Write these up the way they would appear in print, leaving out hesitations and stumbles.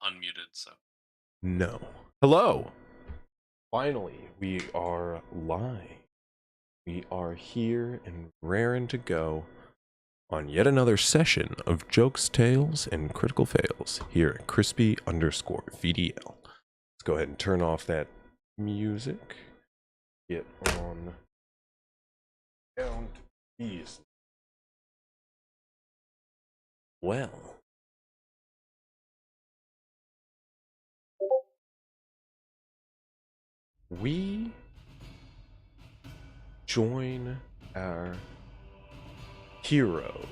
unmuted, so. No. Hello. Finally, we are live. We are here and raring to go on yet another session of jokes, tales, and critical fails here at crispy_VDL. Let's go ahead and turn off that music. Get on down to business. Well. We join our hero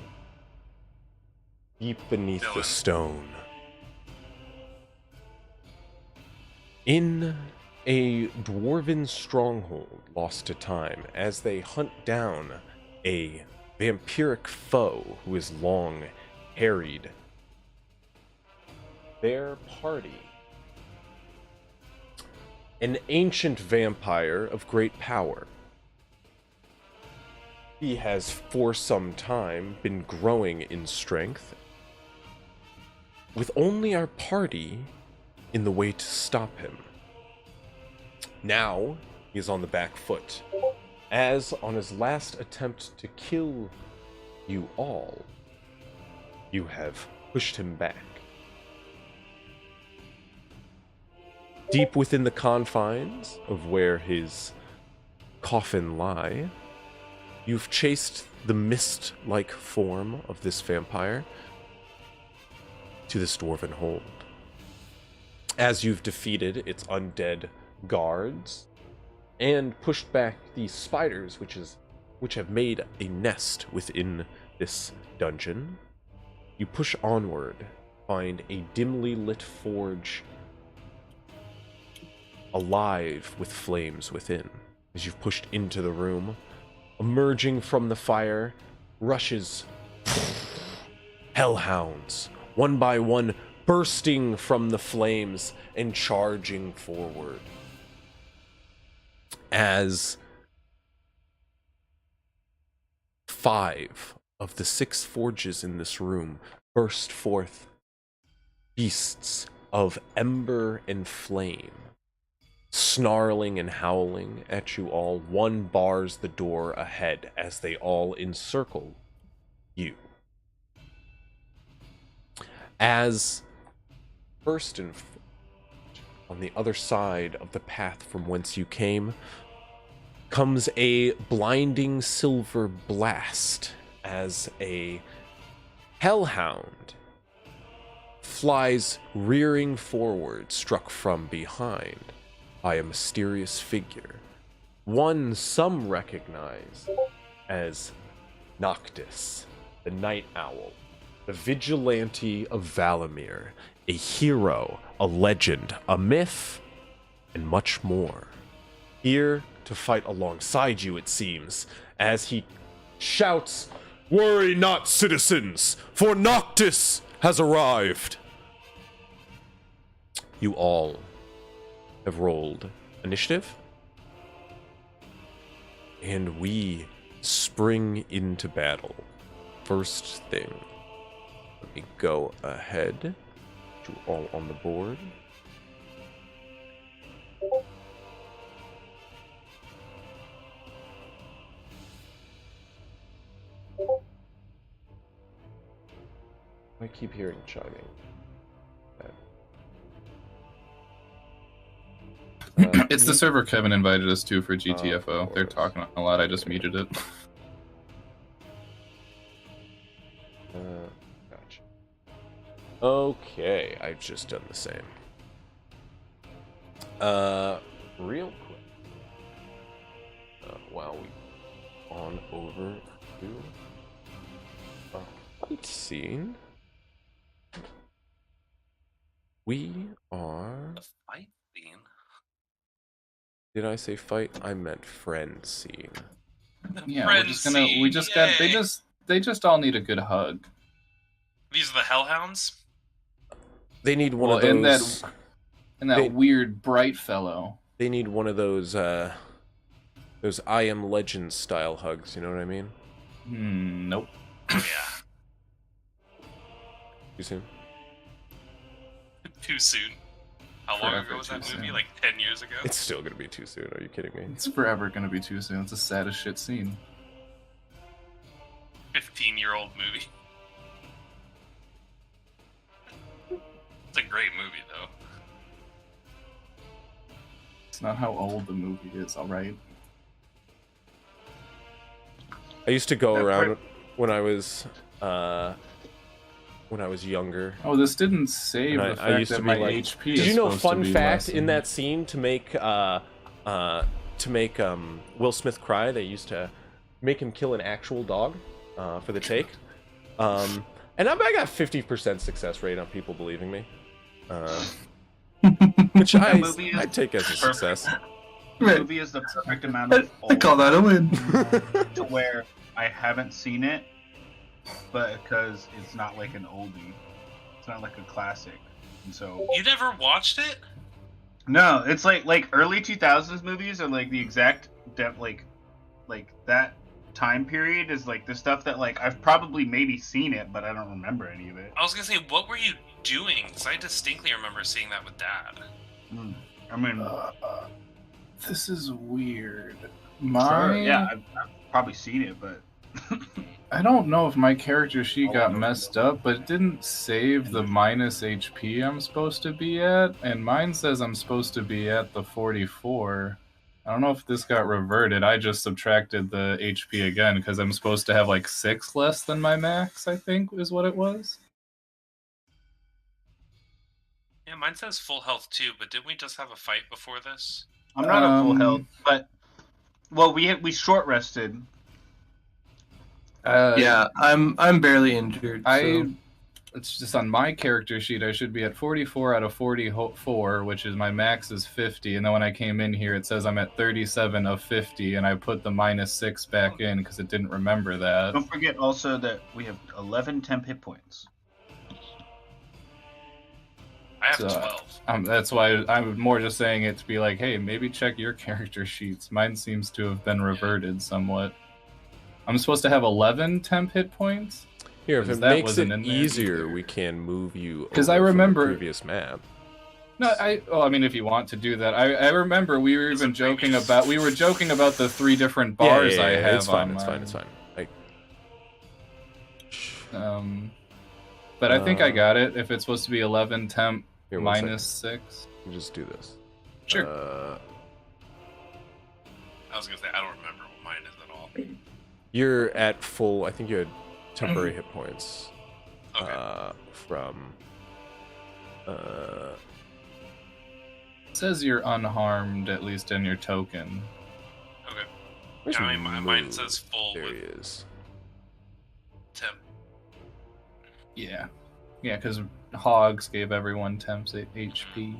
deep beneath the Dylan. stone in a dwarven stronghold lost to time as they hunt down a vampiric foe who is long harried. Their party, an ancient vampire of great power. He has for some time been growing in strength, with only our party in the way to stop him. Now he is on the back foot, as on his last attempt to kill you all, you have pushed him back. Deep within the confines of where his coffin lie, you've chased the mist-like form of this vampire to this dwarven hold. As you've defeated its undead guards and pushed back the spiders which have made a nest within this dungeon, you push onward, find a dimly lit forge alive with flames within. As you've pushed into the room, emerging from the fire, rushes hellhounds, one by one, bursting from the flames and charging forward. As 5 of the 6 forges in this room burst forth, beasts of ember and flame, snarling and howling at you all. One bars the door ahead as they all encircle you. As first and on the other side of the path from whence you came comes a blinding silver blast as a hellhound flies rearing forward, struck from behind by a mysterious figure, one some recognize as Noctis, the Night Owl, the vigilante of Valamir, a hero, a legend, a myth, and much more. Here to fight alongside you, it seems, as he shouts, "Worry not, citizens, for Noctis has arrived." You all have rolled initiative, and we spring into battle. First thing, let me go ahead. You all on the board. I keep hearing chiming. It's the server Kevin invited us to for GTFO. They're talking a lot. I just muted it. Gotcha. Okay, I've just done the same. Real quick. While we on over to a fight scene. We are. The fight scene? Did I say fight? I meant friend scene. Yeah, we're just gonna. We just got. They just all need a good hug. These are the hellhounds? They need one of those. And that weird bright fellow. They need one of those I Am Legend style hugs, you know what I mean? Nope. Yeah. Too soon? Too soon. How long Forever ago was that too movie? soon. Like 10 years ago? It's still gonna be too soon. Are you kidding me? It's forever gonna be too soon. It's the saddest shit scene. 15-year-old movie. It's a great movie, though. It's not how old the movie is, alright? I used to go That around part- when I was younger. Oh, this didn't save And the I fact used that to be my like, HP did is you know? supposed to Fun be fact: less in than- that scene, to make Will Smith cry, they used to make him kill an actual dog for the take. And I got 50% success rate on people believing me, which That movie is I take as a perfect. success. The movie is the perfect amount of I call that a win. to where I haven't seen it, but because it's not like an oldie, it's not like a classic, and so You never watched it? no, it's like early 2000s movies are like the exact like that time period is like the stuff that like I've probably maybe seen it, but I don't remember any of it. I was gonna say, what were you doing? Because I distinctly remember seeing that with Dad. I mean, This is weird. sure, yeah, I've probably seen it, but I don't know if my character sheet Oh, I got don't messed know. up, but it didn't save the minus HP I'm supposed to be at, and mine says I'm supposed to be at the 44. I don't know if this got reverted. I just subtracted the HP again because I'm supposed to have like 6 less than my max, I think is what it was. Yeah, mine says full health too, but didn't we just have a fight before this? I'm not at full Um, health. But well, we short rested. Yeah, I'm barely injured. So. It's just on my character sheet. I should be at 44 out of 44, which is my max is 50. And then when I came in here, it says I'm at 37 of 50, and I put the minus 6 back in because it didn't remember that. Don't forget also that we have 11 temp hit points. I have So, 12. That's why I'm more just saying it to be like, hey, maybe check your character sheets. Mine seems to have been reverted somewhat. I'm supposed to have 11 temp hit points. Here, if Because it that makes wasn't it in there easier, either. we can move you. 'Cause over I from the remember- previous map. No, I mean, if you want to do that, I remember we were It's even a joking previous- about the 3 different bars yeah, I have it's fine, on it's mine. fine, it's fine. But I think I got it. If it's supposed to be 11 temp Here, one minus 6. We'll just do this. Sure. I was gonna say, I don't remember what mine is at all. You're at full. I think you had temporary hit points Okay. from. It says you're unharmed, at least in your token. Okay. Where's Yeah, I mean, mine move? says full There he with is. temp. Yeah. Yeah, because Hogs gave everyone temps HP.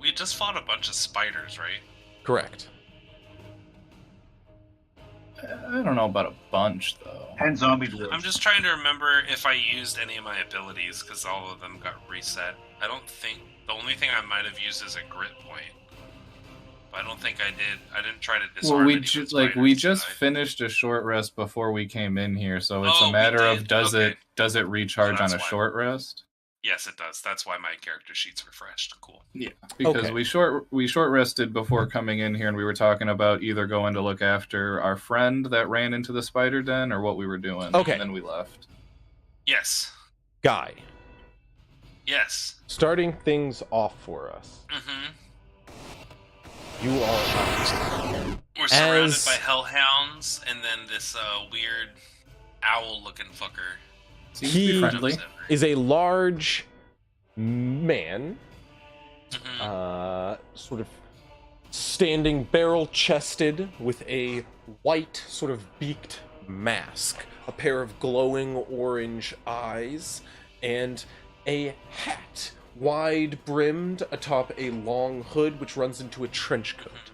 We just fought a bunch of spiders, right? Correct. I don't know about a bunch, though. 10 zombie dwarves. I'm just trying to remember if I used any of my abilities, because all of them got reset. I don't think... The only thing I might have used is a grit point. But I don't think I did. I didn't try to disarm Well, we any of the we spiders, just did I? finished a short rest before we came in here, so it's Oh, a we matter of did? does Okay. it recharge on that's a why. short rest? Yes, it does. That's why my character sheet's refreshed. Cool. Because Okay. we short rested before coming in here, and we were talking about either going to look after our friend that ran into the spider den or what we were doing. Okay. And then we left. Yes. Guy, Yes. starting things off for us. Mm-hmm. You are We're surrounded As- by hellhounds, and then this weird owl-looking fucker. Seems to be He- friendly. jumps in. is a large man, Mhm. sort of standing barrel-chested with a white, sort of beaked mask, a pair of glowing orange eyes, and a hat, wide-brimmed atop a long hood which runs into a trench coat.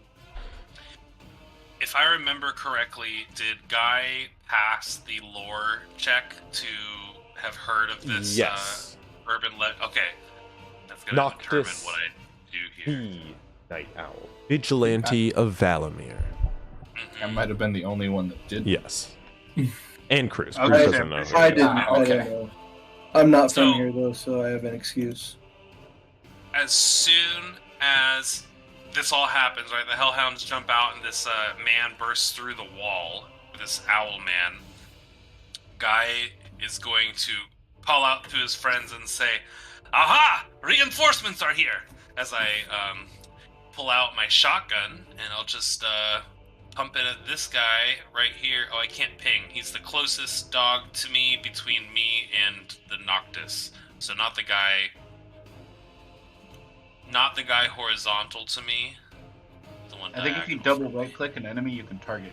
If I remember correctly, did Guy pass the lore check to have heard of this Yes. urban Okay. That's gonna Noctis. determine what I do here. He, Night Owl, vigilante of Valamir. Mhm. I might have been the only one that did. Yes. And Cruz. I was Cruz gonna doesn't say, know. I'm I who didn't. Ah, I okay. don't know. I'm not So- from here though, so I have an excuse. As soon as this all happens, right, the Hellhounds jump out and this man bursts through the wall. This owl man. Guy is going to call out to his friends and say, "Aha! Reinforcements are here!" As I pull out my shotgun, and I'll just pump it at this guy right here. Oh, I can't ping. He's the closest dog to me between me and the Noctis. So not the guy horizontal to me. The one I think if you diagonal double from me. right click an enemy, you can target.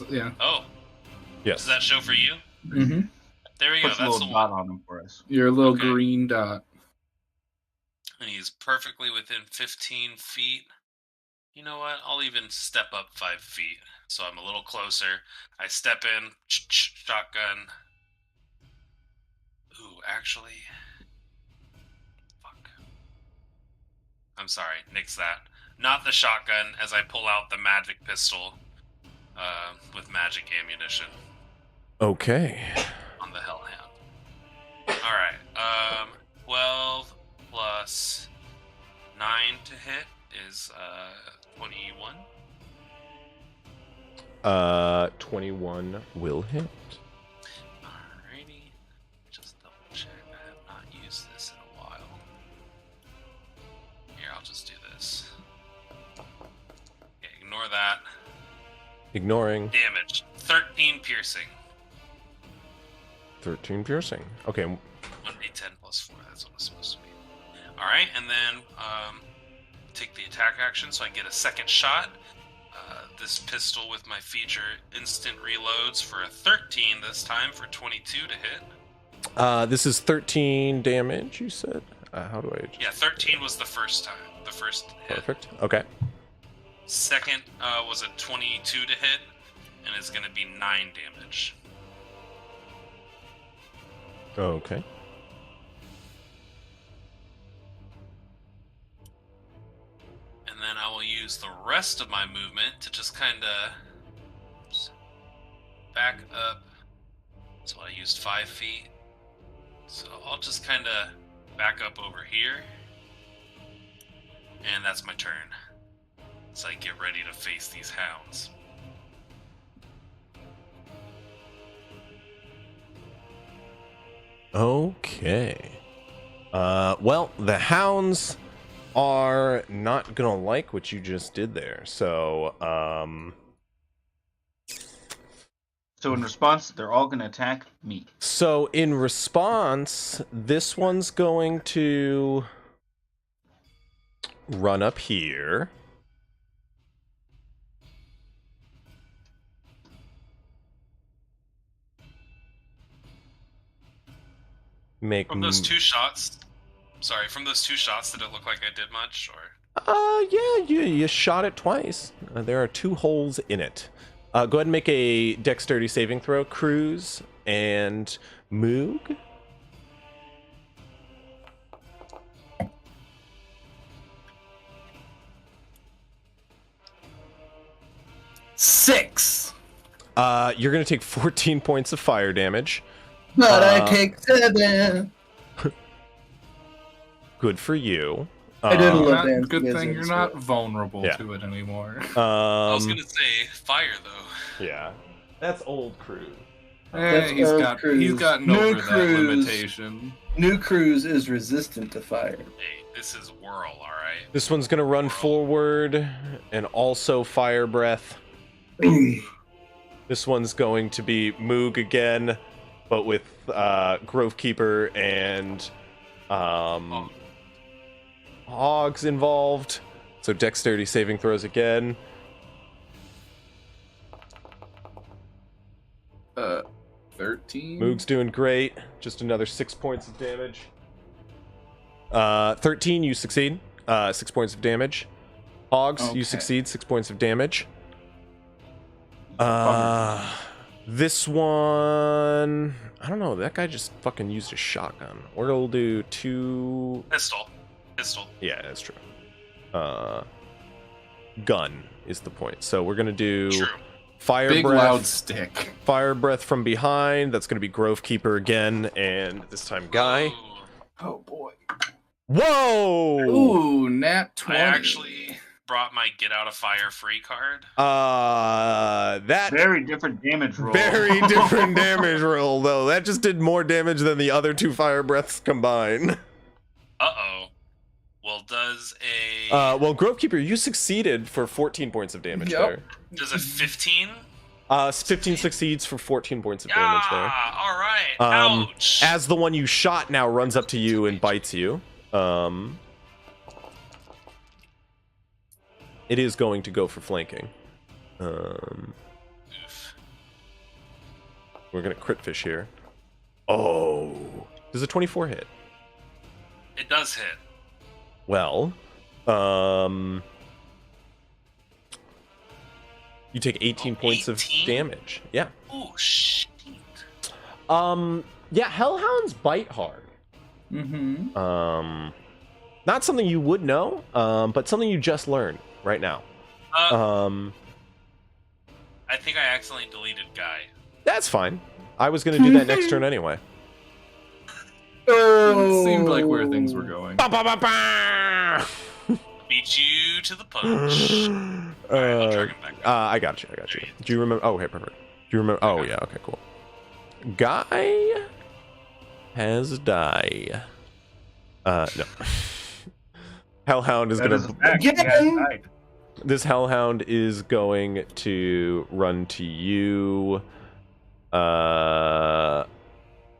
Yeah. Oh, Yes. does that show for you? Mm-hmm. There we go. Puts a That's the little one. dot on them for us. Your little Okay. green dot. And he's perfectly within 15 feet. You know what? I'll even step up 5 feet, so I'm a little closer. I step in, shotgun. Ooh, actually, fuck. I'm sorry, nix that. Not the shotgun, as I pull out the magic pistol with magic ammunition Okay. on the Hellhound. All right, 12 plus 9 to hit is 21. 21 will hit. Alrighty. Just double check. I have not used this in a while. Here, I'll just do this. Okay, ignore that. Ignoring Damage. 13 piercing. 13 piercing. Okay. 1d10 plus 4. That's what it's supposed to be. Alright, and then take the attack action so I get a second shot. This pistol with my feature instant reloads for a 13 this time for 22 to hit. This is 13 damage, you said? How do I... Yeah, 13 was the first time. The first hit. Perfect. Okay. Second was a 22 to hit, and it's going to be 9 damage. Okay. And then I will use the rest of my movement to just kind of back up. So I used 5 feet. So I'll just kind of back up over here. And that's my turn. So I get ready to face these hounds. Okay. Well, the hounds are not gonna like what you just did there. So, So in response, they're all gonna attack me. So in response, this one's going to run up here. Make From those two shots, did it look like I did much, or? Yeah, you shot it twice. There are 2 holes in it. Go ahead and make a dexterity saving throw, Cruz and Moog. Six. You're gonna take 14 points of fire damage. But I take 7. Good for you. I did a little Not- dance good because thing of you're this not one. vulnerable Yeah. to it anymore. I was gonna say fire though. Yeah, that's old Cruz. That's he's old got Cruz. he's gotten New over that Cruz. limitation. New Cruise is resistant to fire. Hey, this is Whirl, all right. This one's gonna run forward and also fire breath. This one's going to be Moog again, but with Grove Keeper and Hogs involved. So dexterity saving throws again. 13. Moog's doing great. Just another 6 points of damage. 13, you succeed. 6 points of damage. Hogs, you Okay. succeed. 6 points of damage. This one, I don't know. That guy just fucking used a shotgun. We'll do 2. Pistol. Yeah, that's true. Gun is the point. So we're gonna do True. Fire Big breath. loud stick. Fire breath from behind. That's going to be Grovekeeper again, and this time Guy. Ooh, Oh boy. Whoa! Ooh, nat 20. I actually brought my get out of fire free card. That Very different damage roll. very different damage roll though. That just did more damage than the other 2 fire breaths combined. Uh-oh. Well, does a... Well, Grovekeeper, you succeeded for 14 points of damage Yep. there. does a 15? 15 succeeds for 14 points of damage there. All right. Ouch. As the one you shot now runs up to you and bites you. It is going to go for flanking. Oof. We're gonna crit fish here. Oh, does a 24 hit? It does hit. Well, you take 18 points of 18? damage. Yeah. Ooh, shit. Yeah, Hellhounds bite hard. Mm-hmm. Not something you would know, but something you just learned right now. I think I accidentally deleted Guy. That's fine. I was gonna do that next turn anyway. It seemed like where things were going. Ba, ba, ba, ba! Beat you to the punch. Alright, I'll track him back. I got you. Do you remember? Oh, hey, perfect. Do you remember? Oh, yeah. Okay, cool. Guy has die. No. Hellhound is That is a gonna. fact. Get Yeah, him! right. This Hellhound is going to run to you,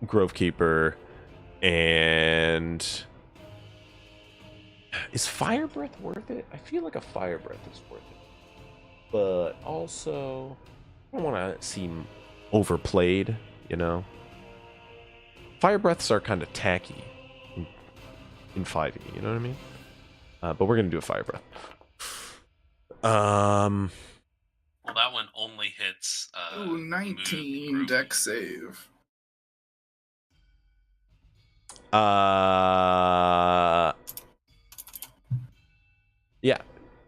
Grovekeeper, and is Fire Breath worth it? I feel like a Fire Breath is worth it, but also I don't want to seem overplayed, you know. Fire Breaths are kind of tacky in 5e, you know what I mean? But we're gonna do a Fire Breath. Well, that one only hits. Ooh, 19 move deck save. Yeah,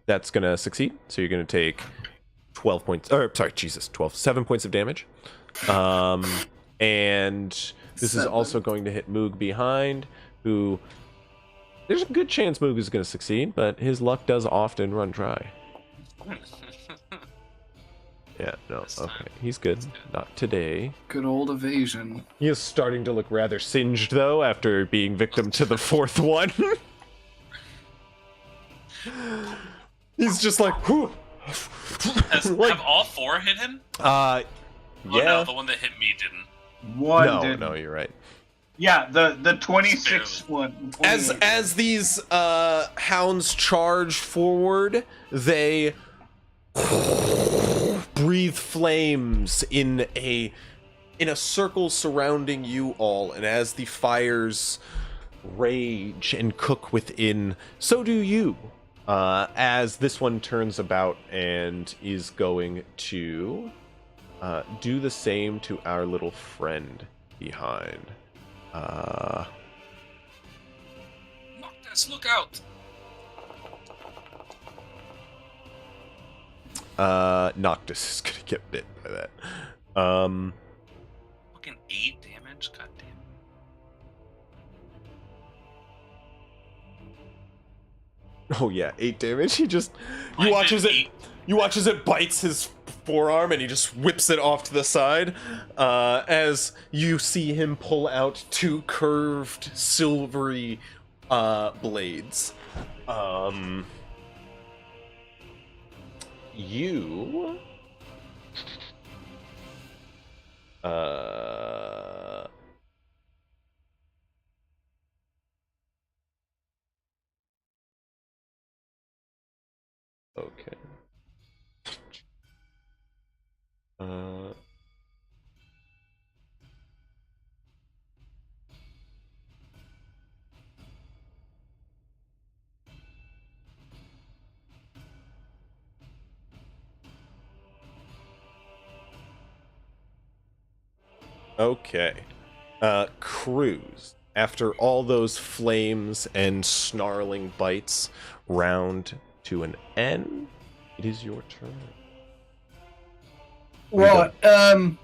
that's gonna succeed. So you're gonna take 12 points. Or sorry, Jesus, 7 points of damage. And this is 7. also going to hit Moog behind, who there's a good chance Moog is gonna succeed, but his luck does often run dry. Yeah, no, This time. okay, he's good. Not today. Good old evasion. He is starting to look rather singed, though, after being victim to the 4th one. He's just like, whew. Have all 4 hit him? Yeah. Oh, no, the one that hit me didn't. One No, did. no, you're right. Yeah, the 26 one. As these hounds charge forward, they breathe flames in a circle surrounding you all, and as the fires rage and cook within, so do you. As this one turns about and is going to do the same to our little friend behind. Noctis, look out! Noctis is gonna get bit by that. Fucking 8 damage? God damn. Oh yeah, 8 damage. He just I you watch did as eight. it bites his forearm and he just whips it off to the side. As you see him pull out 2 curved silvery blades. You okay. Okay. Cruz, after all those flames and snarling bites round to an end, it is your turn. Right. Can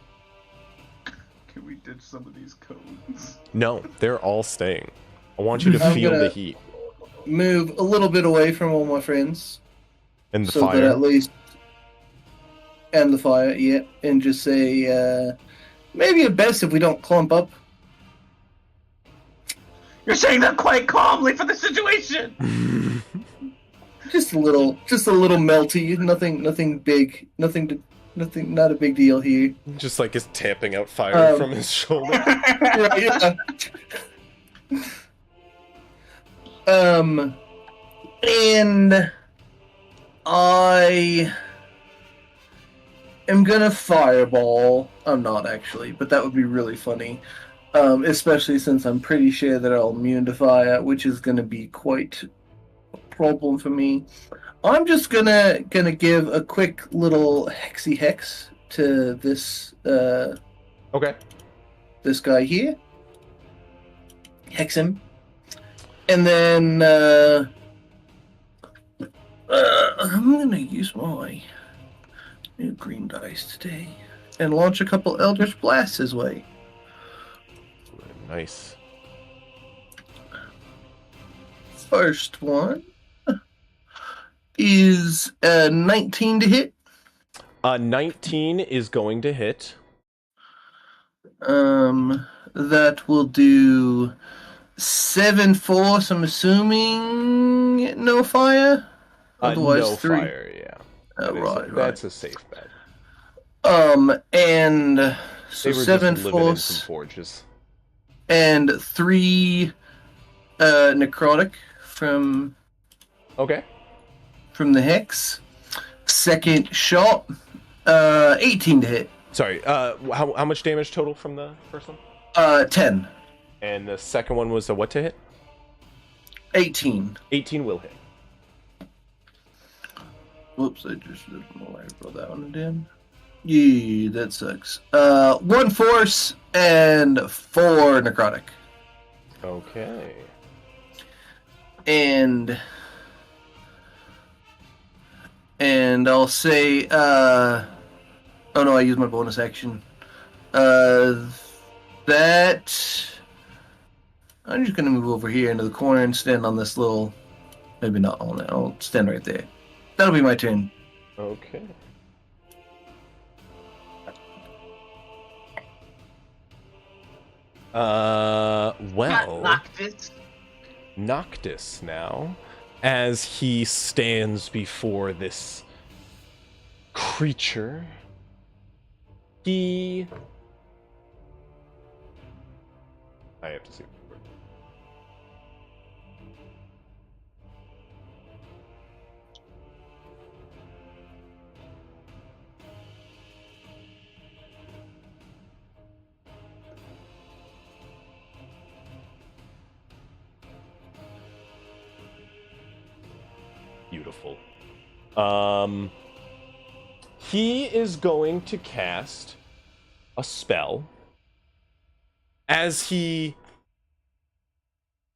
we ditch some of these codes? No, they're all staying. I want you to I'm feel gonna- the heat Move a little bit away from all my friends, and the so fire. that at least, and the fire, yeah, and just say, maybe at best if we don't clump up. You're saying that quite calmly for the situation. Just a little melty. Nothing big. Nothing. Not a big deal here. Just like is tamping out fire from his shoulder. Right, yeah. And I am gonna fireball. I'm not actually, but that would be really funny. Especially since I'm pretty sure they're all immune to fire, which is gonna be quite a problem for me. I'm just gonna give a quick little hexy hex to this Okay. this guy here. Hex him. And then I'm gonna use my new green dice today and launch a couple Eldritch Blasts his way. Nice. First one is 19 to hit. 19 is going to hit. That will do 7 force. I'm assuming no fire. Otherwise, no 3. fire, yeah. Right. That's a safe bet. And so They were 7 just living in force some forges. and 3 necrotic from Okay. the hex. Second shot, 18 to hit. Sorry, how much damage total from the first one? 10. And the second one was a what to hit? 18. 18 will hit. Whoops, I just didn't know why I wrote that one down. Yeah, that sucks. 1 force and 4 necrotic. Okay. And I'll say, oh no, I used my bonus action. That I'm just gonna move over here into the corner and stand on this little, maybe not on it. I'll stand right there. That'll be my turn. Okay. Well, Noctis now, as he stands before this creature, I have to see. Beautiful. He is going to cast a spell as he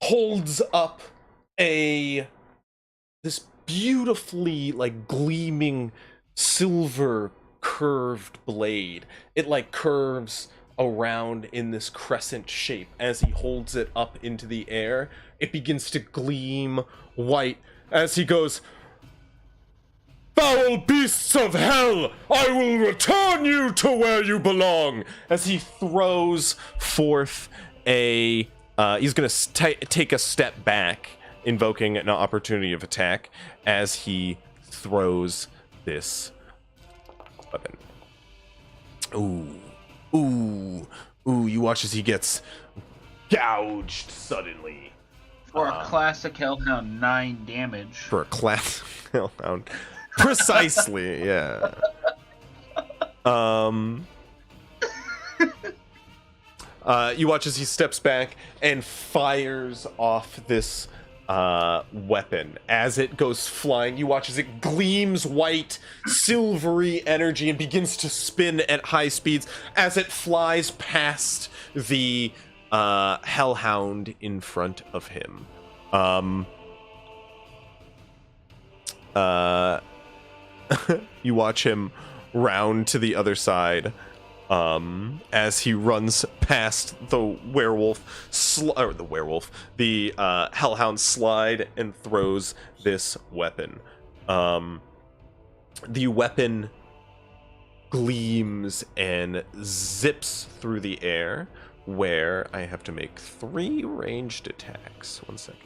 holds up this beautifully like gleaming silver curved blade. It like curves around in this crescent shape. As he holds it up into the air, it begins to gleam white as he goes, "Foul beasts of hell, I will return you to where you belong," as he throws forth he's going to take a step back, invoking an opportunity of attack as he throws this weapon. Ooh, you watch as he gets gouged suddenly. For a classic Hellhound, 9 damage. For a class hellhound. Precisely, yeah. You watch as he steps back and fires off this weapon. As it goes flying, you watch as it gleams white, silvery energy and begins to spin at high speeds as it flies past the hellhound in front of him. You watch him round to the other side as he runs past the the hellhound slide and throws this weapon. The weapon gleams and zips through the air, where I have to make 3 ranged attacks. 1 second.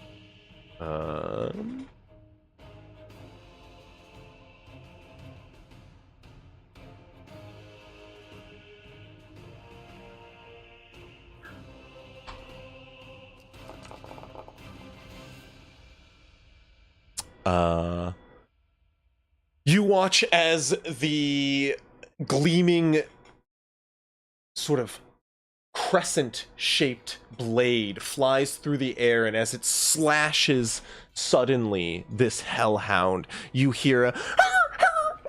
You watch as the gleaming, sort of crescent-shaped blade flies through the air, and as it slashes suddenly this hellhound, you hear a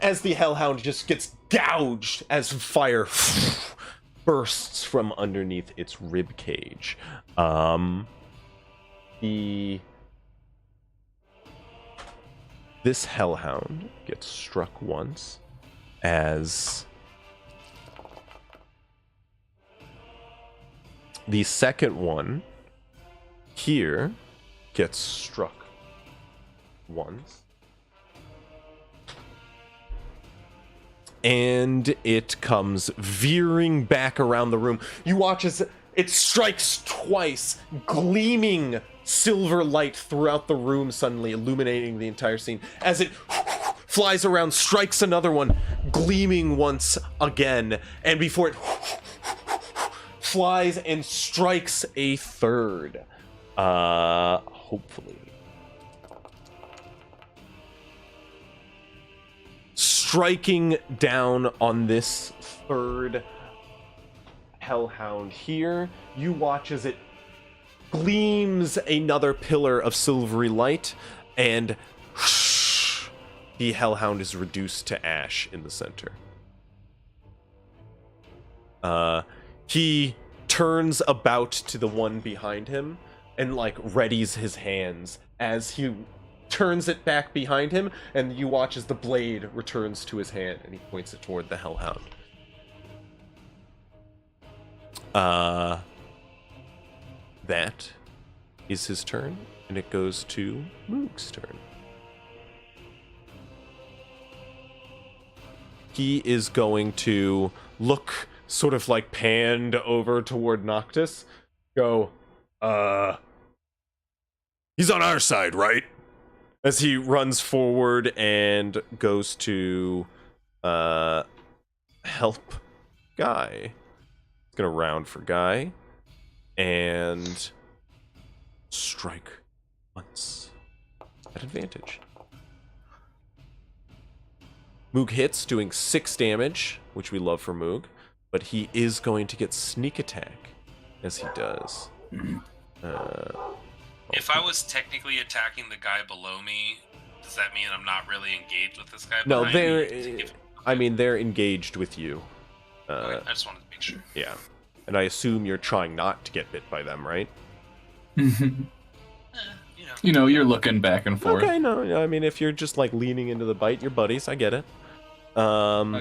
as the hellhound just gets gouged as fire bursts from underneath its rib cage. This hellhound gets struck once as the second one here gets struck once. And it comes veering back around the room. You watch as it strikes twice, gleaming silver light throughout the room, suddenly illuminating the entire scene. As it flies around, strikes another one, gleaming once again, and before it flies and strikes a third. Hopefully. Striking down on this third hellhound here, you watch as it gleams another pillar of silvery light, and the hellhound is reduced to ash in the center. He turns about to the one behind him and readies his hands as he turns it back behind him, and you watch as the blade returns to his hand and he points it toward the hellhound. That is his turn, and it goes to Moog's turn. He is going to look sort of panned over toward Noctis. Go, he's on our side, right? As he runs forward and goes to help Guy. He's gonna round for Guy and strike once at advantage. Moog hits, doing 6 damage, which we love for Moog, but he is going to get sneak attack as he does. If I was technically attacking the guy below me, does that mean I'm not really engaged with this guy? No, behind me? they're engaged with you. Okay, I just wanted to make sure. Yeah. And I assume you're trying not to get bit by them, right? You know, you're looking back and forth. Okay, no, I mean, if you're just leaning into the bite, you're buddies, I get it.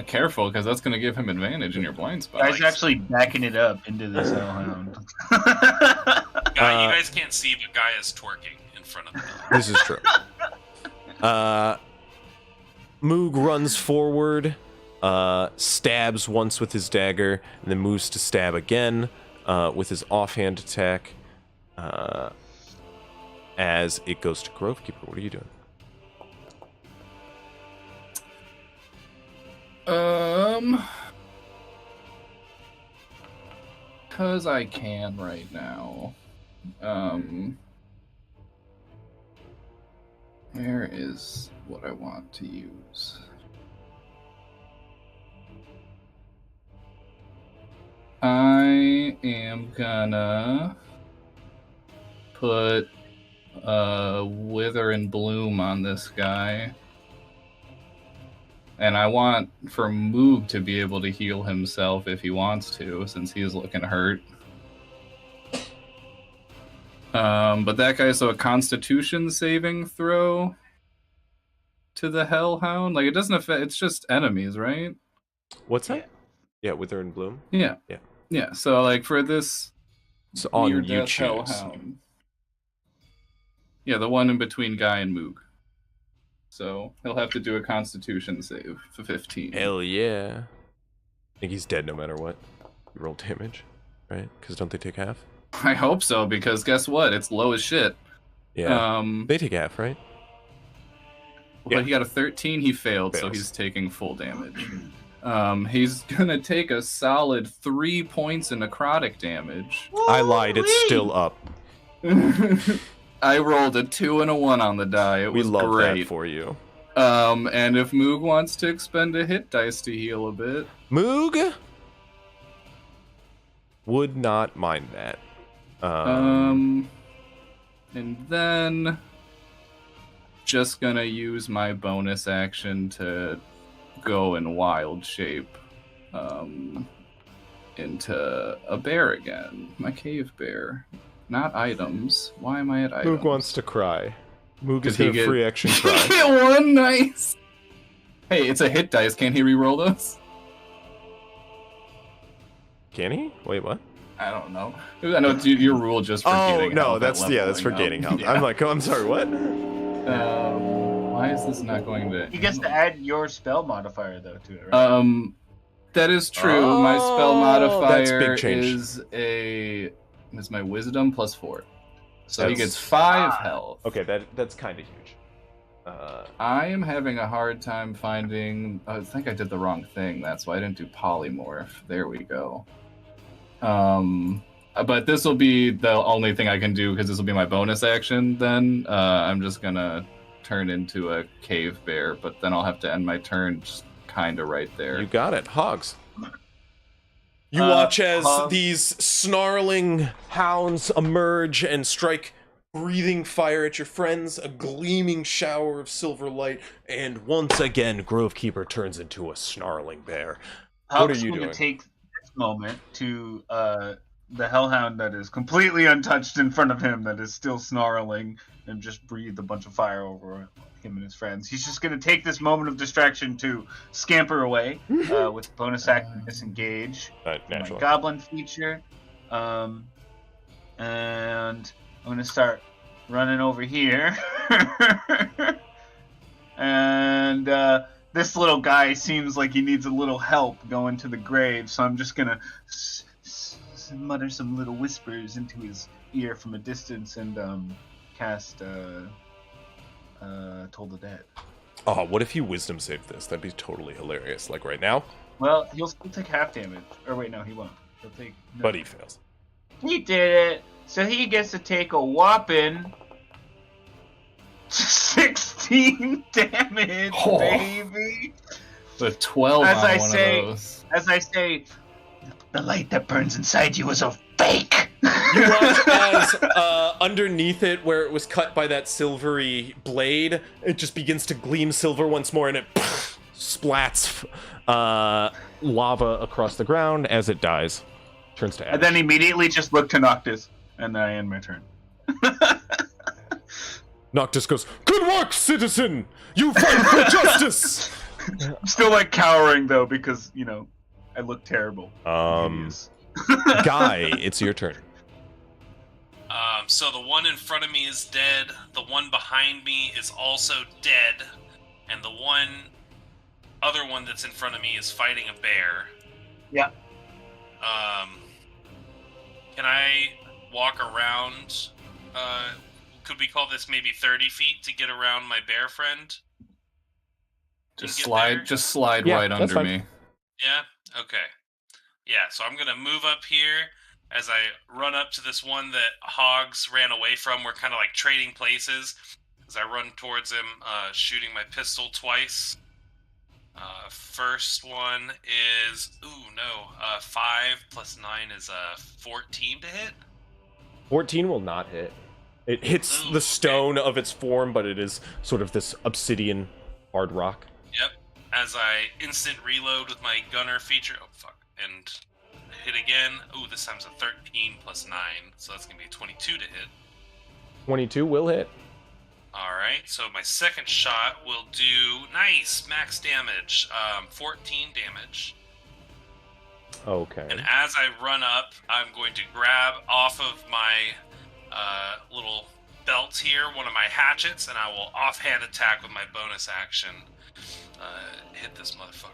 Careful, because that's going to give him advantage in your blind spot. Guy's actually backing it up into this hellhound. Guy, you guys can't see, but Guy is twerking in front of them. This is true. Moog runs forward, stabs once with his dagger, and then moves to stab again with his offhand attack. As it goes to Grovekeeper, what are you doing? Because I can right now. Where is what I want to use? I am gonna put Wither and Bloom on this guy. And I want for Moog to be able to heal himself if he wants to, since he's looking hurt. But that guy's a Constitution saving throw to the Hellhound. It doesn't affect. It's just enemies, right? What's that? Yeah, Wither and Bloom. Yeah. Yeah. Yeah. So like for this It's on you near-death choose. hellhound. Yeah, the one in between Guy and Moog. So he'll have to do a Constitution save for 15. Hell yeah. I think he's dead no matter what. You roll damage, right? Because don't they take half? I hope so, because guess what? It's low as shit. Yeah. They take half, right? But he got a 13, he failed, so Fails. he's taking full damage. He's gonna take a solid 3 points of necrotic damage. I lied, it's still up. I rolled a 2 and a 1 on the die. It We was love great. that for you. And if Moog wants to expend a hit dice to heal a bit, Moog would not mind that. and then just gonna use my bonus action to go in wild shape into a bear again. My cave bear. Not items. Why am I at items? Moog wants to cry. Moog is Did he gonna get- free action cry. Get one, nice. Hey, it's a hit dice. Can't he re-roll those? Can he? Wait, what? I don't know. I know it's your rule just for Oh gaining no, health at that's for leveling up. gaining health. Yeah. I'm like, oh, I'm sorry, what? Why is this not going to? He gets to add your spell modifier though to it, right? That is true. My spell Oh, that's modifier big change. is my wisdom plus 4, so he That's- gets 5 health. Okay, that's kind of huge. I am having a hard time finding. I think I did the wrong thing. That's why I didn't do polymorph. There we go. But this will be the only thing I can do because this will be my bonus action. Then I'm just gonna turn into a cave bear, but then I'll have to end my turn just kind of right there. You got it, Hogs. You watch as Hogs. these snarling hounds emerge and strike breathing fire at your friends, a gleaming shower of silver light, and once again, Grovekeeper turns into a snarling bear. What Hawk's are you going doing? to take this moment to the hellhound that is completely untouched in front of him, that is still snarling, and just breathe a bunch of fire over him and his friends. He's just going to take this moment of distraction to scamper away with bonus action disengage. My Natural. goblin feature. And I'm going to start running over here. And this little guy seems like he needs a little help going to the grave, so I'm just going to mutter some little whispers into his ear from a distance and cast Toll the Dead. Oh, what if you wisdom saved this? That'd be totally hilarious. Like right now, Well, he'll still take half damage. Or wait, no, he won't. He'll take... No. but he fails. He did it! So he gets to take a whopping 16 damage, Oh. baby! The 12 As on I one say- of those. As I say, the light that burns inside you is a fake! You watch as underneath it, where it was cut by that silvery blade, it just begins to gleam silver once more, and it splats lava across the ground as it dies. Turns to ash. And then immediately just look to Noctis, and then I end my turn. Noctis goes, "Good work, citizen! You fight for justice!" I'm still like cowering though, because, you know, I look terrible. Hideous. Guy, it's your turn. So the one in front of me is dead. The one behind me is also dead, and the other one that's in front of me is fighting a bear. Yeah. Can I walk around? Could we call this maybe 30 feet to get around my bear friend? Just get slide, there? just slide Yeah, right that's under fine. me. Yeah? Okay. Yeah, so I'm gonna move up here as I run up to this one that Hogs ran away from. We're kind of like trading places. As I run towards him, shooting my pistol twice. First one is... 5 plus 9 is 14 to hit. 14 will not hit. It hits Ooh, the okay. stone of its form, but it is sort of this obsidian hard rock. Yep. As I instant reload with my gunner feature. Oh, fuck. And hit again. Ooh, this time's a 13 plus 9. So that's going to be a 22 to hit. 22 will hit. Alright. right, so my second shot will do max damage, 14 damage. Okay. And as I run up, I'm going to grab off of my little belt here one of my hatchets, and I will offhand attack with my bonus action. Hit this motherfucker.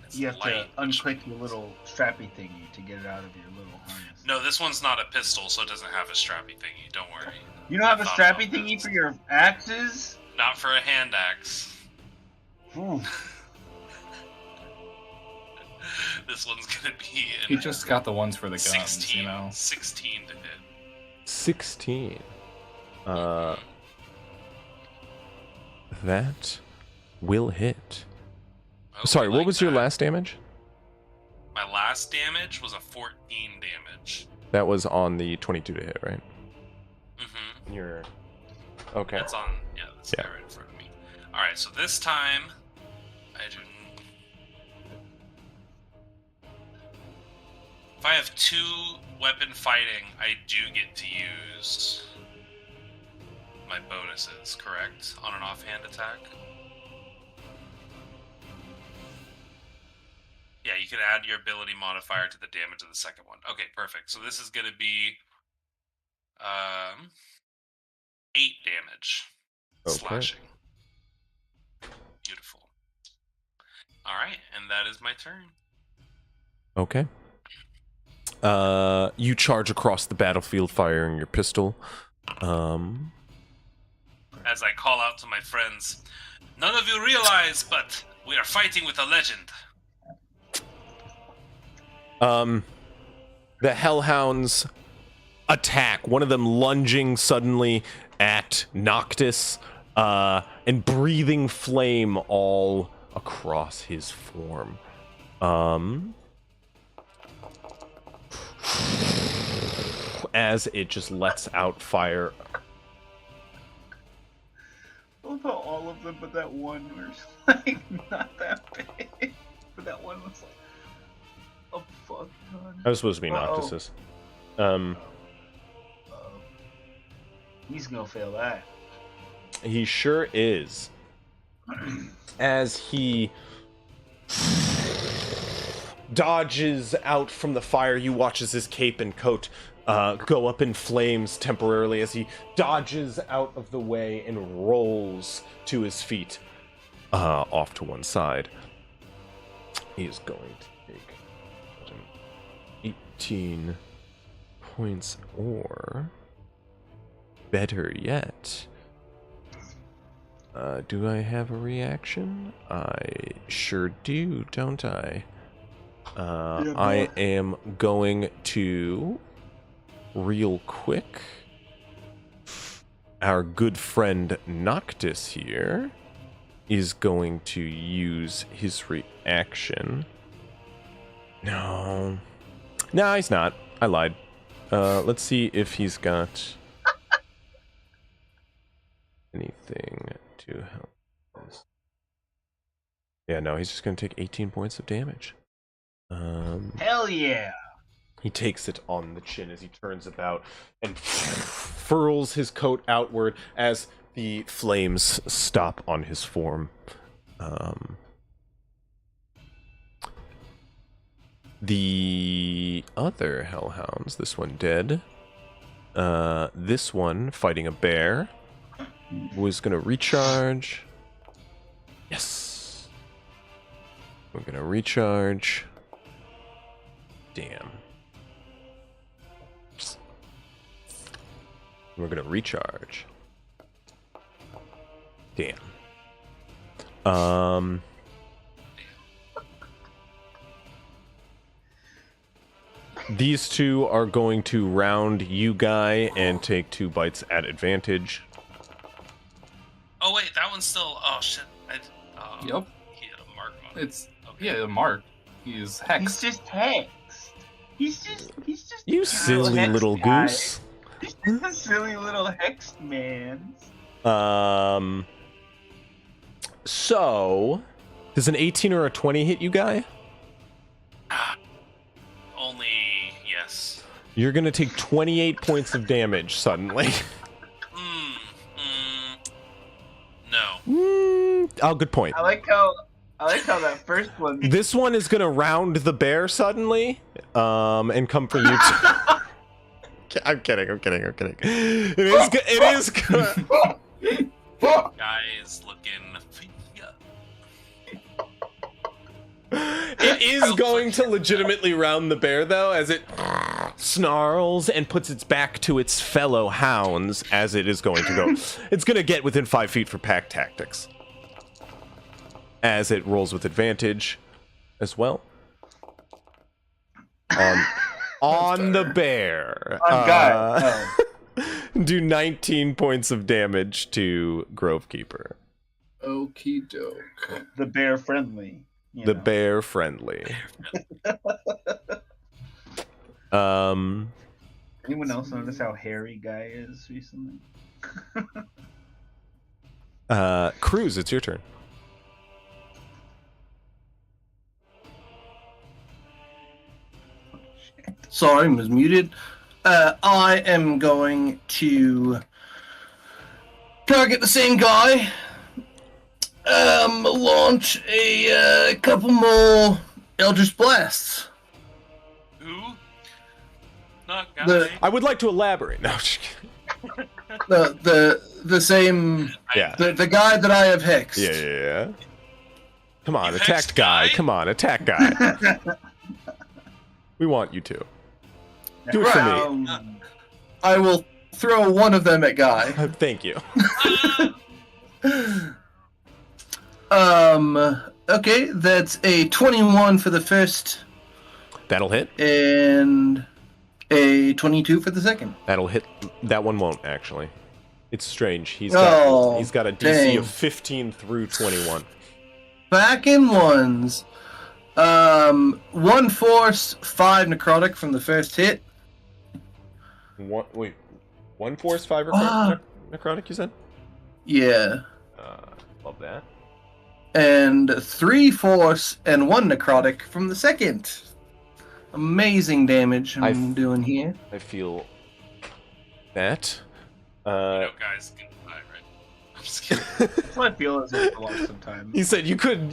It's You have to light, unclick your little strappy thingy to get it out of your little harness. No, this one's not a pistol, so it doesn't have a strappy thingy. Don't worry. You don't have I a thought strappy about thingy this. for your axes? Not for a hand axe. Ooh. This one's gonna be He just got the ones for the guns, 16, you know. 16 to hit. 16. That will hit. Oh, Sorry, I what like was your that. last damage? My last damage was a 14 damage. That was on the 22 to hit, right? Mm-hmm. You're okay. That's on, this guy right in front of me. Alright, so this time, I do... If I have 2 weapon fighting, I do get to use my bonuses, correct? On an offhand attack? Yeah, you can add your ability modifier to the damage of the second one. Okay, perfect. So this is going to be 8 damage. Okay. Slashing. Beautiful. Alright, and that is my turn. Okay. You charge across the battlefield firing your pistol. As I call out to my friends, none of you realize, but we are fighting with a legend. The Hellhounds attack, one of them lunging suddenly at Noctis, and breathing flame all across his form. As it just lets out fire. I love how all of them but that one were like not that big. But that one was like a fuck ton. That was supposed to be Uh-oh. Noctis's. He's gonna fail that. He sure is. As he dodges out from the fire, you watch as his cape and coat go up in flames temporarily as he dodges out of the way and rolls to his feet off to one side. He is going to take 18 points, or better yet, do I have a reaction? I sure do, don't I? I am going to, real quick, our good friend Noctis here is going to use his reaction. No, he's not. I lied. Let's see if he's got anything to help this. Yeah, no, he's just going to take 18 points of damage. Hell yeah! He takes it on the chin as he turns about and furls his coat outward as the flames stop on his form. The other hellhounds, this one dead. This one fighting a bear was gonna recharge. Yes. We're gonna recharge. Damn. We're gonna recharge. Damn. These two are going to round you guy and take 2 bites at advantage. Oh wait, that one's still. Oh shit! Yep. He had a mark on it. It's Okay. yeah, Mark. He's hexed. He's just hexed. He's just. You silly hexed little guy. goose. He's just a silly little hexed man. So, does an 18 or a 20 hit you guy? Only yes. You're gonna take 28 points of damage suddenly. Oh, good point. I like how that first one. This one is gonna round the bear suddenly, and come for you. I'm kidding. It is. Guys looking for ya. It is going to legitimately round the bear, though, as it snarls and puts its back to its fellow hounds as it is going to go. It's going to get within 5 feet for pack tactics. As it rolls with advantage as well. On the bear. Do 19 points of damage to Grovekeeper. Okie doke. The bear friendly. The bear friendly. Anyone else notice how hairy Guy is recently? Cruz, it's your turn. Sorry, I was muted. I am going to target the same guy. Launch a couple more Eldritch Blasts. Who? Not guy. I would like to elaborate. No, just kidding. The same. Yeah. The guy that I have hexed. Yeah. Come on, You attack hexed guy. guy? Come on, attack guy. We want you to. Do it for me. I will throw one of them at Guy. Thank you. Okay, that's a 21 for the first That'll hit. and a 22 for the second. That'll hit. That one won't actually. It's strange. He's got a DC dang. of 15 through 21. Back in ones. 1 force, 5 necrotic from the first hit. One force, 5 necrotic. You said. Yeah. Love that. And 3 force and 1 necrotic from the second. Amazing damage I'm doing here. I feel that. You know, guys can die, right? I'm just kidding. That's what I feel as if I lost some time. He said you could.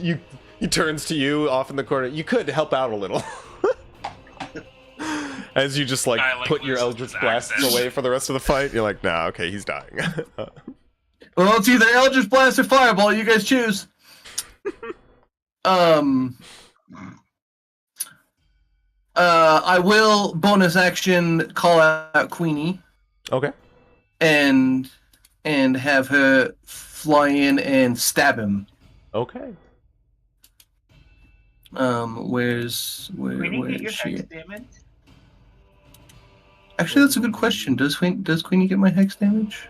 He turns to you off in the corner. You could help out a little. As you just put your Eldritch Blasts away for the rest of the fight, you're like, nah, okay, he's dying. Well, it's either Eldritch Blast or Fireball. You guys choose. I will bonus action call out Queenie. Okay. And have her fly in and stab him. Okay. Where's Queenie, get your she? hex damage? Actually, that's a good question. Does Queenie get my hex damage?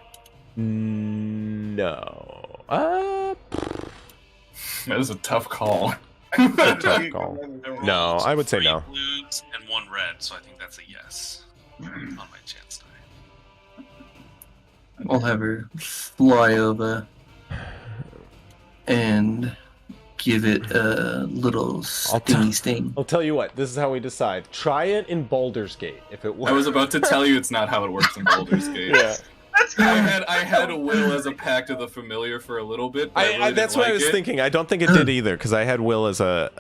No. That is a tough call. Tough call. I No, rolled I would say 3 no. blues and 1 red, so I think that's a yes on my chance die. I'll have her fly over and give it a little sting. I'll tell you what. This is how we decide. Try it in Baldur's Gate if it works. I was about to tell you it's not how it works in Baldur's Gate. Yeah. I had Will as a Pact of the Familiar for a little bit. But I really that's didn't what I like was it. thinking. I don't think it did either because I had Will as the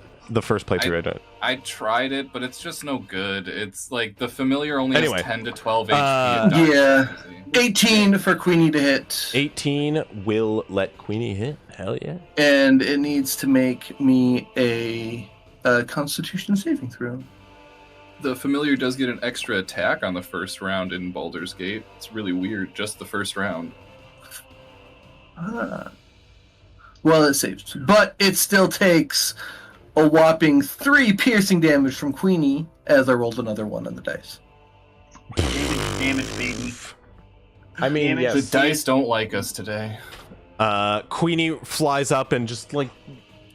first playthrough. I tried it, but it's just no good. It's like the Familiar only Anyway, has 10 to 12 HP. and dies yeah. easy. 18 for Queenie to hit. 18 will let Queenie hit. Hell yeah. And it needs to make me a Constitution saving throw. The Familiar does get an extra attack on the first round in Baldur's Gate. It's really weird, just the first round. Well, it saves. But it still takes a whopping 3 piercing damage from Queenie as I rolled another 1 on the dice. Damage, baby. I mean, Damage. The yes. dice don't like us today. Queenie flies up and just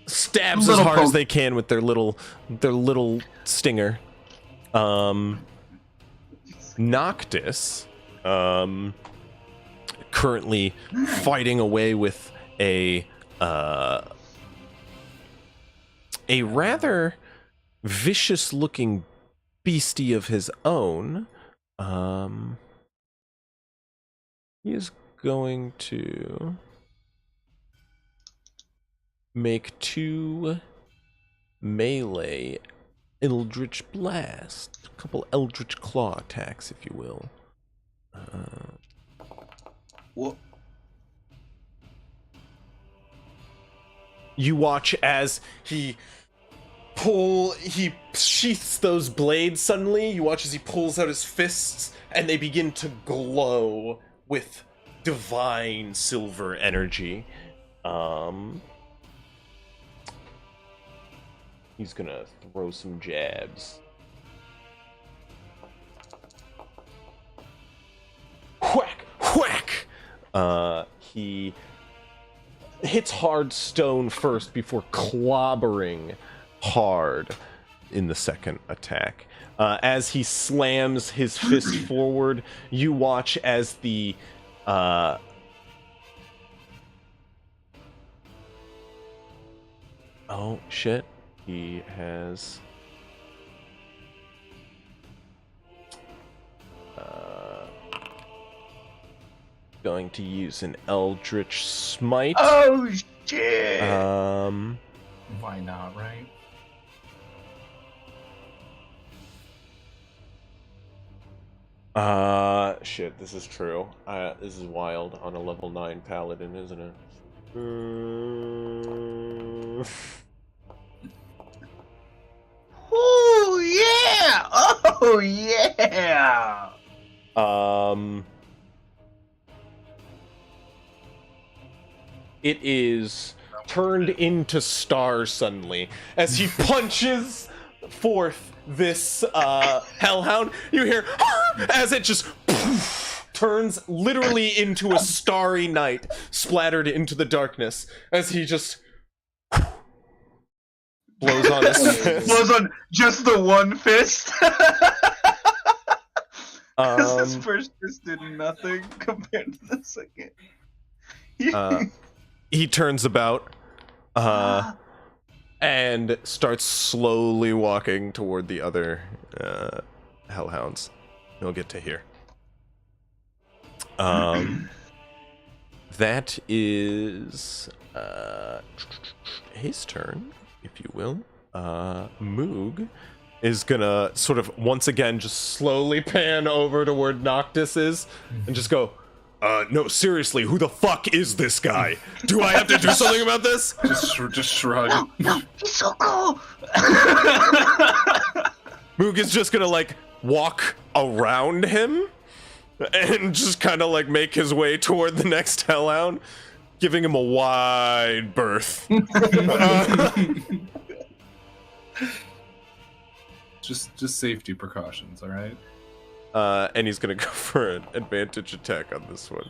stabs Little as hard as poke. they can with their little stinger. Noctis, currently fighting away with a rather vicious-looking beastie of his own. He is going to make 2 melee Eldritch Blast. A couple Eldritch Claw attacks, if you will. What? You watch as he sheaths those blades suddenly. You watch as he pulls out his fists, and they begin to glow with divine silver energy. He's gonna throw some jabs. Whack! Whack! He hits hard stone first before clobbering hard in the second attack. As he slams his fist forward, you watch as the oh shit, he has going to use an Eldritch Smite. Oh shit! Why not, right? Shit, this is true. This is wild on a level 9 paladin, isn't it? Oh yeah! Oh yeah! It is turned into stars suddenly as he punches forth this hellhound. You hear as it just turns literally into a starry night, splattered into the darkness as he just blows on his fist. Blows on just the one fist. His first fist did nothing compared to the second. He turns about and starts slowly walking toward the other hellhounds. He'll get to here. That is his turn, if you will. Moog is gonna sort of once again just slowly pan over to where Noctis is and just go, no, seriously, who the fuck is this guy? Do I have to do something about this? Just shrug. No, he's so cool. Moog is just gonna like walk around him and just kind of like make his way toward the next hellhound, giving him a wide berth. Just safety precautions, all right? And he's gonna go for an advantage attack on this one.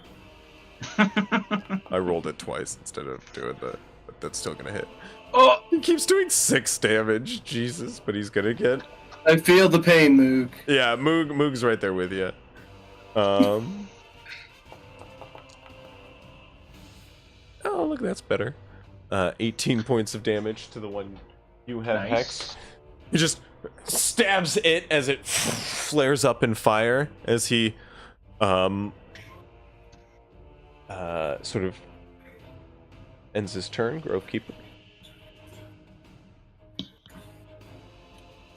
I rolled it twice instead of doing that, but that's still gonna hit. Oh, He keeps doing 6 damage, Jesus, but he's gonna get. I feel the pain, Moog. Yeah, Moog's right there with you. Oh, look, that's better. 18 points of damage to the one you have Nice. hexed. He just stabs it as it flares up in fire as he sort of ends his turn. Grovekeeper.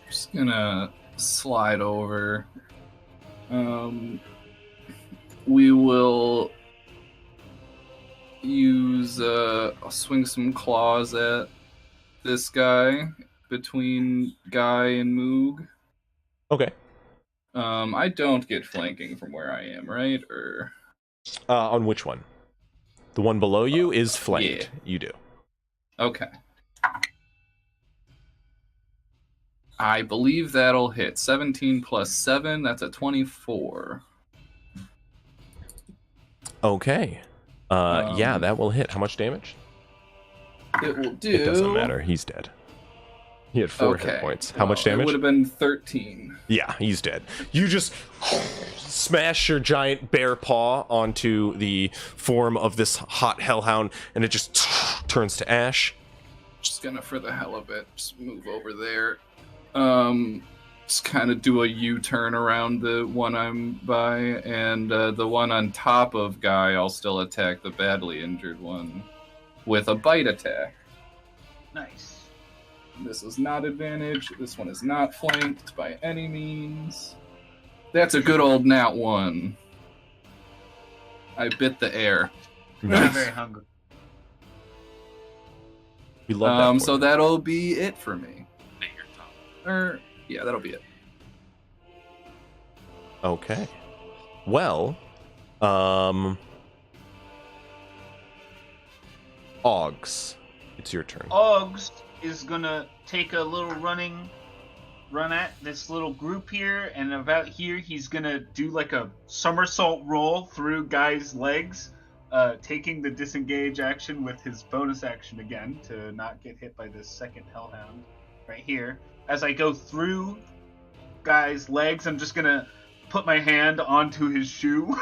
Just gonna slide over. We will use I'll swing some claws at this guy between Guy and Moog. Okay. I don't get flanking from where I am, right? Or On which one? The one below you is flanked. yeah. You do. okay. I believe that'll hit. 17 plus 7, that's a 24. Okay. Yeah, that will hit. How much damage? It will do. It doesn't matter. He's dead. He had 4 hit Okay. points. How much It damage? would have been 13. Yeah, he's dead. You just smash your giant bear paw onto the form of this hot hellhound, and it just turns to ash. Just gonna, for the hell of it, just move over there. Just kind of do a U-turn around the one I'm by, and the one on top of Guy, I'll still attack the badly injured one with a bite attack. Nice. This is not advantage. This one is not flanked by any means. That's a good old nat 1. I bit the air. I'm Nice. very hungry. We love that. So that'll be it for me. Bit your tongue. Yeah, that'll be it. Okay. Well, Oggs, it's your turn. Oggs is gonna take a little run at this little group here, and about here he's gonna do like a somersault roll through Guy's legs, taking the disengage action with his bonus action again to not get hit by this second Hellhound right here. As I go through Guy's legs, I'm just gonna put my hand onto his shoe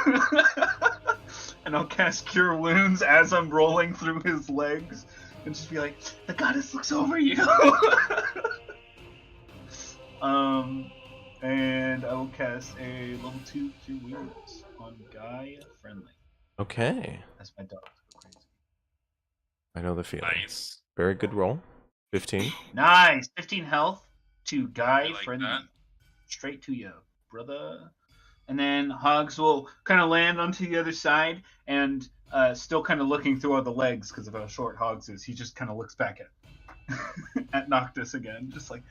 and I'll cast Cure Wounds as I'm rolling through his legs and just be like, the goddess looks over you. And I will cast a level 2 Cure Wounds on Guy Friendly. Okay. That's my dog. Crazy. I know the feeling. Nice. Very good roll. 15. Nice! 15 health to Guy I like Friendly. that. Straight to you, brother. And then Hogs will kind of land onto the other side and still kind of looking through all the legs because of how short Hogs is. He just kind of looks back at Noctis again, just like,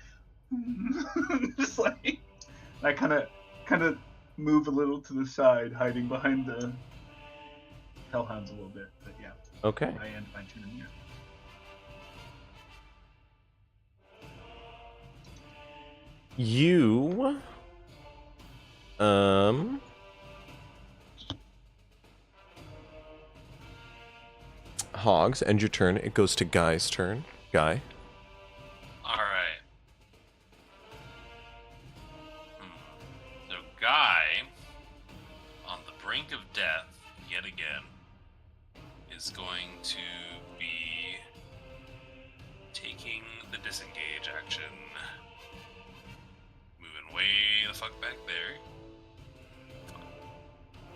just like. I kind of move a little to the side, hiding behind the Hellhounds a little bit. But yeah, Okay. I end my turn here. You Hogs, end your turn. It goes to Guy's turn. Guy. Alright. So, Guy, on the brink of death, yet again, is going to be taking the disengage action. Moving way the fuck back there.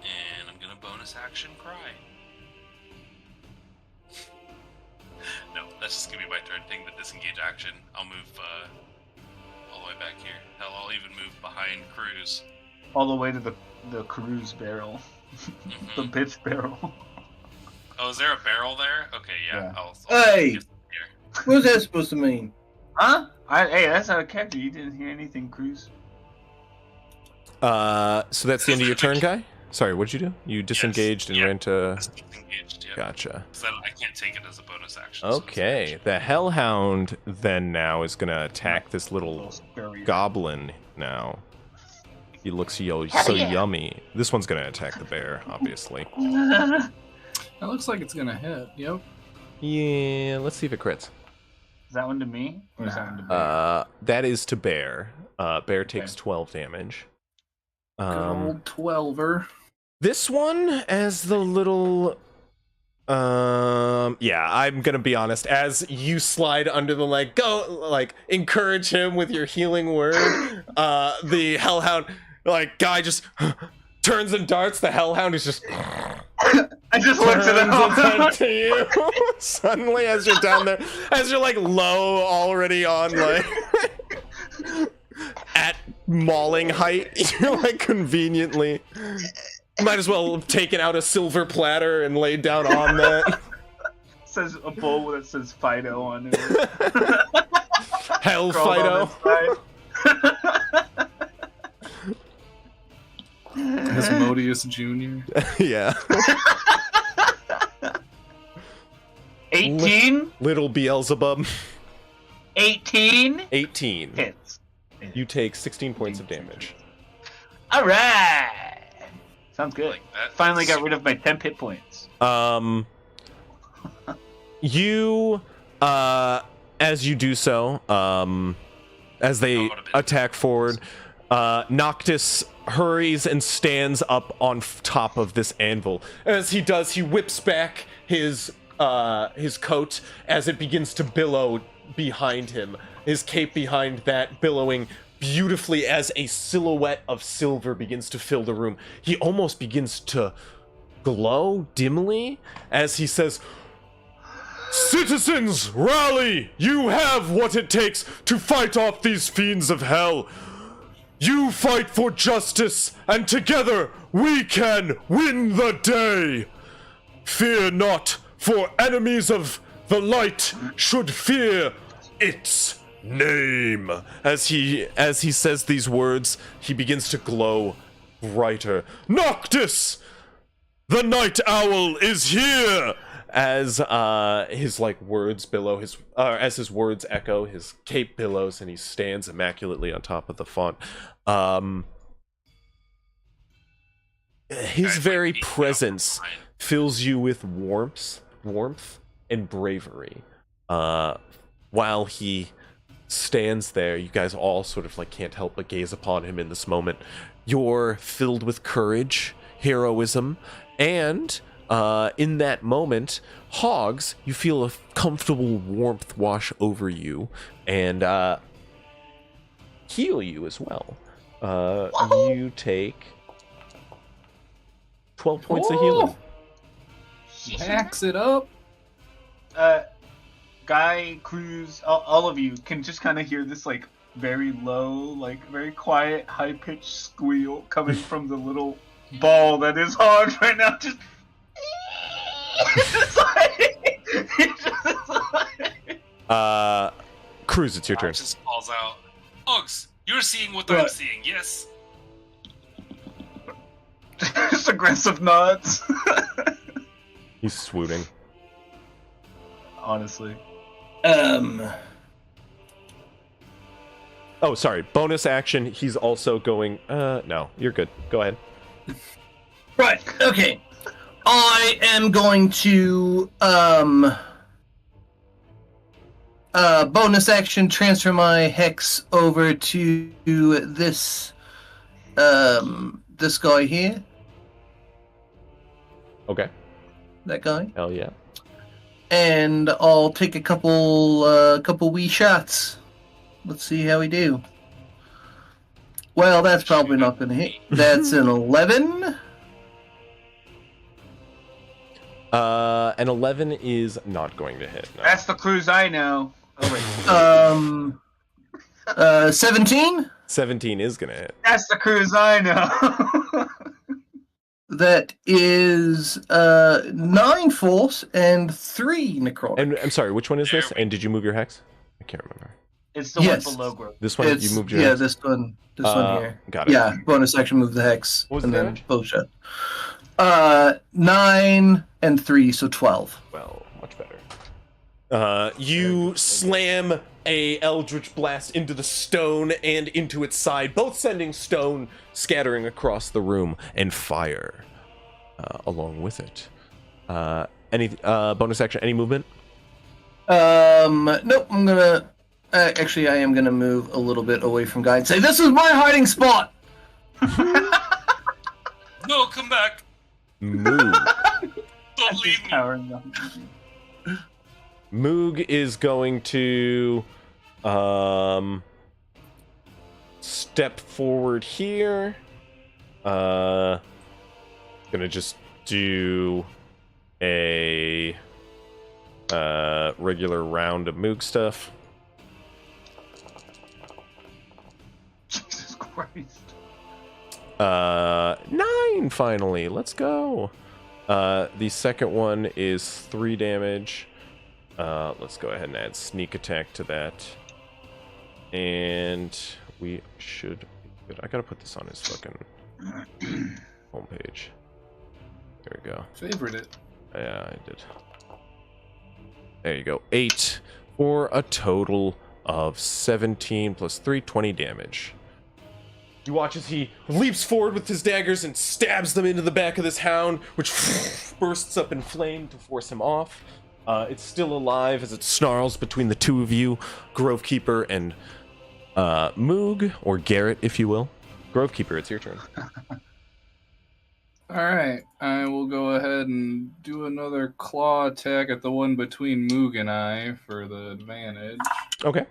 And I'm gonna bonus action cry. No, that's just gonna be my turn. Taking the disengage action. I'll move all the way back here. Hell, I'll even move behind Cruz. All the way to the cruise barrel, the bitch barrel. Oh, is there a barrel there? Okay, yeah. Yeah. I'll Hey! get here. What's that supposed to mean? Huh? Hey, that's out of character. You didn't hear anything, Cruz. So that's the end of your turn, Guy? Sorry, what'd you do? You disengaged and yeah. ran to... Just disengaged, yeah. Gotcha. So I can't take it as a bonus action. so it's Okay, the Hellhound then now is gonna attack this little goblin now. He looks so yummy. This one's gonna attack the bear, obviously. That looks like it's gonna hit. Yep. Yeah, let's see if it crits. Is that one to me? Or is that one to Bear? That is to bear. Bear takes 12 damage. Good old 12er. This one, as the little... yeah, I'm gonna be honest. As you slide under the leg, go, like, encourage him with your healing word. The Hellhound, like, guy just turns and darts. The Hellhound is just... I just looked at turns him. to you. Suddenly, as you're down there, as you're, like, low already on, like... at mauling height, you're, like, conveniently... Might as well have taken out a silver platter and laid down on that. Says a bowl that says Fido on it. Hell Scroll Fido. down Asmodeus Jr. Yeah. 18? Little Beelzebub. 18? 18. Hits. You take 16 points of damage. Alright! Sounds good. Like that. Finally got rid of my 10 hit points. You, as you do so, as they attack forward, Noctis hurries and stands up on top of this anvil. As he does, he whips back his coat as it begins to billow behind him. His cape behind that billowing beautifully as a silhouette of silver begins to fill the room. He almost begins to glow dimly as he says, Citizens, rally! You have what it takes to fight off these fiends of hell. You fight for justice, and together we can win the day. Fear not, for enemies of the light should fear its name. As he says these words, he begins to glow brighter. Noctis, the night owl is here. As his words billow, as his words echo, his cape billows, and he stands immaculately on top of the font. His very presence fills you with warmth, and bravery. While he stands there, you guys all sort of can't help but gaze upon him in this moment. You're filled with courage, heroism, and in that moment, Hogs, you feel a comfortable warmth wash over you and heal you as well. You take 12 points of healing. Max it up. Guy, Cruz, all of you can just kind of hear this very low, very quiet, high-pitched squeal coming from the little ball that is Hogs right now. Just. Cruz, it's your turn. Just calls out, Hogs, you're seeing what I'm seeing, yes? Just aggressive nods. He's swooning. Honestly. Oh, sorry. Bonus action. He's also going. No, you're good. Go ahead. Right. Okay. I am going to bonus action transfer my hex over to this this guy here. Okay. That guy. Hell yeah. And I'll take a couple wee shots. Let's see how we do. Well, that's probably not going to hit. That's an 11. An 11 is not going to hit. No. That's the Cruz I know. Oh, wait. 17? 17 is going to hit. That's the Cruz I know. That is 9 force and 3 necrotic. And I'm sorry, which one is this? And did you move your hex? I can't remember. It's the one below growth. This one, you moved your hex? This one here. Got it. Yeah, bonus action move the hex. What was and the then damage? both shot. 9 and 3, so 12. Well, much better. You slam a eldritch blast into the stone and into its side, both sending stone scattering across the room and fire along with it. Any bonus action? Any movement? Nope. I'm gonna. Actually, I am gonna move a little bit away from Guy and say, "This is my hiding spot." No, come back. Move. Don't leave me. Moog is going to step forward here. Gonna just do a regular round of Moog stuff. Jesus Christ. 9 finally. Let's go. The second one is 3 damage. Let's go ahead and add sneak attack to that. And we should be good. I gotta put this on his fucking homepage. There we go. Favorite it. Yeah, I did. There you go. 8 for a total of 17 plus 3, 20 damage. You watch as he leaps forward with his daggers and stabs them into the back of this hound, which bursts up in flame to force him off. It's still alive as it snarls between the two of you, Grovekeeper and Moog, or Garrett, if you will. Grovekeeper, it's your turn. Alright, I will go ahead and do another claw attack at the one between Moog and I for the advantage. Okay.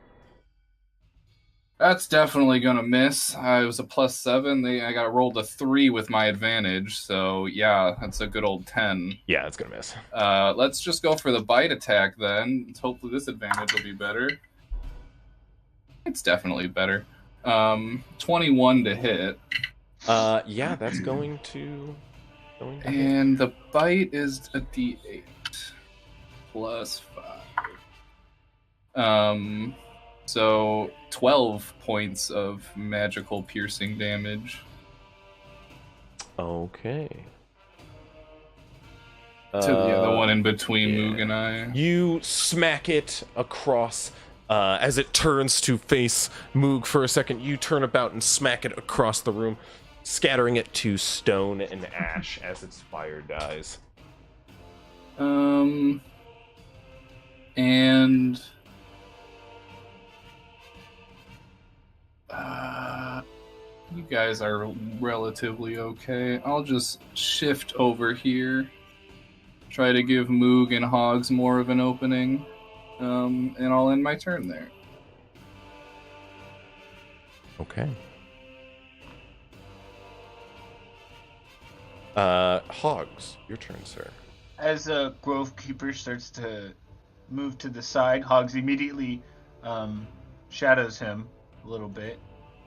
That's definitely gonna miss. It was a +7. I got rolled a 3 with my advantage, so yeah, that's a good old 10. Yeah, it's gonna miss. Let's just go for the bite attack then. Hopefully this advantage will be better. It's definitely better. 21 to hit. Yeah, that's going to hit. And the bite is a D8 +5. So 12 points of magical piercing damage. Okay. To the one in between yeah. Moog and I. You smack it across as it turns to face Moog for a second. You turn about and smack it across the room, scattering it to stone and ash as its fire dies. And you guys are relatively okay. I'll just shift over here, try to give Moog and Hogs more of an opening, and I'll end my turn there. Okay. Hogs, your turn, sir. As a Grove Keeper starts to move to the side, Hogs immediately shadows him a little bit,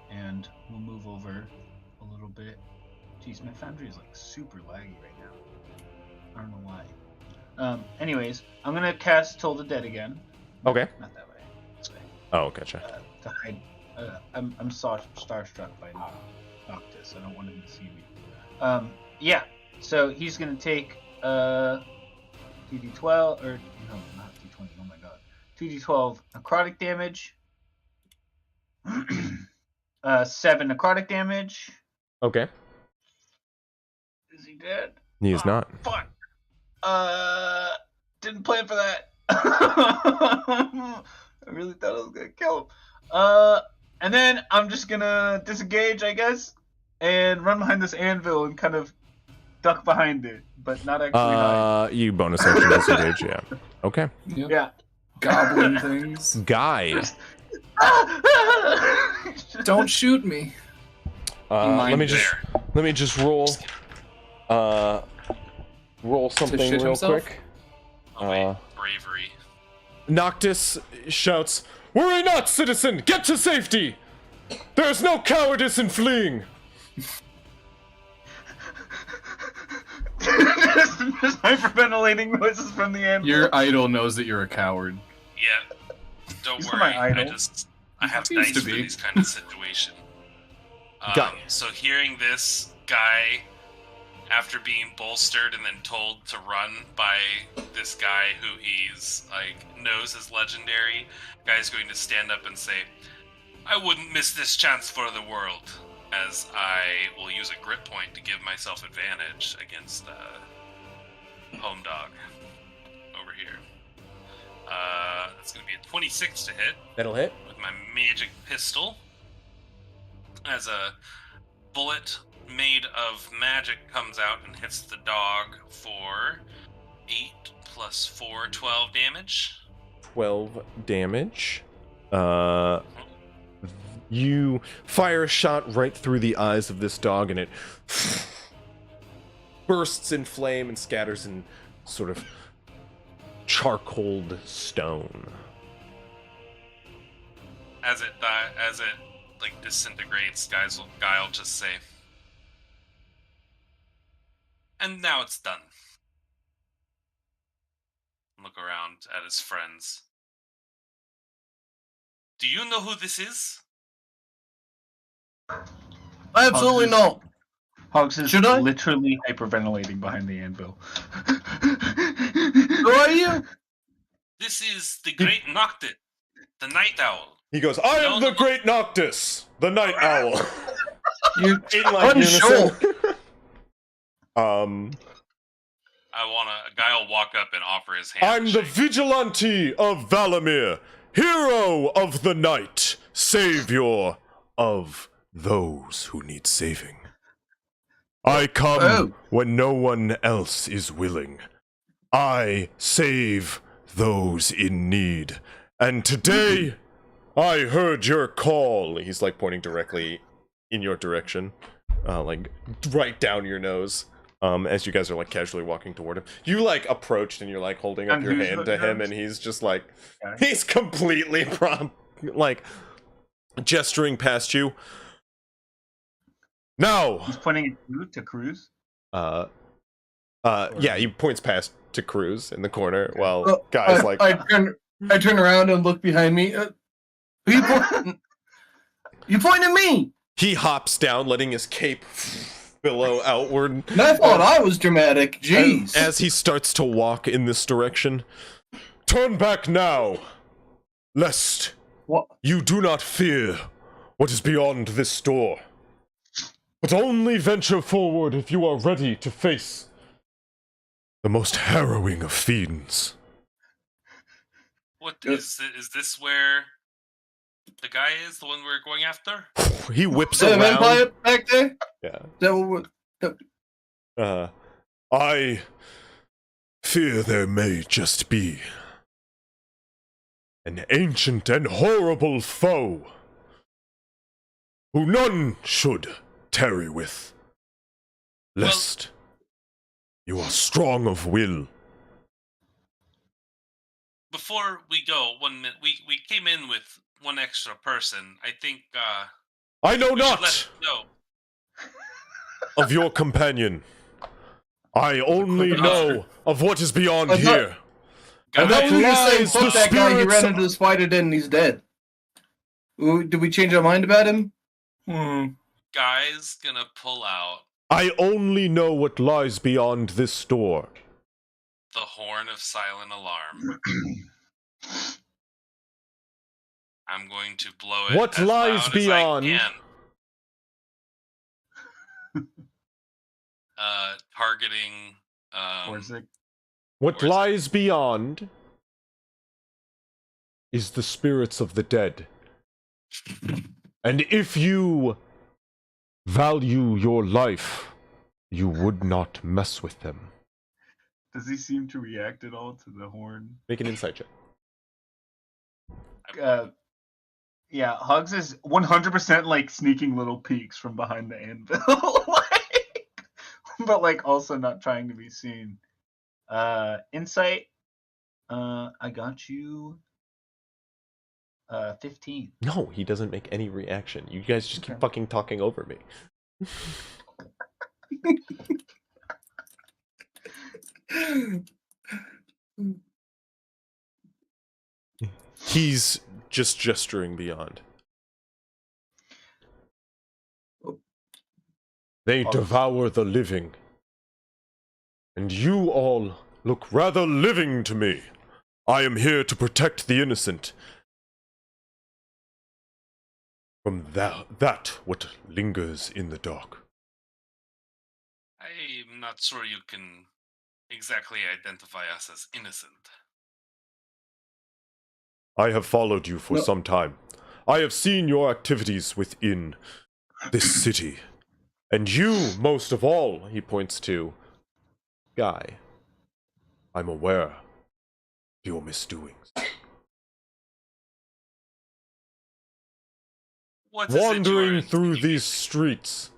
and we'll move over a little bit. Jeez, my foundry is like super laggy right now. I don't know why. Anyways, I'm gonna cast Toll the Dead again. Okay. Not that way. This way. Oh, gotcha. To hide. I'm starstruck by Noctis. I don't want him to see me. Yeah. So he's gonna take 2d12 or no, not d20. Oh my god. 2d12 necrotic damage. 7 necrotic damage. Okay. Is he dead? He is not. Fuck. Didn't plan for that. I really thought I was gonna kill him. And then I'm just gonna disengage, I guess, and run behind this anvil and kind of duck behind it, but not actually hide. You bonus action disengage, yeah. Okay. Yep. Yeah. Goblin things. Guy. Don't shoot me. Let me just roll something shit real himself? quick. Oh, wait. Bravery. Noctis shouts, "Worry not, citizen! Get to safety! There is no cowardice in fleeing!" Just hyperventilating noises from the anvil. Your idol knows that you're a coward. Yeah. Don't He's worry. my idol. I have Seems dice to for be. these kind of situation. So hearing this guy, after being bolstered and then told to run by this guy who he's knows is legendary, guy's going to stand up and say, "I wouldn't miss this chance for the world," as I will use a grit point to give myself advantage against Home Dog over here. That's going to be a 26 to hit That'll hit. with my magic pistol. As a bullet made of magic comes out and hits the dog for 8 plus 4, 12 damage. 12 damage. You fire a shot right through the eyes of this dog, and it bursts in flame and scatters in sort of charcoaled stone. As it disintegrates, Guy will just say, "And now it's done." Look around at his friends. "Do you know who this is?" Absolutely not. Hogs is Should I? literally hyperventilating behind the anvil. Who are you? "This is the Great Noctis, the Night Owl." He goes, "I am the Great Noctis, the Night Owl." You In like unsure. unison. Guy will walk up and offer his hand. I'm to the shake. Vigilante of Valamir, hero of the night, savior of those who need saving. I come when no one else is willing. I save those in need. And today, I heard your call. He's like pointing directly in your direction, like right down your nose. As you guys are like casually walking toward him, you like approached and you're like holding up And your who's hand the to him, nose? and he's just like, Okay. he's completely like gesturing past you. Now, He's pointing at you to Cruz. yeah, he points past to Cruz in the corner. Okay. Well, guys, like I turn around and look behind me. You pointing at me? he hops down, letting his cape billow outward. And I thought I was dramatic. Jeez. As he starts to walk in this direction, turn back now, lest What? you do not fear what is beyond this door, but only venture forward if you are ready to face the most harrowing of fiends. What is this where the guy is, the one we're going after? He whips Is that a around. vampire back there? Yeah. Is that what we're- I fear there may just be an ancient and horrible foe who none should tarry with, lest you are strong of will. Before we go, 1 minute. We came in with one extra person. I think I know we should let not him know. of your companion. I only know of what is beyond I thought- here. I And thought that we were just saying, lies fuck the that guy, he spirits ran of- into the spider den and he's dead. Did we change our mind about him? Guy's gonna pull out I only know what lies beyond this door. the horn of silent alarm. I'm going to blow it. What as lies loud beyond? As I can. Targeting. Orsik. What Or is it- lies beyond is the spirits of the dead. And if you value your life, you would not mess with them. Does he seem to react at all to the horn? Make an insight check. Yeah, Hugs is 100% like sneaking little peeks from behind the anvil, but like also not trying to be seen. Insight. I got you. 15. No, he doesn't make any reaction. You guys just keep Okay. fucking talking over me. He's just gesturing beyond. They devour the living. And you all look rather living to me. I am here to protect the innocent from that what lingers in the dark. I'm not sure you can exactly identify us as innocent. I have followed you for No. some time. I have seen your activities within this city. And you, most of all, he points to Guy. I'm aware of your misdoings. What is it you are Wandering through insinuating? these streets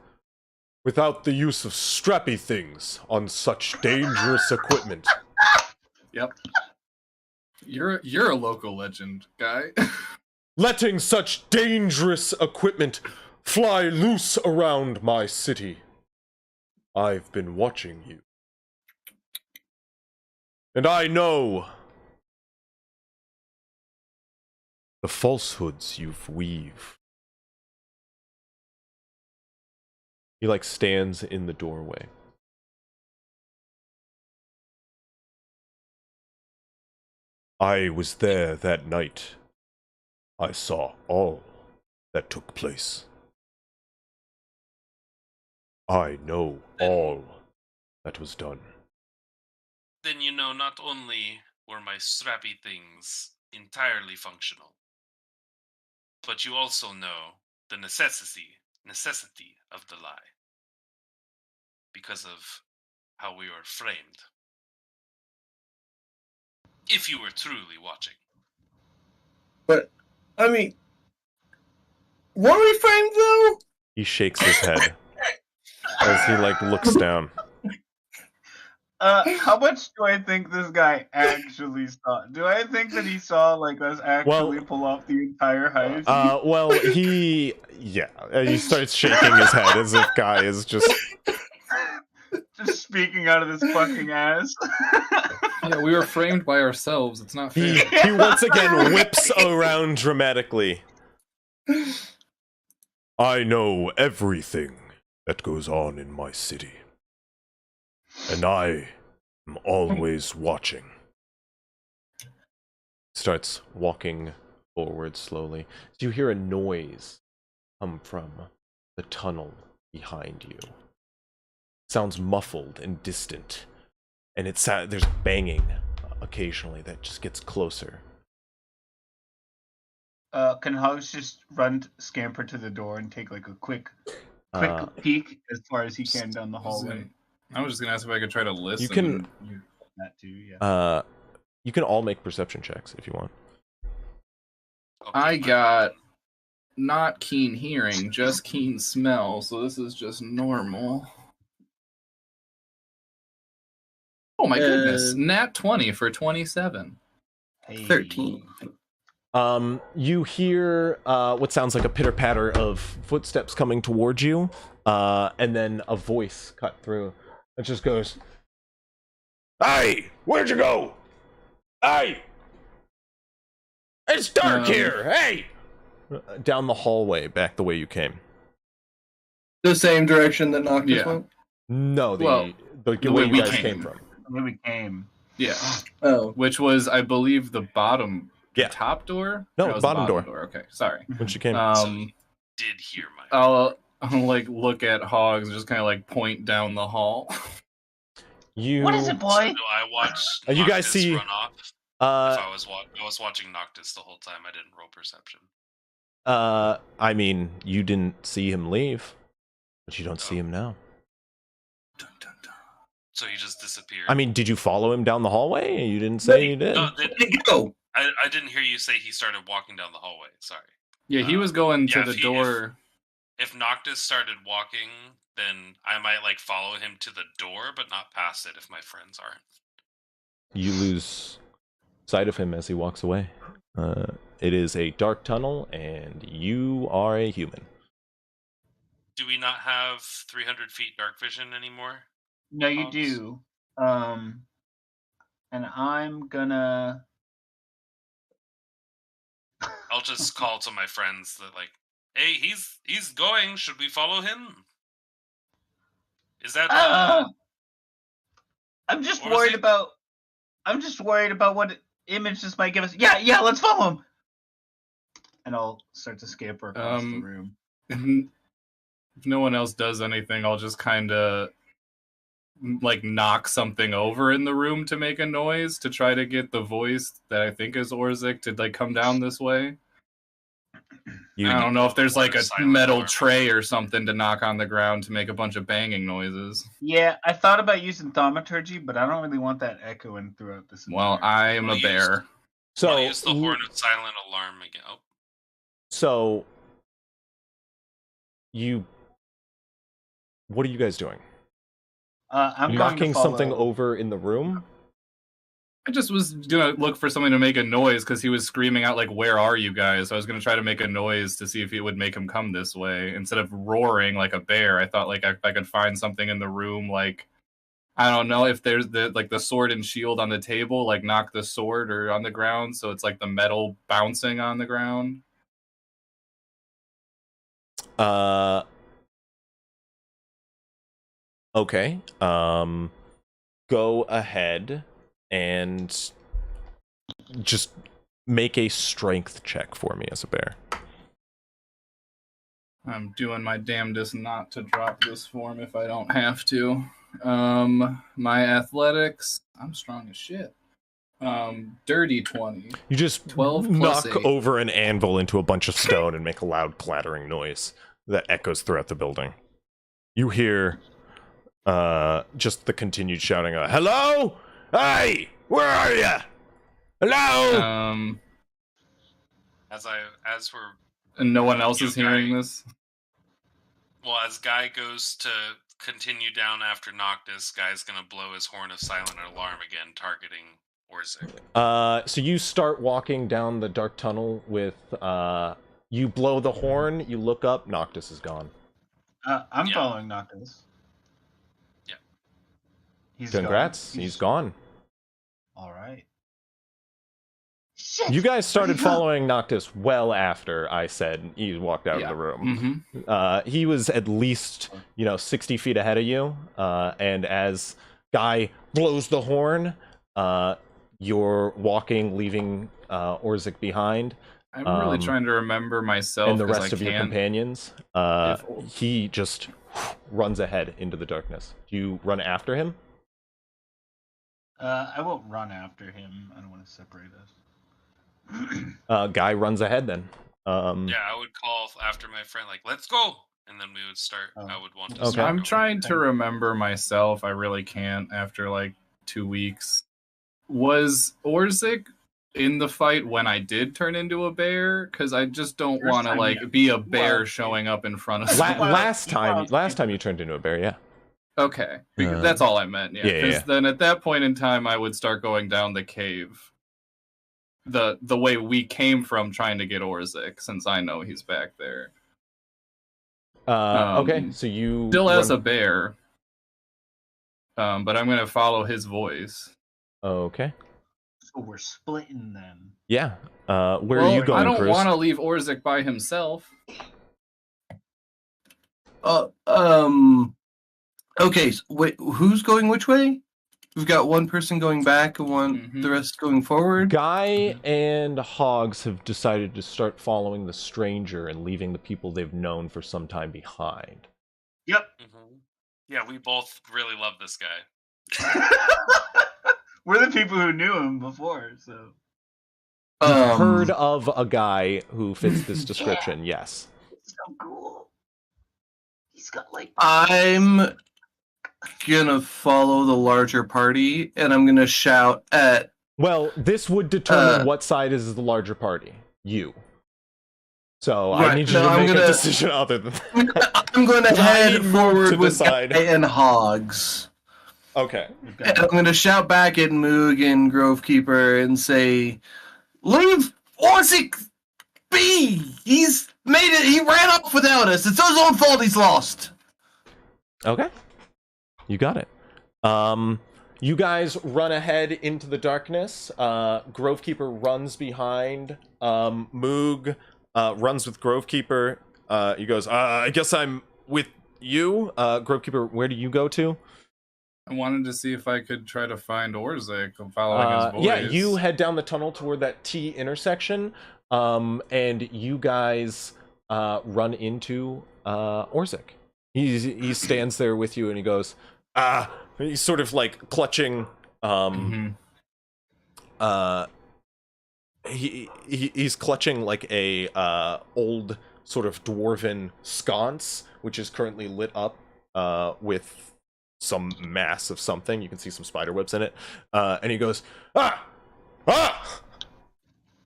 without the use of strappy things on such dangerous equipment. Yep. You're a local legend, guy. Letting such dangerous equipment fly loose around my city. I've been watching you. And I know the falsehoods you've weaved. He like stands in the doorway. I was there that night. I saw all that took place. I know all that was done. Then you know not only were my strappy things entirely functional, but you also know the necessity of the lie. Because of how we were framed. If you were truly watching. But I mean, Were we framed though? He shakes his head as he like looks down. How much do I think this guy actually saw? Do I think that he saw like us actually pull off the entire heist? Well, he starts shaking his head as if Guy is just Just speaking out of this fucking ass. Yeah, we were framed by ourselves. It's not fair. he once again whips around dramatically. I know everything that goes on in my city. And I am always watching. Starts walking forward slowly. So you hear a noise come from the tunnel behind you. Sounds muffled and distant. And there's banging occasionally that just gets closer. Can Hugs just scamper to the door and take like a quick peek as far as he can down the hallway? I was just gonna ask if I could try to listen. You can. That too, yeah. You can all make perception checks if you want. I got not keen hearing, just keen smell. So this is just normal. Oh my goodness! Nat 20 for 27. Hey. 13. You hear what sounds like a pitter-patter of footsteps coming towards you, and then a voice cut through. It just goes, "Hey, where'd you go? Hey! It's dark here! Hey!" Down the hallway, back the way you came. The same direction that Noctis went? No, the way way you we guys came. came from. Where we came. Yeah. Oh. Which was, I believe, the bottom, Yeah. top door? No, That was the bottom door. Okay, sorry. When she came. Did hear my. I'll like look at Hogs and just kind of like point down the hall. What is it, boy? So I watched. You guys Noctis see- Run off. I was watching Noctis the whole time. I didn't roll perception. I mean, you didn't see him leave, but you don't see him now. Dun, dun, dun. So he just disappeared. I mean, did you follow him down the hallway? You didn't say you did. No, Go! I didn't hear you say he started walking down the hallway. Sorry. Yeah, he was going to yeah, the if he- door. If Noctis started walking, then I might like follow him to the door, but not past it if my friends aren't. You lose sight of him as he walks away. It is a dark tunnel, and you are a human. Do we not have 300 feet dark vision anymore? No, you Hogs? do. And I'm gonna. I'll just call to my friends that like, hey, he's going. Should we follow him? Is that? I'm just What was worried it? about. I'm just worried about what image this might give us. Yeah, let's follow him. And I'll start to scamper across the room. If no one else does anything, I'll just kind of like knock something over in the room to make a noise to try to get the voice that I think is Orsik to like come down this way. I don't know if there's like a metal tray or something to knock on the ground to make a bunch of banging noises. Yeah, I thought about using thaumaturgy, but I don't really want that echoing throughout this. Well, I am a bear. So use the horn of silent alarm again. Oh. So what are you guys doing? I'm knocking something over in the room. I just was gonna look for something to make a noise because he was screaming out like, "Where are you guys?" So I was gonna try to make a noise to see if it would make him come this way instead of roaring like a bear. I thought like if I could find something in the room, like I don't know if there's the sword and shield on the table, like knock the sword or on the ground, so it's like the metal bouncing on the ground. Okay. Go ahead and just make a strength check for me as a bear. I'm doing my damnedest not to drop this form if I don't have to. My athletics, I'm strong as shit. Dirty 20. You just 12 knock plus 8. over an anvil into a bunch of stone and make a loud clattering noise that echoes throughout the building. You hear just the continued shouting of, "Hello? Hey! Where are you? Hello?" As we're And no one else You is hearing guy- this? Well, as Guy goes to continue down after Noctis, Guy's gonna blow his horn of silent alarm again, targeting Orsik. So you start walking down the dark tunnel with, you blow the horn, you look up, Noctis is gone. I'm Yeah. following Noctis. Yeah. He's Congrats, gone. he's gone. All right. Shit. You guys started Where'd he go? following Noctis well after I said he walked out of the room. He was at least, 60 feet ahead of you, and as Guy blows the horn, you're walking, leaving Orsik behind, I'm really trying to remember myself and the 'cause rest I of your can't- companions. He just runs ahead into the darkness. Do you run after him? I won't run after him. I don't want to separate us. Guy runs ahead then. Yeah, I would call after my friend, like, let's go! And then we would start. Oh. I would want to Okay. start I'm going. trying to remember myself. I really can't after like 2 weeks. Was Orsik in the fight when I did turn into a bear? Because I just don't First want to time, like yeah. be a bear Well, showing up in front of La- someone. last time you turned into a bear, yeah. Okay, because that's all I meant. Yeah, yeah, because yeah. then at that point in time, I would start going down the cave. The way we came from trying to get Orsik, since I know he's back there. Okay, so you Still as a run- bear. But I'm gonna follow his voice. Okay. So we're splitting then. Yeah. Where Well, are you going, I don't Cruz? want to leave Orsik by himself. Okay, so wait, who's going which way? We've got one person going back and the rest going forward. Guy and Hogs have decided to start following the stranger and leaving the people they've known for some time behind. Yep. Yeah, we both really love this guy. We're the people who knew him before, so. You've heard of a guy who fits this description, yes. It's so cool. He's got like. I'm gonna follow the larger party, and I'm gonna shout at. Well, this would determine what side is the larger party. You. So I Right, need you no, to I'm make a gonna- decision other than I'm gonna I head need Moog forward to with decide. Guy and Hogs. Okay. And I'm gonna shout back at Moog and Grovekeeper and say, "Leave Orsik be! He's made it. He ran off without us. It's his own fault. He's lost." Okay. You got it. You guys run ahead into the darkness. Grovekeeper runs behind. Moog runs with Grovekeeper. He goes, I guess I'm with you. Grovekeeper, where do you go to? I wanted to see if I could try to find Orsik following his voice. Yeah, you head down the tunnel toward that T intersection. And you guys run into Orsik. He stands there with you and he goes, he's sort of like clutching he's clutching like a old sort of dwarven sconce, which is currently lit up with some mass of something. You can see some spider webs in it. And he goes,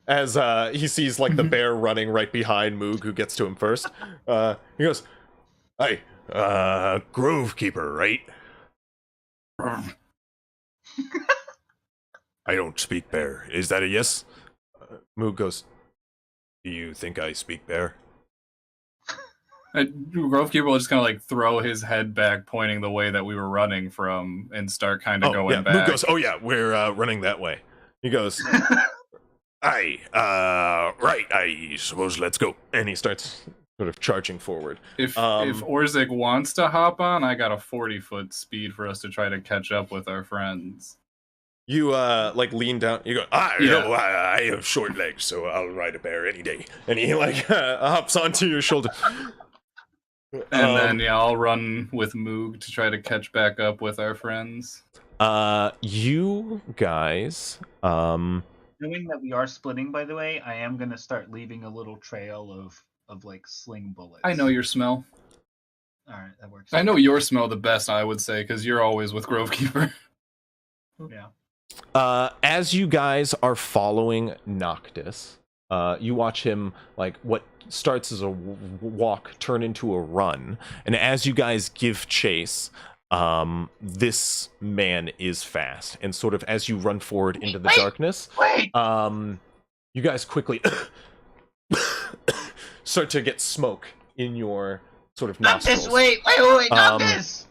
as he sees like the bear running right behind Moog, who gets to him first. He goes, "Hey, Grovekeeper, right?" "I don't speak bear. Is that a yes?" Moog goes, "Do you think I speak bear?" Grovekeeper will just kind of like throw his head back, pointing the way that we were running from, and start kind of going yeah. back. Moog goes, "Oh yeah, we're running that way." He goes, "Aye, right, I suppose let's go." And he starts sort of charging forward. If Orsik wants to hop on, I got a 40-foot speed for us to try to catch up with our friends. You like lean down. You go, no, I have short legs, so I'll ride a bear any day. And he like hops onto your shoulder. And then I'll run with Moog to try to catch back up with our friends. You guys, Knowing that we are splitting, by the way, I am gonna start leaving a little trail of like sling bullets. I know your smell. All right, that works. I know your smell the best, I would say, because you're always with Grovekeeper. Yeah. as you guys are following Noctis, You watch him, like, what starts as a walk turn into a run. And as you guys give chase, this man is fast. And sort of as you run forward into the darkness, you guys quickly start to get smoke in your sort of nostrils. Wait, not this!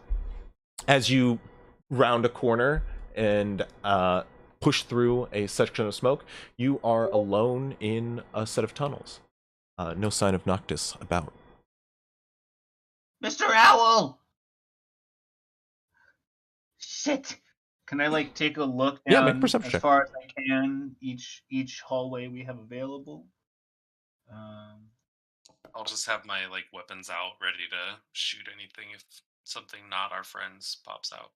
As you round a corner and push through a section of smoke, you are alone in a set of tunnels. No sign of Noctis about. Mr. Owl! Shit! Can I, like, take a look down Yeah, make a perception as check. far as I can, each hallway we have available? I'll just have my like weapons out, ready to shoot anything if something not our friends pops out.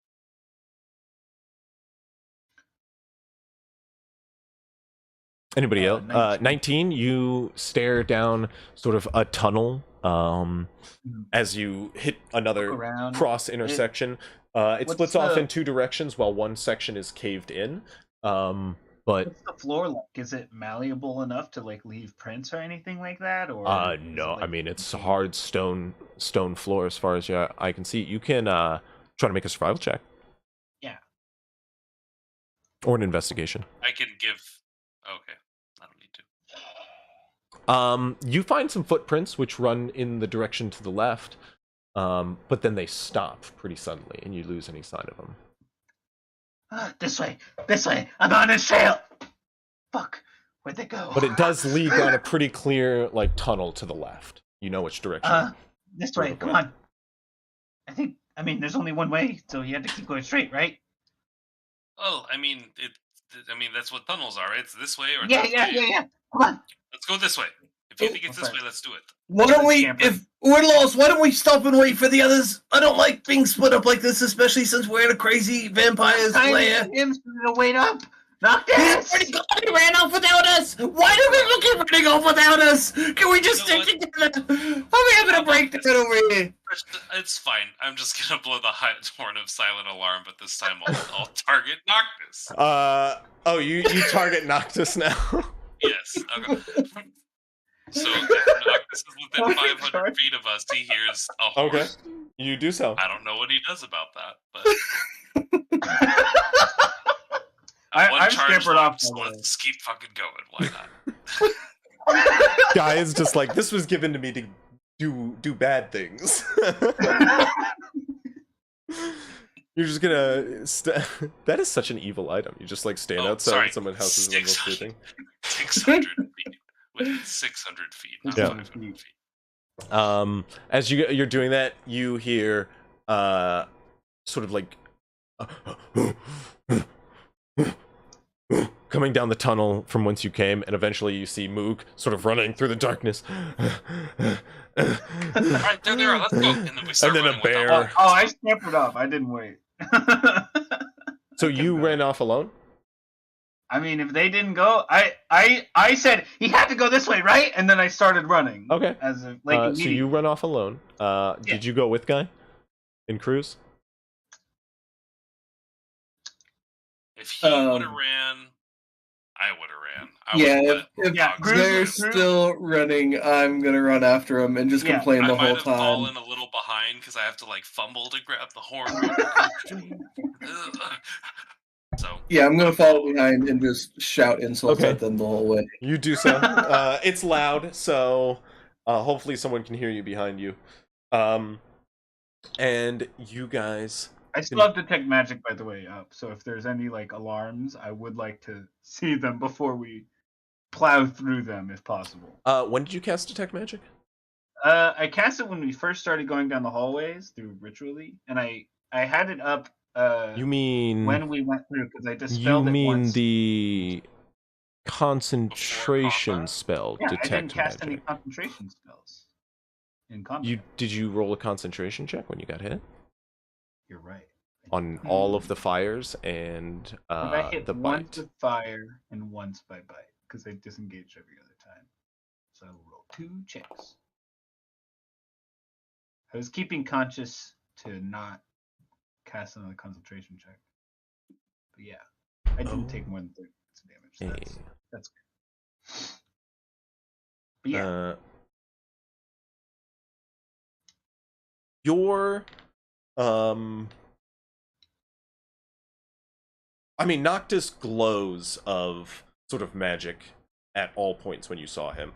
Anybody else? 19, you stare down sort of a tunnel as you hit another cross intersection. It splits off in two directions while one section is caved in. But what's the floor like? Is it malleable enough to like leave prints or anything like that? Or no, I mean it's hard stone floor as far as I can see. You can try to make a survival check. Yeah. Or an investigation. I can give. Okay, I don't need to. You find some footprints which run in the direction to the left, but then they stop pretty suddenly, and you lose any sign of them. This way! I'm on a trail! Fuck! Where'd they go? But it does lead down a pretty clear, like, tunnel to the left. You know which direction. This way, come on. I mean, there's only one way, so you have to keep going straight, right? Oh, I mean, that's what tunnels are. It's this way or yeah. Come on. Let's go this way. If you think it's this way, let's do it. Why don't we, if we're lost, why don't we stop and wait for the others? I don't like being split up like this, especially since we're in a crazy vampire's lair. Him's gonna wait up. Noctis! He ran off without us! Why do people keep running off without us? Can we just stick together? I'm having a breakdown over here. It's fine. I'm just gonna blow the horn of silent alarm, but this time I'll target Noctis. Oh, you target Noctis now? Yes. Okay. So if Noctis is within 500 feet of us, he hears a horn. Okay, you do so. I don't know what he does about that, but I'm scampered off. So let's keep fucking going. Why not? Guy is just like, this was given to me to do bad things. You're just gonna that is such an evil item. You just like stand outside someone's house and go sleeping. 600 feet. Within 600 feet, not 500 feet. As you're doing that, you hear sort of like coming down the tunnel from whence you came, and eventually you see Moog sort of running through the darkness. Alright, there they are, let's go. And then, a bear. I scampered off. I didn't wait. So you ran off alone? I mean, if they didn't go, I said he had to go this way, right? And then I started running. Okay. As if, like, so you run off alone. Did you go with Guy in Cruise? If he would have ran, I would have ran. If they're still running, I'm gonna run after them and just complain the whole time. I might have fallen a little behind because I have to like fumble to grab the horn. So yeah, I'm gonna follow behind and just shout insults at them the whole way. You do so. It's loud, so hopefully someone can hear you behind you. And you guys. I still have detect magic, by the way, up. So if there's any like alarms, I would like to see them before we plow through them, if possible. When did you cast detect magic? I cast it when we first started going down the hallways through ritually, and I had it up. You mean when we went through, because I dispelled it once. You mean the concentration spell, yeah, detect I didn't cast magic. any concentration spells in combat. Did you roll a concentration check when you got hit? You're right. On all of the fires and I hit the once bite. with fire and once by bite, because I disengage every other time. So I will roll 2 checks. I was keeping conscious to not cast another concentration check. But yeah, I didn't take more than 30 damage. So that's good. But yeah. Your I mean, Noctis glows of sort of magic at all points when you saw him.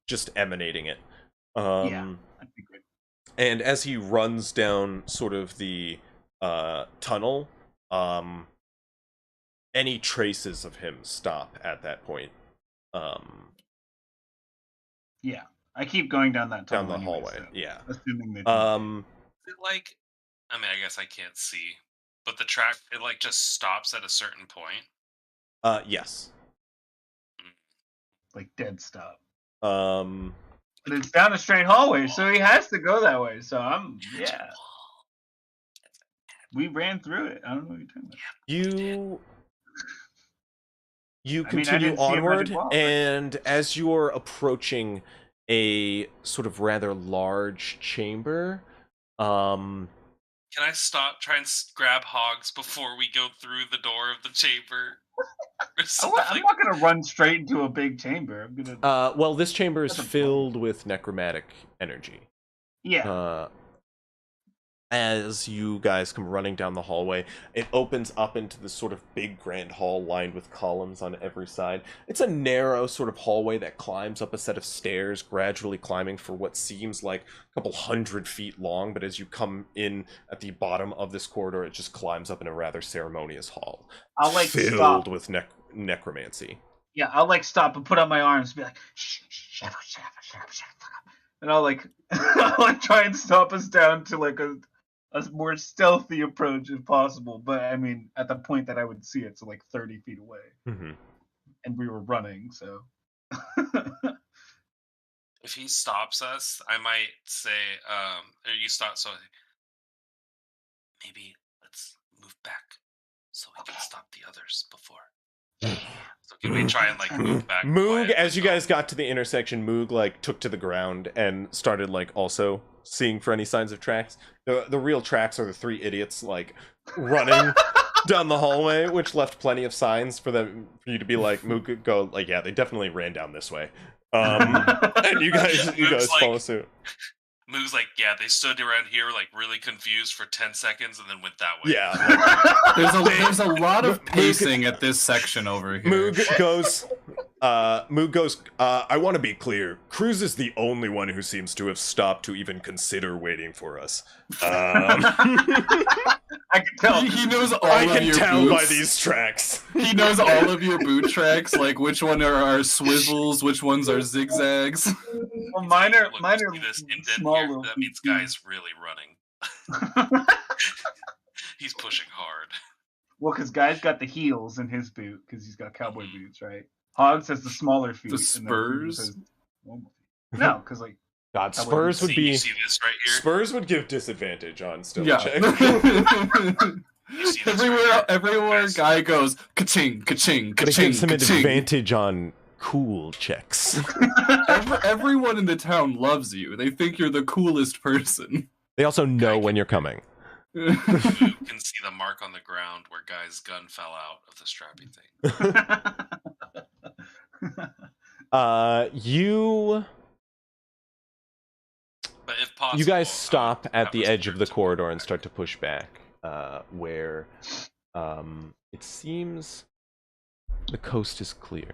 Just emanating it. Yeah, that'd be great. And as he runs down sort of the tunnel, any traces of him stop at that point. Yeah, I keep going down that tunnel. Down the anyway, hallway, so, yeah. Assuming they Is it like, I mean, I guess I can't see, but the track, it like just stops at a certain point? Yes. like dead stop. But it's down a straight hallway, so he has to go that way. So yeah. We ran through it. I don't know what you're talking about. You continue onward, and as you're approaching a sort of rather large chamber, can I stop, try and grab Hogs before we go through the door of the chamber? I'm not gonna run straight into a big chamber. I'm gonna. Well, this chamber is filled with necromantic energy. Yeah. As you guys come running down the hallway, it opens up into this sort of big grand hall lined with columns on every side. It's a narrow sort of hallway that climbs up a set of stairs, gradually climbing for what seems like a couple 100 feet long, but as you come in at the bottom of this corridor, it just climbs up in a rather ceremonious hall. I'll like filled stop. with necromancy. Yeah, I'll like stop and put out my arms and be like, shh, shut up, shut up, shut up, shut up. And I'll like try and stop us down to like a more stealthy approach if possible, but I mean at the point that I would see it, so like 30 feet away. And we were running, so if he stops us, I might say, or you stop, so maybe let's move back so we can stop the others before. So can we try and like move back? Moog, as you guys got to the intersection, Moog like took to the ground and started like also seeing for any signs of tracks. The real tracks are the three idiots like running down the hallway, which left plenty of signs for you to be like, Moog, go like, yeah, they definitely ran down this way. And you guys follow suit. Moog's like, yeah, they stood around here like really confused for 10 seconds and then went that way. Yeah. There's a lot of pacing at this section over here. Moog goes, I want to be clear. Cruz is the only one who seems to have stopped to even consider waiting for us. I can tell. He knows all of your boots. I can tell by these tracks. He knows all of your boot tracks, like which one are swivels, which ones are zigzags. Well, mine are this small here, little that means Guy's really running. He's pushing hard. Well, because Guy's got the heels in his boot, because he's got cowboy boots, right? Hogs has the smaller feet. The spurs? No, because like God, Spurs would be. You see this right here? Spurs would give disadvantage on still check. Everywhere Guy goes, ka-ching, ka-ching, But it ka-ching, gives him an ka-ching. advantage on cool checks. Everyone in the town loves you. They think you're the coolest person. They also know when you're coming. You can see the mark on the ground where Guy's gun fell out of the strappy thing. You. But if possible, You guys stop at the edge of the corridor and start to push back, where it seems the coast is clear.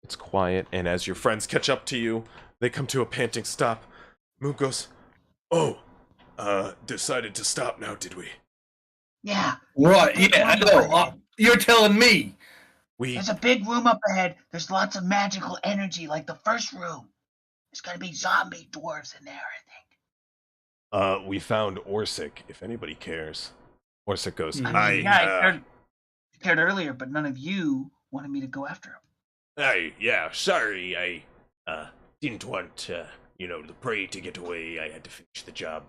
It's quiet, and as your friends catch up to you, they come to a panting stop. Moog goes, decided to stop now, did we? Yeah. Right, yeah, I know. You're telling me. There's a big room up ahead. There's lots of magical energy, like the first room. There's gonna be zombie dwarves in there, I think. We found Orsik, if anybody cares. Orsik goes, I cared earlier, but none of you wanted me to go after him. Sorry, I didn't want, the prey to get away. I had to finish the job.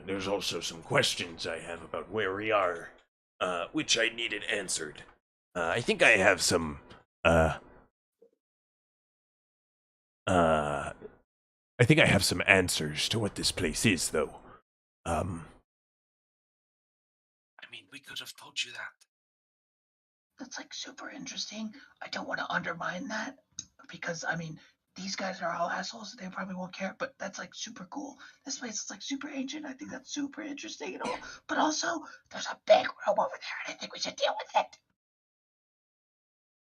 There's also some questions I have about where we are, which I needed answered. I think I have some, I think I have some answers to what this place is, though. I mean, we could have told you that. That's like super interesting. I don't want to undermine that because I mean these guys are all assholes. They probably won't care, but that's like super cool. This place is like super ancient. I think that's super interesting and all. But also, there's a big room over there, and I think we should deal with it.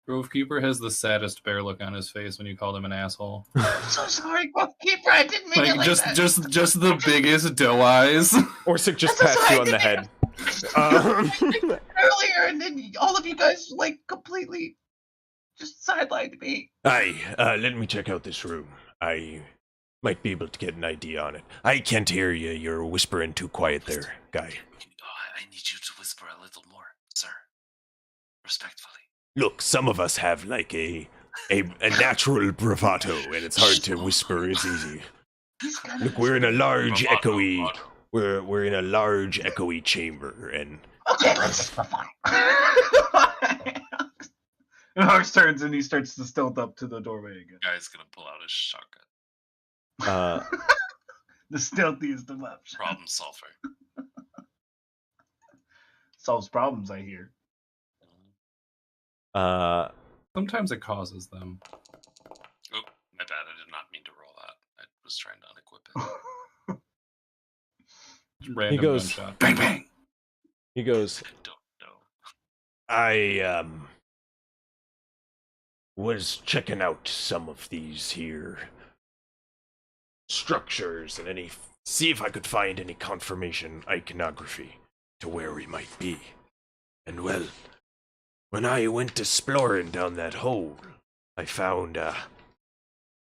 Grovekeeper has the saddest bear look on his face when you called him an asshole. I'm so sorry, Keeper. I didn't mean it like just that. just the biggest doe eyes. Orsik just That's pats you what on I the did. head. Um, Earlier, and then all of you guys like completely just sidelined me. Aye, let me check out this room. I might be able to get an idea on it. I can't hear you. You're whispering too quiet there, guy. I need you to whisper a little more, sir. Respectfully. Look, some of us have like a natural bravado, and it's hard to whisper as easy. He's kind Look, we're in a large Bravado, echoey. bravado. We're in a large echoey chamber, and Okay, let's just move on. And Hox turns and he starts to stealth up to the doorway again. Guy's gonna pull out his shotgun. The stealthiest of options. Problem solver. Solves problems, I hear. Sometimes it causes them. Oh, my bad. I did not mean to roll that. I was trying to unequip it. Random goes- gunshot. Bang bang. he goes, I don't know. I was checking out some of these here structures and see if I could find any confirmation iconography to where we might be. And well, when I went exploring down that hole, I found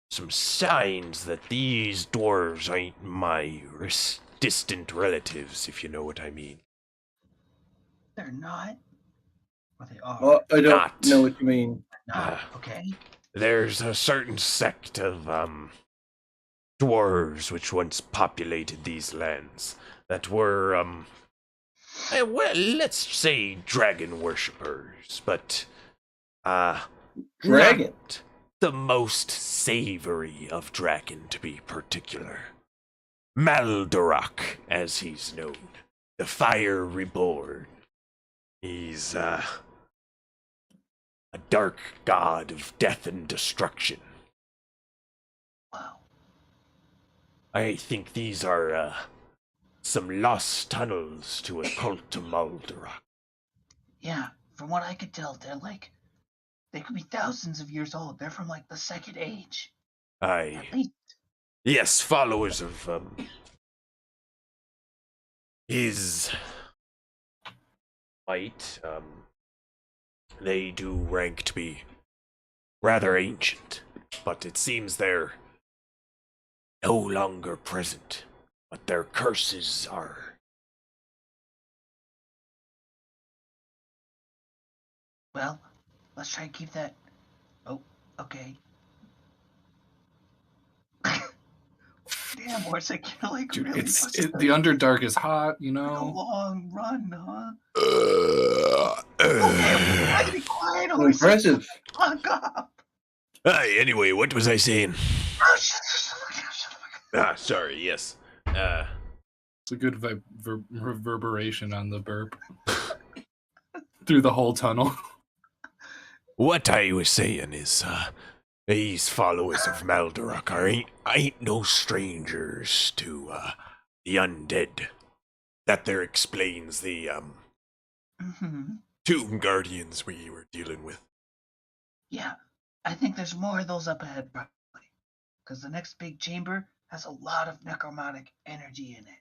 some signs that these dwarves ain't my distant relatives, if you know what I mean. They're not. Or they are. Well, I don't Not. know what you mean. Not. Okay. There's a certain sect of dwarves which once populated these lands that were well, let's say dragon worshippers, but Dragon? not the most savory of dragon, to be particular. Maldorak, as he's known, the Fire Reborn. He's a dark god of death and destruction. Wow. I think these are some lost tunnels to a cult to Maldorak. Yeah. From what I could tell, they could be thousands of years old. They're from like the Second Age. Aye. At least. Yes, followers of his might. They do rank to be rather ancient, but it seems they're no longer present. But their curses are. Well, let's try and keep that. Oh, okay. Damn, Orsik, you're like Dude, really the Underdark is hot, you a know. long run, huh? Okay, I be quiet, Orsik. Impressive. Fuck up. Aye, anyway, what was I saying? Oh, shut Sorry, yes. It's a good reverberation on the burp through the whole tunnel. What I was saying is, these followers of Maldorak ain't no strangers to, the undead. That there explains the, tomb guardians we were dealing with. Yeah, I think there's more of those up ahead, probably. Because the next big chamber has a lot of necromantic energy in it.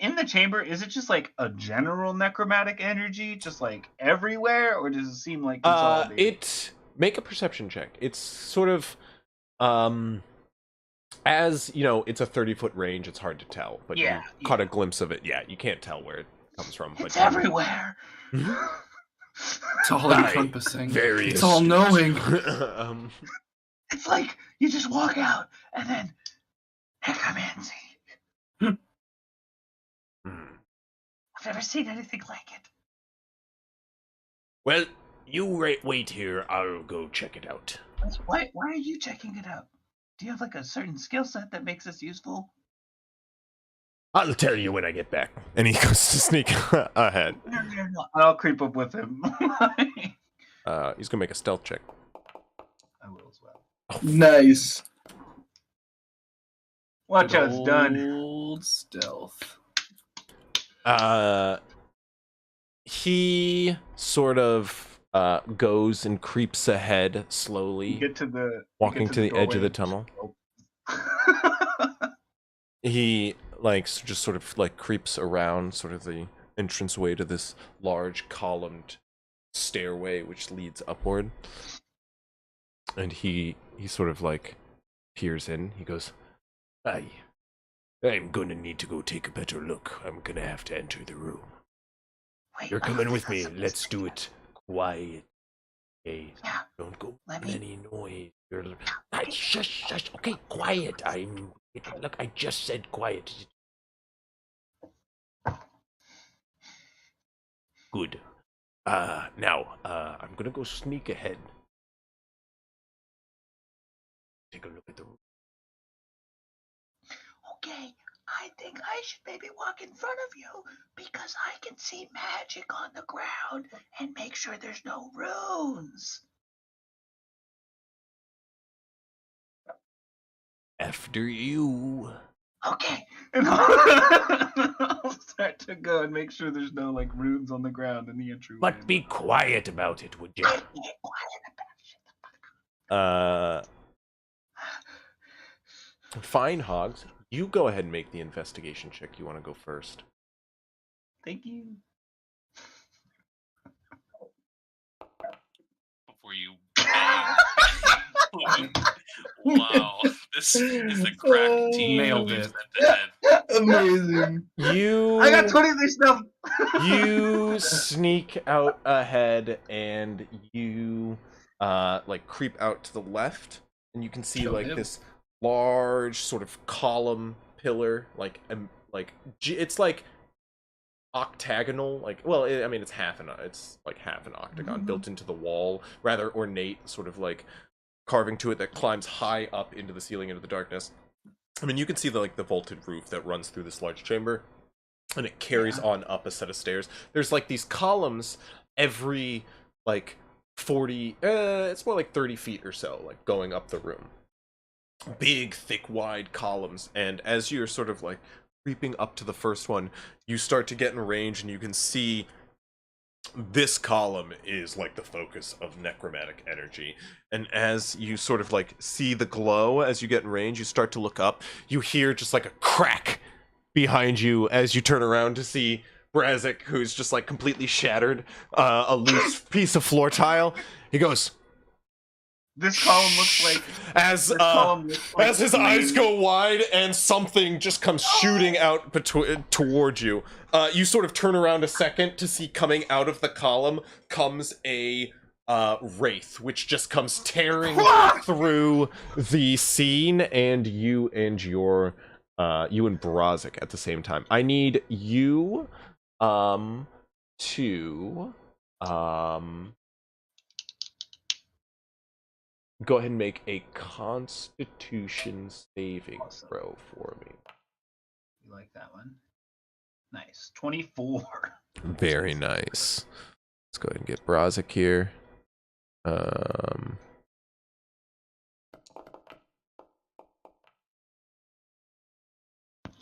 In the chamber, is it just like a general necromantic energy, just like everywhere, or does it seem like consolidated? Make a perception check. It's sort of, as you know, it's a 30-foot range. It's hard to tell, but Yeah, you caught a glimpse of it. Yeah, you can't tell where it comes from. It's but everywhere. It's all encompassing. Very It's all knowing. It's like you just walk out and then necromancy. I've never seen anything like it. Well, you wait here. I'll go check it out. Why are you checking it out? Do you have like a certain skill set that makes this useful? I'll tell you when I get back. And he goes to sneak ahead. No. I'll creep up with him. He's gonna make a stealth check. I will as well. Nice. Watch out, it's done. Old stealth. He sort of goes and creeps ahead slowly, walking to the edge of the tunnel. He just sort of creeps around sort of the entranceway to this large columned stairway which leads upward. And he sort of peers in. He goes, I'm gonna need to go take a better look. I'm gonna have to enter the room. Wait, You're coming with me. listen, Let's do it quiet. Okay, Yeah, don't go let making any noise. Shush. Okay, quiet. Look, I just said quiet. Good. Now, I'm gonna go sneak ahead. Take a look at the room. Okay, I think I should maybe walk in front of you because I can see magic on the ground and make sure there's no runes. After you. Okay. And I'll start to go and make sure there's no runes on the ground in the entryway. But be quiet about it, would you? I'm being quiet about it. Fine, Hogs. You go ahead and make the investigation check. You want to go first? Thank you. Before you bang. Wow, this is the crack team. Nailed We've it. sent ahead. Amazing. I got 23 stuff. You sneak out ahead, and you creep out to the left, and you can see Kill him. this large sort of column pillar, it's octagonal, it's half an octagon built into the wall, rather ornate, sort of carving to it that climbs high up into the ceiling, into the darkness. I mean, you can see the vaulted roof that runs through this large chamber, and it carries on up a set of stairs. There's these columns every 40, it's more 30 feet or so, going up the room. Big, thick, wide columns, and as you're sort of creeping up to the first one, you start to get in range, and you can see this column is the focus of necromantic energy. And as you sort of see the glow as you get in range, you start to look up. You hear just a crack behind you as you turn around to see Brazik, who's just completely shattered, a loose piece of floor tile. He goes, This column looks like as his eyes go wide and something just comes shooting out towards you. You sort of turn around a second to see coming out of the column comes a wraith, which just comes tearing through the scene, and you and Brazik at the same time. I need you to go ahead and make a Constitution saving throw for me. You like that one? Nice. 24. Very nice. Let's go ahead and get Brazik here.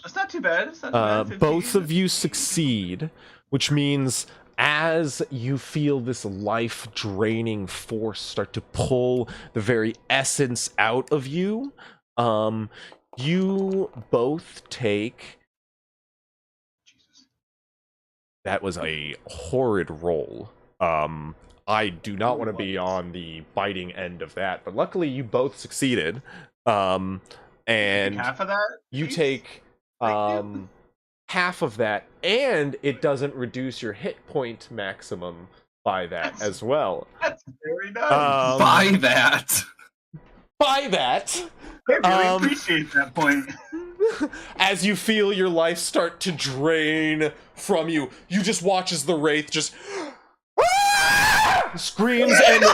It's not too bad. It's not too bad. 15. Both of you succeed, which means as you feel this life-draining force start to pull the very essence out of you, you both take... That was a horrid roll. I do not want to be on the biting end of that, but luckily you both succeeded. And half of that? You take half of that, and it doesn't reduce your hit point maximum by that as well. That's very nice. Buy that. By that. I really appreciate that point. As you feel your life start to drain from you, you just watch as the wraith just screams and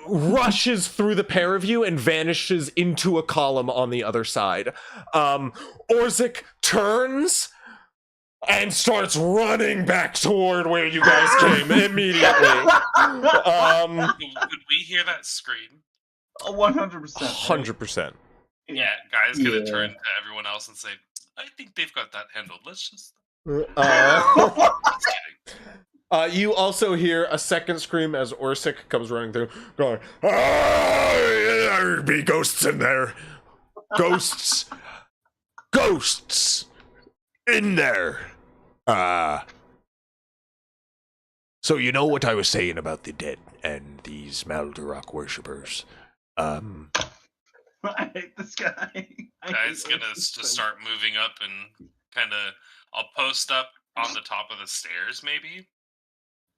rushes through the pair of you and vanishes into a column on the other side. Orsik turns, and starts running back toward where you guys came immediately. Could we hear that scream? 100%. 100%. Yeah, guys gonna Yeah. turn to everyone else and say, I think they've got that handled. Let's just... Just kidding. You also hear a second scream as Orsik comes running through, going, there be ghosts in there. Ghosts. Ghosts. In there. So you know what I was saying about the dead and these Maldorok worshippers? I hate this guy. Guys gonna just start moving up and kind of... I'll post up on the top of the stairs, maybe?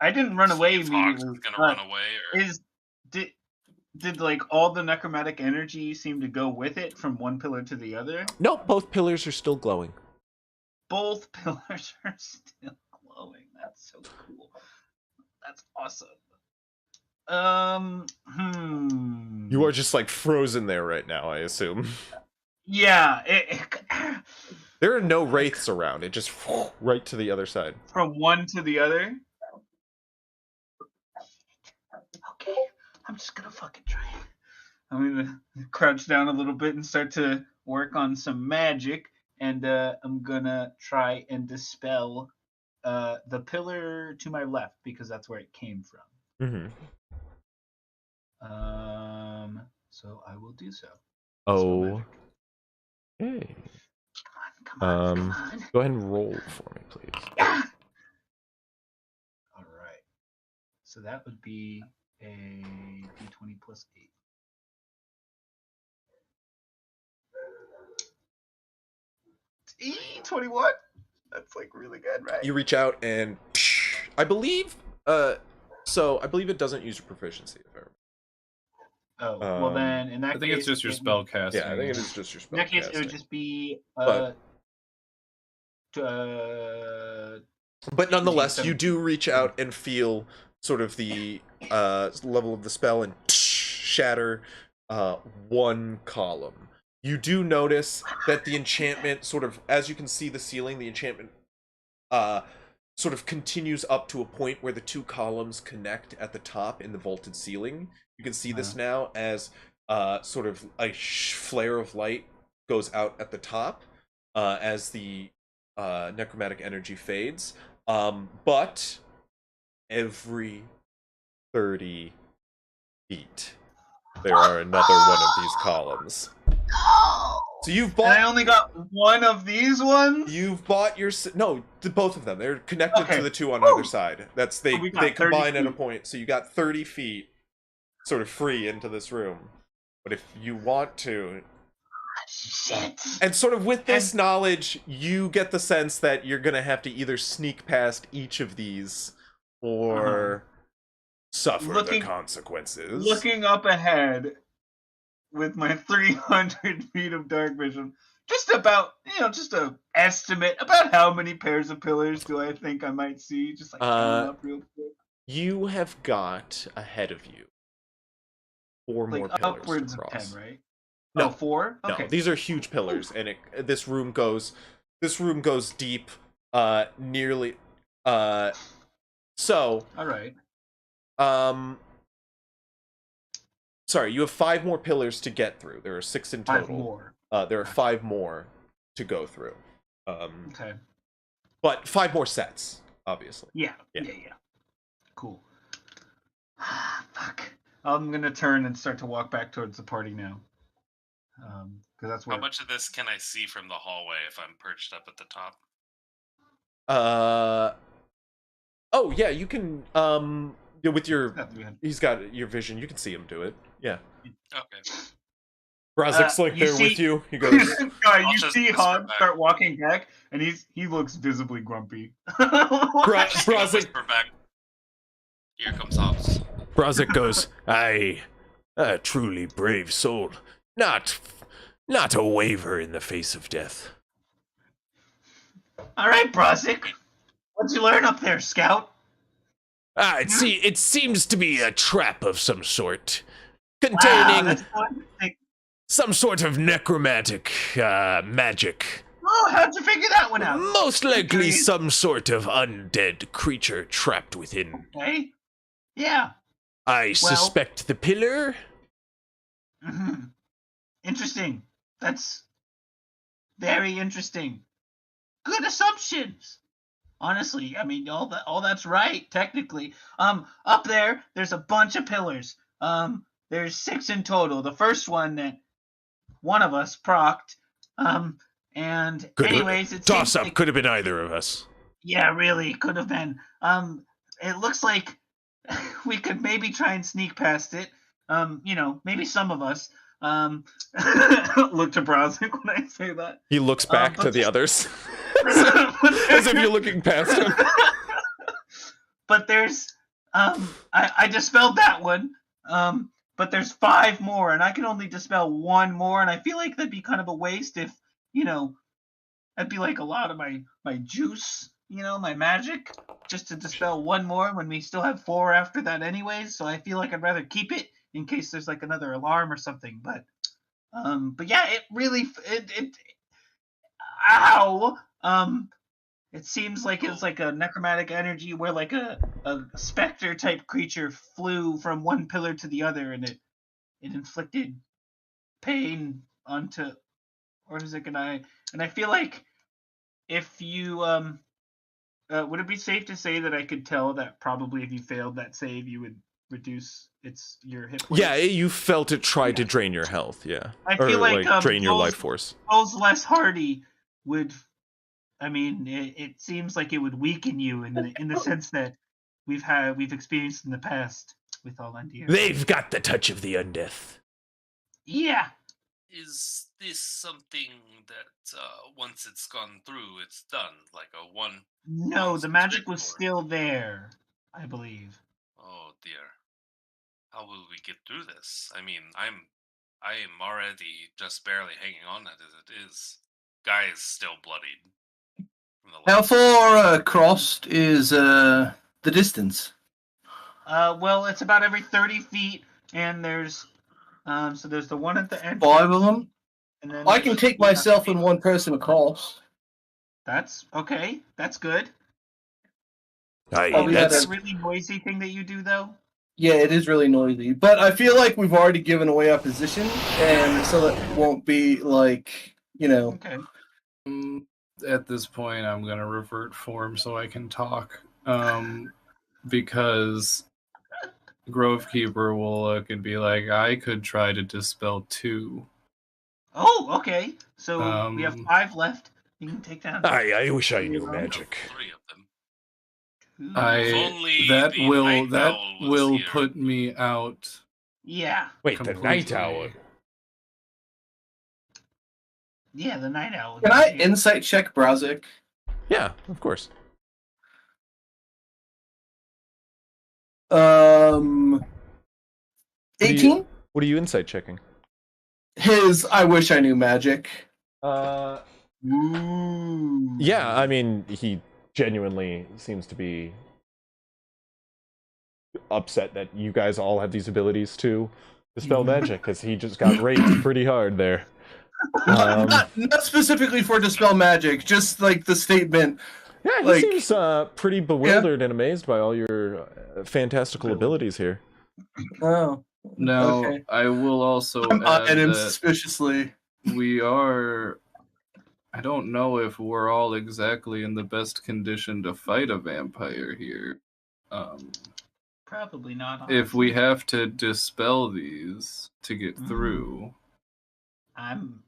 I didn't run away See if Fox immediately. is gonna but run away, or... Did like all the necromantic energy seem to go with it from one pillar to the other? Nope, both pillars are still glowing. Both pillars are still glowing. That's so cool. That's awesome. You are just like frozen there right now, I assume. Yeah. There are no wraiths around. It just right to the other side. From one to the other. Okay, I'm just gonna fucking try it. I'm gonna crouch down a little bit and start to work on some magic, and I'm gonna try and dispel the pillar to my left because that's where it came from. Mm-hmm. So I will do so. Oh. Hey. Come on, come on. Go ahead and roll for me, please. All right. So that would be a d20 plus 8. 21. That's like really good, right? You reach out and I believe I believe it doesn't use your proficiency if I remember. Oh, well then in that I think case, it's just your spell casting. Yeah, I think it is just your spell In that case, it would casting. just be But nonetheless, you do reach out and feel sort of the level of the spell and shatter one column. You do notice that the enchantment sort of, as you can see the ceiling, the enchantment sort of continues up to a point where the two columns connect at the top in the vaulted ceiling. You can see this now as sort of a flare of light goes out at the top as the necromantic energy fades. But every 30 feet, there are another one of these columns. So you've bought. And I only got one of these ones. You've bought your both of them. They're connected to the two on Woo! either side. That's they So we got 30 combine at a feet. point. So you got 30 feet, sort of free into this room. But if you want to, Shit. and sort of with this knowledge, you get the sense that you're gonna have to either sneak past each of these or suffer the consequences. Looking up ahead with my 300 feet of dark vision, just about, just a estimate about how many pairs of pillars do I think I might see? Just like coming up real quick. You have got ahead of you 4 Like more pillars upwards to of cross. 10, right? No. Oh, 4? Okay. No, these are huge pillars, and this room goes deep, nearly. So. All right. Sorry, you have 5 more pillars to get through. There are 6 in total. 5 more. There are 5 more to go through. Okay. But 5 more sets, obviously. Yeah. Yeah. Cool. Fuck. I'm gonna turn and start to walk back towards the party now. Because that's where. How much of this can I see from the hallway if I'm perched up at the top? Oh yeah, you can. With your, Not 300. he's got your vision. You can see him do it. Yeah. Okay. Brazik's like you there see- with you. He goes. Guy, I'll you just see whisper Han back. start walking back, and he looks visibly grumpy. Just gonna Brazik whisper back. Here comes Hobbs. Brazik goes, "Aye, a truly brave soul. Not a waver in the face of death." All right, Brosik. What'd you learn up there, Scout? It seems to be a trap of some sort, Wow, containing that's fun. some sort of necromantic magic. Oh, how'd you figure that one out? Most likely Okay. some sort of undead creature trapped within. Okay. Yeah. I suspect the pillar. Mhm. Interesting. That's very interesting. Good assumptions. Honestly, I mean, all that's right, technically. Up there's a bunch of pillars. There's 6 in total. The first one that one of us procced. And anyways, it Toss seems up like, could have been either of us. yeah, really could have been. It looks like we could maybe try and sneak past it. Maybe some of us. Look to Browsing when I say that. He looks back but to the others. But As if you're looking past him. But there's I dispelled that one. But there's 5 more, and I can only dispel 1 more, and I feel like that'd be kind of a waste if, that'd be like a lot of my juice, my magic, just to dispel 1 more when we still have 4 after that anyways. So I feel like I'd rather keep it in case there's like another alarm or something. But yeah, it really ow. It seems like it's like a necromantic energy where like a specter type creature flew from one pillar to the other, and it inflicted pain onto Orsik and I. And I feel like if you would it be safe to say that I could tell that probably if you failed that save you would reduce your hit points? Yeah, you felt it tried to drain your health, yeah. I feel like drain your life force. Those less hardy would, I mean, it seems like it would weaken you in the sense that we've experienced in the past with Allendir. They've got the touch of the undeath. Yeah. Is this something that once it's gone through, it's done? Like a one? No, once the it's magic been was for- still there, I believe. Oh dear. How will we get through this? I mean, I am already just barely hanging on as it is. Guy is still bloodied. From the How last- far across is the distance? Well, it's about every 30 feet, and there's so there's the one at the entrance. 5 of them? And then I can take myself and 1 person across. That's okay. That's good. we That's had a really noisy thing that you do, though. Yeah, it is really noisy. But I feel like we've already given away our position, and so that won't be like, Okay. At this point, I'm going to revert form so I can talk. Because Grovekeeper will look and be like, I could try to dispel 2. Oh, okay. So we have 5 left. You can take down. I wish I knew magic. 3 of them. Two. only That the will night owl was here. put me out. Yeah. Wait, the night completely. owl. Yeah, the night owl. Can I insight check Browsik? Yeah, of course. 18? What are you insight checking? His I wish I knew magic. Ooh. Yeah, I mean, he genuinely seems to be upset that you guys all have these abilities to dispel magic, because he just got raped pretty hard there. Not specifically for dispel magic, just like the statement. Yeah, he Like- seems pretty bewildered and amazed by all your fantastical abilities here. Oh. Now, Okay. I will also I'm add eyeing him that suspiciously. we are. I don't know if we're all exactly in the best condition to fight a vampire here. Probably not. If we honestly. have to dispel these to get through, I'm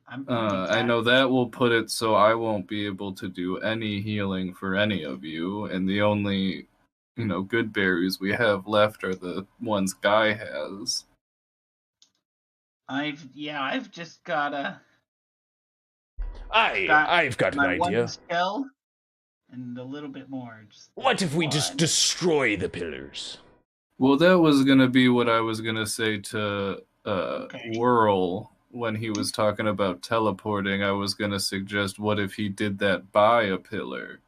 I know that will put it so I won't be able to do any healing for any of you, and the only, good berries we have left are the ones Guy has. I've just gotta. I've got an my idea. One spell and a little bit more. What if we just one. destroy the pillars? Well, that was gonna be what I was gonna say to Okay. Whirl when he was talking about teleporting. I was gonna suggest, what if he did that by a pillar?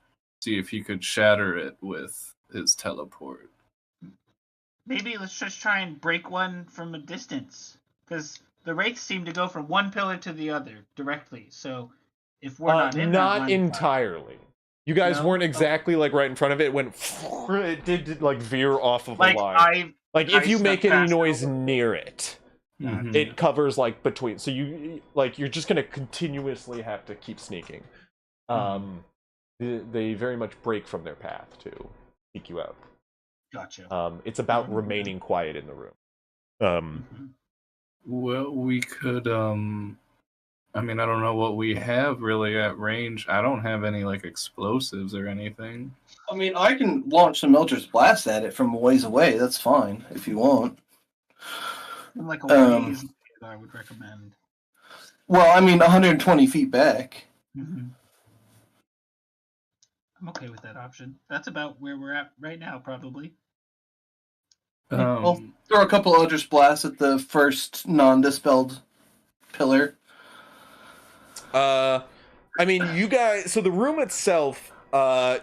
See if he could shatter it with his teleport. Maybe let's just try and break one from a distance, because the wraiths seem to go from one pillar to the other directly. So if we're not in that not line of fire. entirely. You guys No? weren't exactly like right in front of it. It went. It did like veer off of Like a line. Like if I you snuck make any past it a noise little. near it, Mhm. it covers like between. So you're just gonna continuously have to keep sneaking. They very much break from their path to seek you out. Gotcha. It's about remaining quiet in the room. Well, we could, I mean, I don't know what we have really at range. I don't have any, like, explosives or anything. I mean, I can launch some Eldritch Blast at it from a ways away. That's fine, if you want. Like a ways I would recommend. Well, I mean, 120 feet back. Mm-hmm. I'm okay with that option. That's about where we're at right now, probably. I'll throw a couple Eldritch Blasts at the first non-dispelled pillar. I mean, you guys. So the room itself,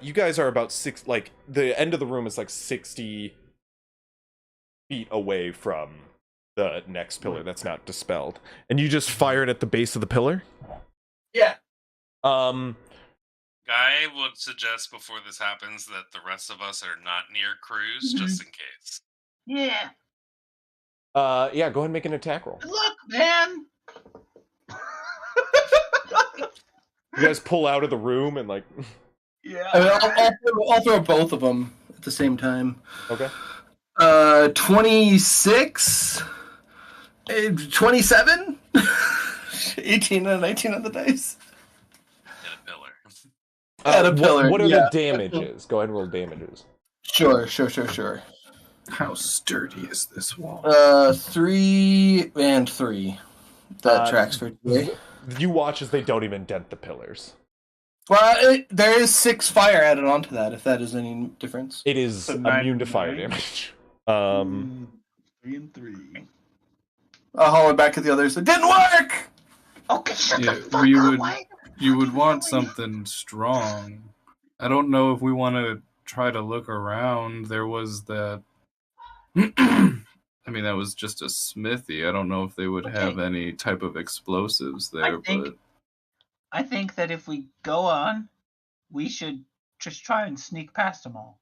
you guys are about like the end of the room is like 60 feet away from the next pillar that's not dispelled, and you just fired at the base of the pillar. Yeah. Guy would suggest before this happens that the rest of us are not near Cruz, just in case. Yeah. Yeah. Go ahead and make an attack roll. Good luck, man. You guys pull out of the room and like. Yeah. I mean, I'll throw both of them at the same time. Okay. 26, 27, 18 and 19 on the dice. Hit a pillar. At a pillar. What are yeah. the damages? Go ahead and roll damages. Sure. How sturdy is this wall? 3 and 3. That tracks for today. You watch as they don't even dent the pillars. Well, there is 6 fire added onto that, if that is any difference. It is So 9 immune to and fire 9? damage. 3 and 3. I'll holler back at the others. It didn't work! Okay, shut Yeah, the fuck we up. would- Why? You would want something strong. I don't know if we want to try to look around. There was that. I mean, that was just a smithy. I don't know if they would have any type of explosives there, but I think that if we go on, we should just try and sneak past them all.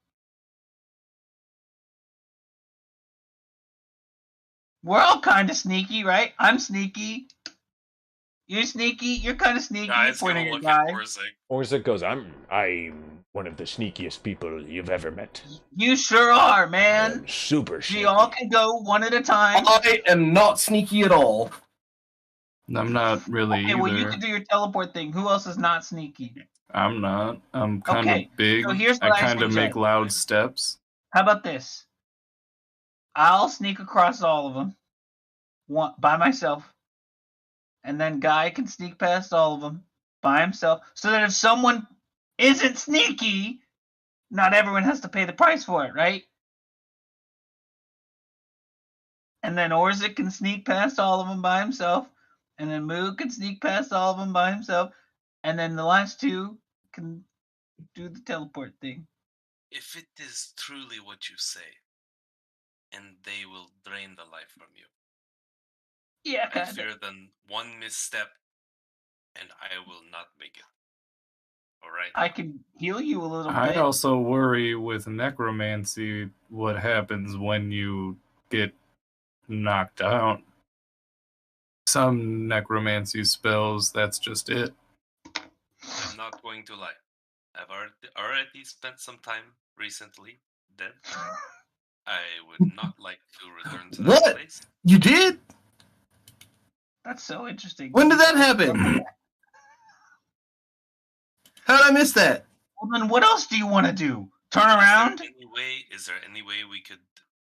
We're all kind of sneaky, right? I'm sneaky. You're sneaky. You're kind of sneaky. Guy's Pointing gonna at look at guy. Orsik. Orsik goes, I'm one of the sneakiest people you've ever met. You sure are, man. I'm super sneaky. We all can go one at a time. I am not sneaky at all. I'm not really Okay, either. well, you can do your teleport thing. Who else is not sneaky? I'm not. I'm kind of Okay, big. so here's I what I kind of make suggest. loud steps. How about this? I'll sneak across all of them by myself. And then Guy can sneak past all of them by himself. So that if someone isn't sneaky, not everyone has to pay the price for it, right? And then Orsik can sneak past all of them by himself. And then Moo can sneak past all of them by himself. And then the last two can do the teleport thing. If it is truly what you say, and they will drain the life from you, Yeah, I kind fear then one misstep, and I will not make it. Alright? I can heal you a little I bit. also worry with necromancy what happens when you get knocked out. Some necromancy spells, that's just it. I'm not going to lie. I've already spent some time recently dead. I would not like to return to that What? place. You did? That's so interesting. When did that happen? How did I miss that? Well, then what else do you want to do? Turn around? Is there any way we could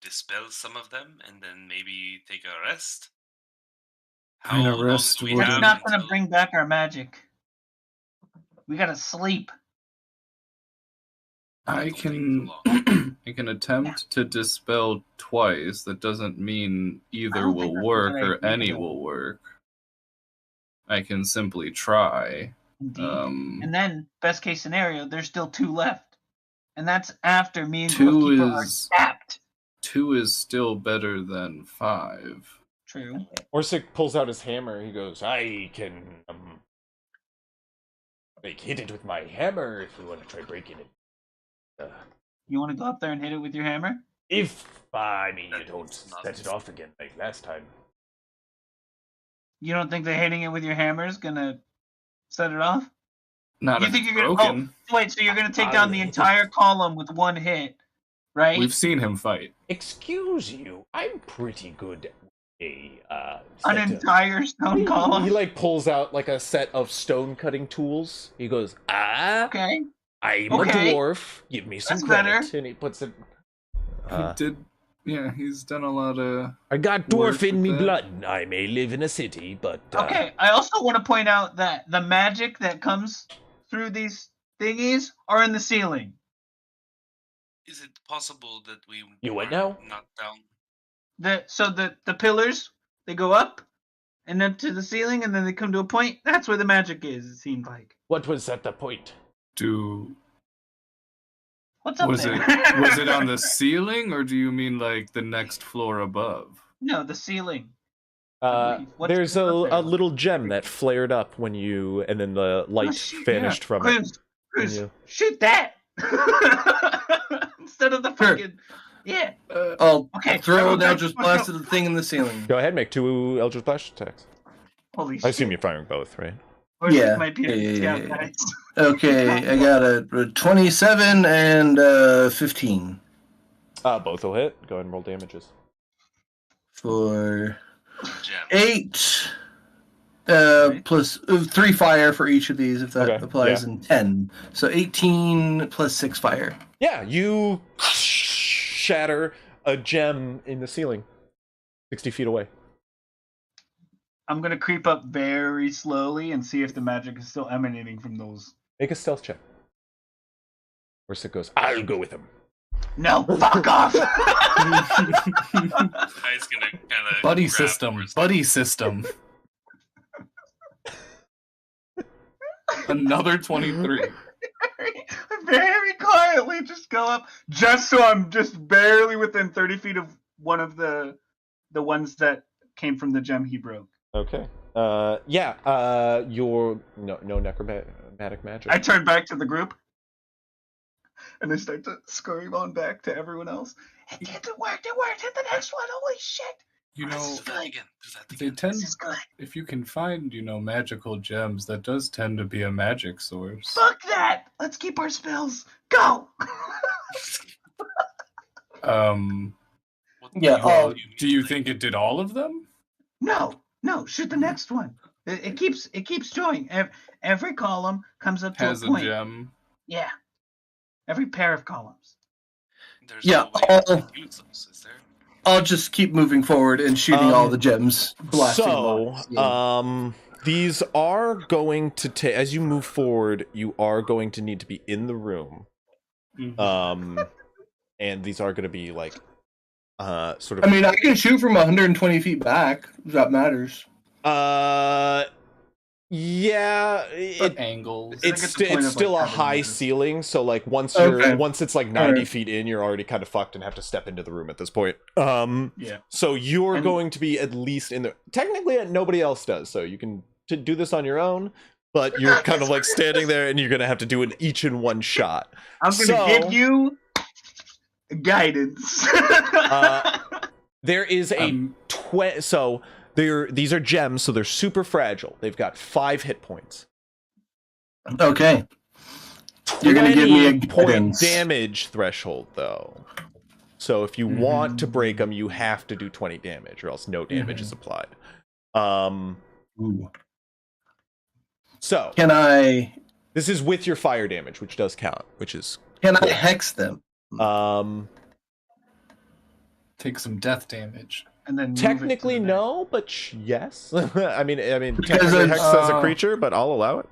dispel some of them and then maybe take a rest? I mean, a long rest do we would- That's have not going to until- bring back our magic. We got to sleep. I It'll take can too long. I can attempt to dispel twice. That doesn't mean I either don't will think that's a work good or idea, any though. will work. I can simply try. Indeed. Um, And then, best case scenario, there's still 2 left. And that's after me and 2 Cliffkeeper are is tapped. 2 is still better than 5. True. Orsik pulls out his hammer. He goes, I can Like, hit it with my hammer if you want to try breaking it. You want to go up there and hit it with your hammer? If, I mean, you That don't makes nothing set it off again like last time. You don't think that hitting it with your hammer is gonna set it off? Not You if think it's you're gonna? broken. Oh, wait. So you're gonna take I'll down the hit it. entire column with one hit, right? We've seen him fight. Excuse you, I'm pretty good at An entire stone column. He like pulls out like a set of stone cutting tools. He goes, Okay. I'm Okay. a dwarf. Give me some That's credit. better. And he puts it. He's done a lot of. I got Work dwarf in with me that. blood. I may live in a city, but Okay. I also want to point out that the magic that comes through these thingies are in the ceiling. Is it possible that we You what are now? knocked down? The pillars, they go up and then to the ceiling, and then they come to a point. That's where the magic is. It seemed like. what was at the point? What's up Was there? it on the ceiling, or do you mean like the next floor above? No, the ceiling. I believe. What's There's up there? a little gem that flared up when you, and then the light shoot, vanished from it. Cruz, you- shoot that instead of the Sure. fucking. Yeah. I'll Okay, throw everyone an back- Eldritch Blast at the thing in the ceiling. Go ahead, make 2 Eldritch Blast attacks. Holy I assume shit. you're firing both, right? Or Yeah. might be Yeah. guys. Okay, I got a 27 and 15 Both will hit. Go ahead and roll damages. for Gem. 8 Okay. plus 3 fire for each of these, if that Okay, applies, and 10. So 18 plus 6 fire. Yeah, you shatter a gem in the ceiling, 60 feet away. I'm gonna creep up very slowly and see if the magic is still emanating from those. Make a stealth check. Orsik goes, I'll go with him. No, fuck off! Guy's gonna kind of Buddy system. Another 23. Very quietly, just go up, just so I'm just barely within 30 feet of one of the ones that came from the gem he broke. Okay. You're no necromantic magic. I turn back to the group, and I start to scurry on back to everyone else. It didn't work. It worked. Hit the next one. Holy shit! You Do know, that again. Do that they again. tend, This is good. if you can find, magical gems, that does tend to be a magic source. Fuck that. Let's keep our spells. Go. What Yeah, do Do you think it did all of them? No. Shoot the next one. It keeps going. Every column comes up to Has a a point. gem. Yeah. Every pair of columns. There's Yeah, no way to I'll- use those, is there? I'll just keep moving forward and shooting all the gems. Blasting them off. So, these are going to take, as you move forward, you are going to need to be in the room. And these are going to be like, sort of. I mean, I can shoot from 120 feet back, if that matters. Yeah, Angles. it's It's the point of, still like, a having high those- ceiling, so like once Okay. it's like 90 Alright. feet in, you're already kind of fucked and have to step into the room at this point. Yeah. So you're And- going to be at least in the. Technically, nobody else does, so you can do this on your own. But you're kind of like standing there, and you're gonna have to do it each in one shot. I'm gonna So- give you guidance. There is a so these are gems, so they're super fragile. They've got 5 hit points. Okay. You're gonna give me a 20 point guidance. damage threshold, though. So if you want to break them, you have to do 20 damage, or else no damage is applied. Ooh. So Can I this is with your fire damage, which does count, which is I hex them? Take some death damage. and then move it to technically the no, but yes. I mean, Because technically it's, hex as a creature, but I'll allow it.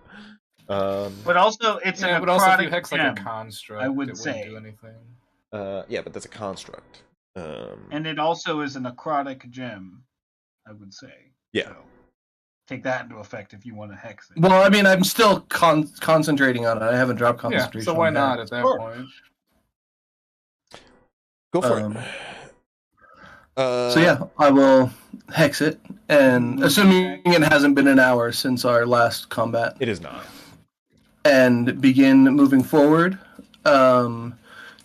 next. But also, it's Yeah, an but also if you necrotic hex like gem, a construct, I would it say. wouldn't do anything. Yeah, but that's a construct. and it also is a necrotic gem. I would say. Yeah. So, take that into effect if you want to hex it. Well, I mean, I'm still concentrating on it. I haven't dropped Yeah, concentration. so why on not that. at that Sure. point? Go for Um, it. So yeah, I will hex it, and assuming it hasn't been an hour since our last combat. It is not. and begin moving forward,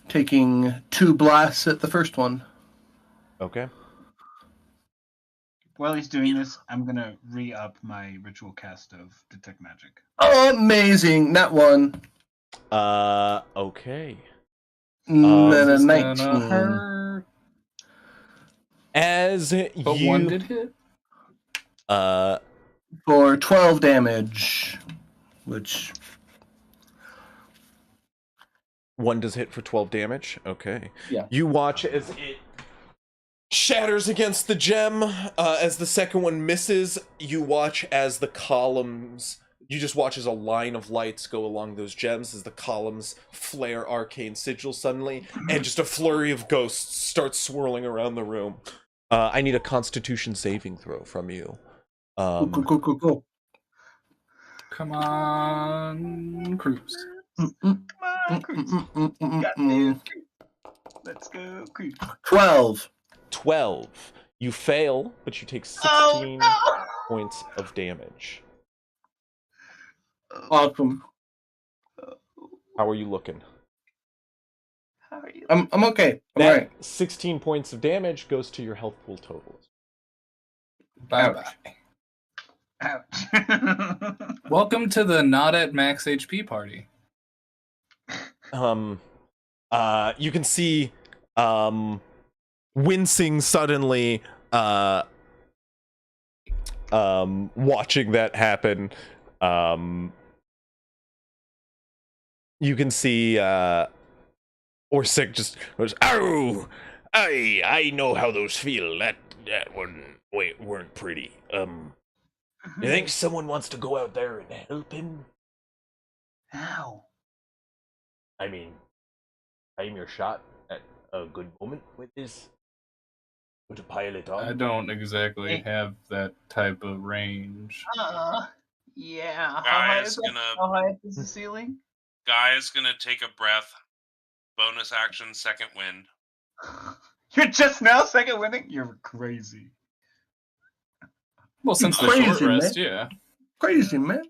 taking 2 blasts at the first one. Okay. While he's doing this, I'm gonna re-up my ritual cast of detect magic. Amazing! That one. Okay. And then a This is 19. gonna hurt. As But you one did hit. For 12 damage. Which... one does hit for 12 damage. Okay. Yeah. You watch as it shatters against the gem. As the second one misses, you watch as the columns... You just watch as a line of lights go along those gems as the columns flare arcane sigils suddenly, and just a flurry of ghosts starts swirling around the room. I need a Constitution saving throw from you. Go. Come on, Cruz. Come on, Cruz. Got this. Let's go, Cruz. 12. 12. You fail, but you take 16 Oh, no! points of damage. Awesome. How are you looking? How are you? I'm okay. I'm That alright. 16 points of damage goes to your health pool totals. Bye-bye. Ouch. Welcome to the not at max HP party. You can see wincing suddenly watching that happen. You can see Orsik just goes, "Ow! I know how those feel. That weren't pretty. You think someone wants to go out there and help him? Ow. I mean, aim your shot at a good moment with this. To pile it on. I don't exactly Hey. have that type of range. Yeah. Guy's How high is the ceiling? Guy's gonna take a breath. Bonus action, second wind. You're just now second winning? You're crazy. Well, since the Crazy, short rest, man. yeah. Crazy, man.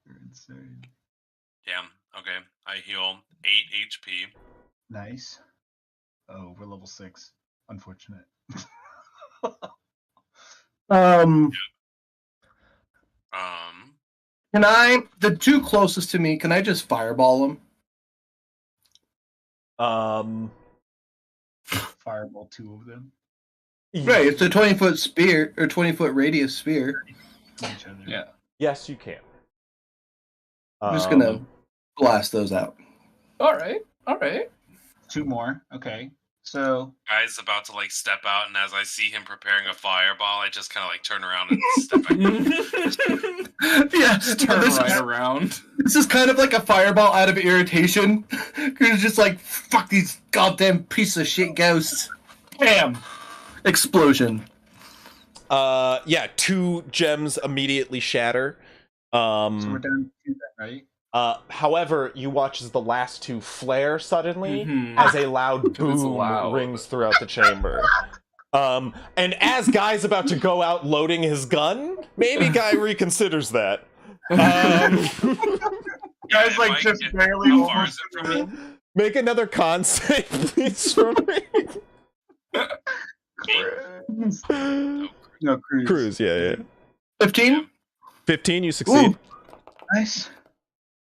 You're insane. Damn. Okay. I heal 8 HP. Nice. Oh, we're level 6. Unfortunate. Um. Can I, the 2 closest to me, can I just fireball them? Fireball 2 of them. Right, it's a 20-foot spear, or 20-foot radius spear. Each other. Yeah. Yes, you can. I'm just gonna blast those out. Alright. 2 more. Okay. So Guy's about to like step out, and as I see him preparing a fireball, I just kind of like turn around and step back. Yeah, Turn this right is, around. this is kind of like a fireball out of irritation. Cause it's just like, fuck these goddamn piece of shit ghosts. Bam! Explosion. Yeah, 2 gems immediately shatter. so we're down to 2 then, right? However, you watch as the last 2 flare suddenly Mhm. as a loud It's boom loud. rings throughout the chamber. And as Guy's about to go out loading his gun, maybe Guy reconsiders that. Guys, like, Mike, just barely how far almost is it from me? Make another con save, please, for me. No, Cruz. Cruz, yeah. 15? 15, you succeed. Ooh. Nice.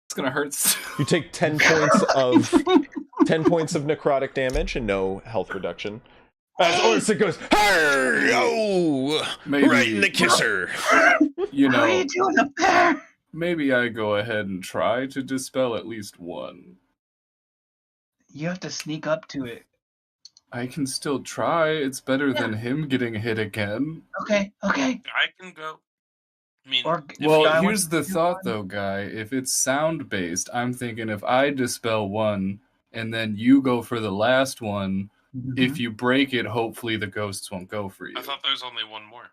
It's gonna hurt. You take 10 points of 10 points of necrotic damage and no health reduction. As Orsik goes, "Hey, oh, Maybe, right in the kisser." You How are know, you doing up there? maybe I go ahead and try to dispel at least one. You have to sneak up to it. I can still try. It's better than him getting hit again. Okay. I can go. I mean, Or if Well, Guy here's wants the to do thought, one? though, Guy. If it's sound-based, I'm thinking if I dispel one, and then you go for the last one, if you break it, hopefully the ghosts won't go for you. I thought there's only one more.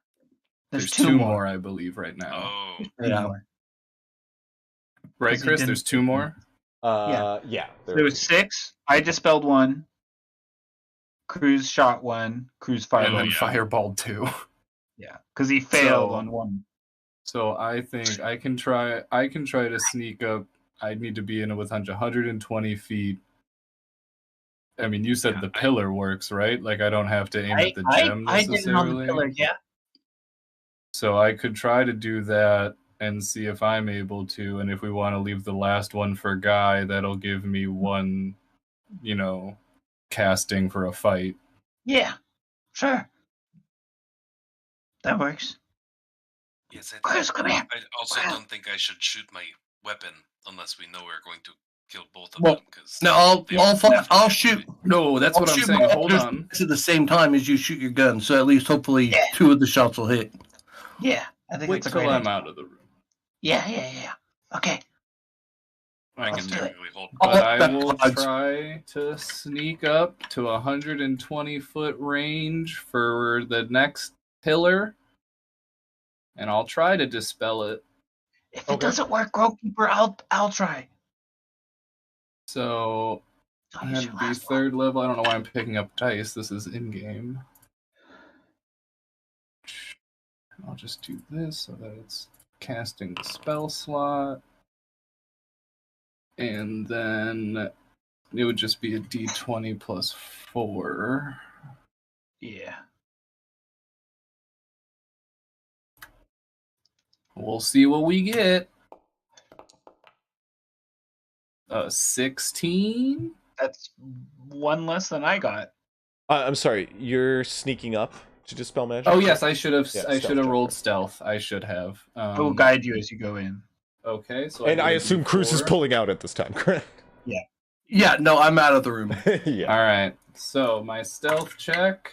There's 2 more, I believe, right now. Oh, Two Yeah. more. Right, 'Cause he Chris? didn't- There's 2 more? Yeah. There was 6. I dispelled 1. Cruz shot 1. Cruz And fireball. then Fireball 2. Yeah, because he failed So- on 1. So I think I can try to sneak up I'd need to be in it with 120 feet. I mean, you said Yeah, the pillar works, right? Like, I don't have to aim at the gem I did it on the necessarily. pillar, yeah. So I could try to do that and see if I'm able to. And if we want to leave the last one for Guy, that'll give me one, casting for a fight. Yeah, sure. That works. Yes, Chris, come here. I also Chris. don't think I should shoot my weapon unless we know we're going to kill both of Well, them. Because No, I'll shoot. No, that's what I'm shoot saying. my Hold others on. at the same time as you shoot your gun, so at least hopefully Yeah. 2 of the shots will hit. Yeah, I think Wait that's a till great I'm idea. out of the room. Yeah. Okay. I Let's can do it. technically hold. Oh, But I that will dodge. try to sneak up to 120-foot range for the next pillar, and I'll try to dispel it. If it doesn't work, Grokeeper, I'll try. So I'll I use had your to be last one. 3rd level. I don't know why I'm picking up dice. This is in-game. I'll just do this so that it's casting the spell slot. And then it would just be a d20 plus 4. Yeah. We'll see what we get. 16? That's one less than I got. I'm sorry, you're sneaking up to dispel magic? Oh yes, I should have. Yeah, I stealth should have check. rolled stealth. I should have. I will guide you as you go in. Okay, so And I rolled assume Cruz is D4. pulling out at this time, correct? Yeah, no, I'm out of the room. Yeah. All right. So my stealth check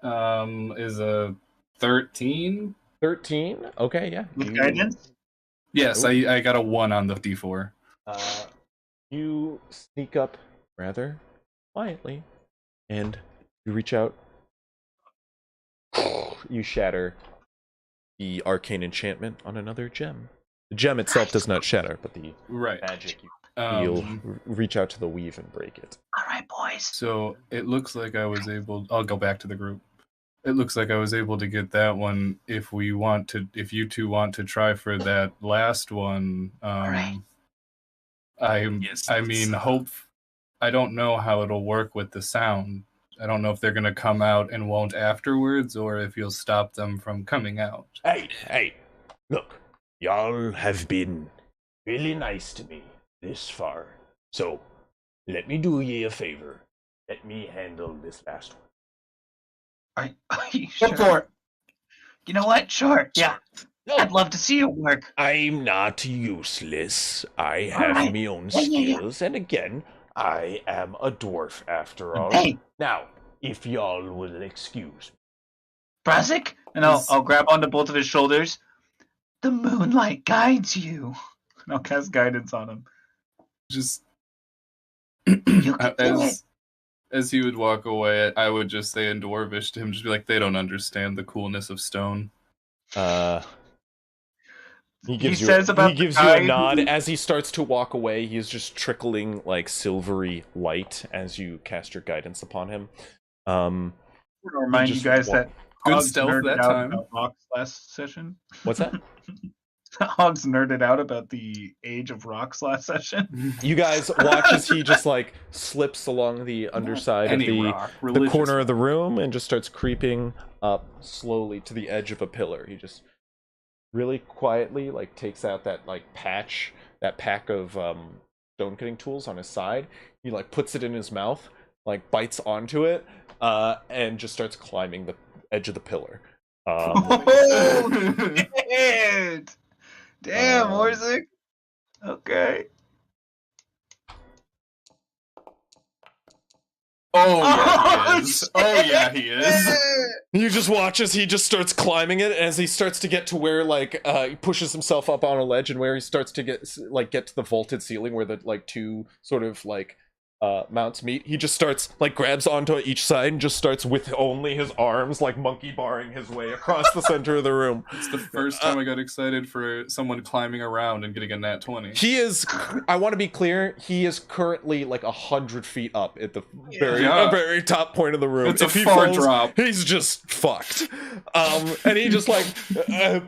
is a 13. 13? Okay, yeah. With guidance? Yes, I got a 1 on the d4. You sneak up rather quietly, and you reach out. You shatter the arcane enchantment on another gem. The gem itself does not shatter, but the Right. magic you feel reach out to the weave and break it. All right, boys. So it looks like I was able. I'll go back to the group. It looks like I was able to get that one. If you two want to try for that last one, Right. Yes, I let's, mean, I don't know how it'll work with the sound. I don't know if they're gonna come out and won't afterwards, or if you'll stop them from coming out. Hey, look, y'all have been really nice to me this far. So, let me do ye a favor. Let me handle this last one. Are you Go sure? for it. You know what? Sure. Yeah. No, I'd love to see it work. I'm not useless. I have Alright. my own Yeah. skills, and again, I am a dwarf after all. Hey, Now, if y'all will excuse me. Brazik, And I'll grab onto both of his shoulders. the moonlight guides you. And I'll cast guidance on him. Just You can do it. as he would walk away, I would just say in Dwarvish to him, just be like, they don't understand the coolness of stone. He gives you says about he the gives you guy a nod who- as he starts to walk away. He is just trickling like silvery light as you cast your guidance upon him. I want to remind you just guys walk- that Good Hogs stealth nerded that out time. about rocks last session. What's that? Hogs nerded out about the age of rocks last session. You guys watch as he just like slips along the underside of Any the rock, the religious corner of the rock. room and just starts creeping up slowly to the edge of a pillar. He just really quietly like takes out that pack of stone cutting tools on his side. He like puts it in his mouth, like bites onto it, and just starts climbing the edge of the pillar. Oh, shit! Damn, Um, Orsik. Okay. Oh yeah, he is. Oh yeah, he is. You just watch as he just starts climbing it, as he starts to get to where he pushes himself up on a ledge, and where he starts to get to the vaulted ceiling where the two sort of mounts meet. He just starts grabs onto each side and just starts with only his arms monkey barring his way across the center of the room. It's the first time I got excited for someone climbing around and getting a nat 20. He is, I want to be clear, he is currently 100 feet up at the Yeah. very top point of the room. It's a If he far falls, drop. He's just fucked. And he just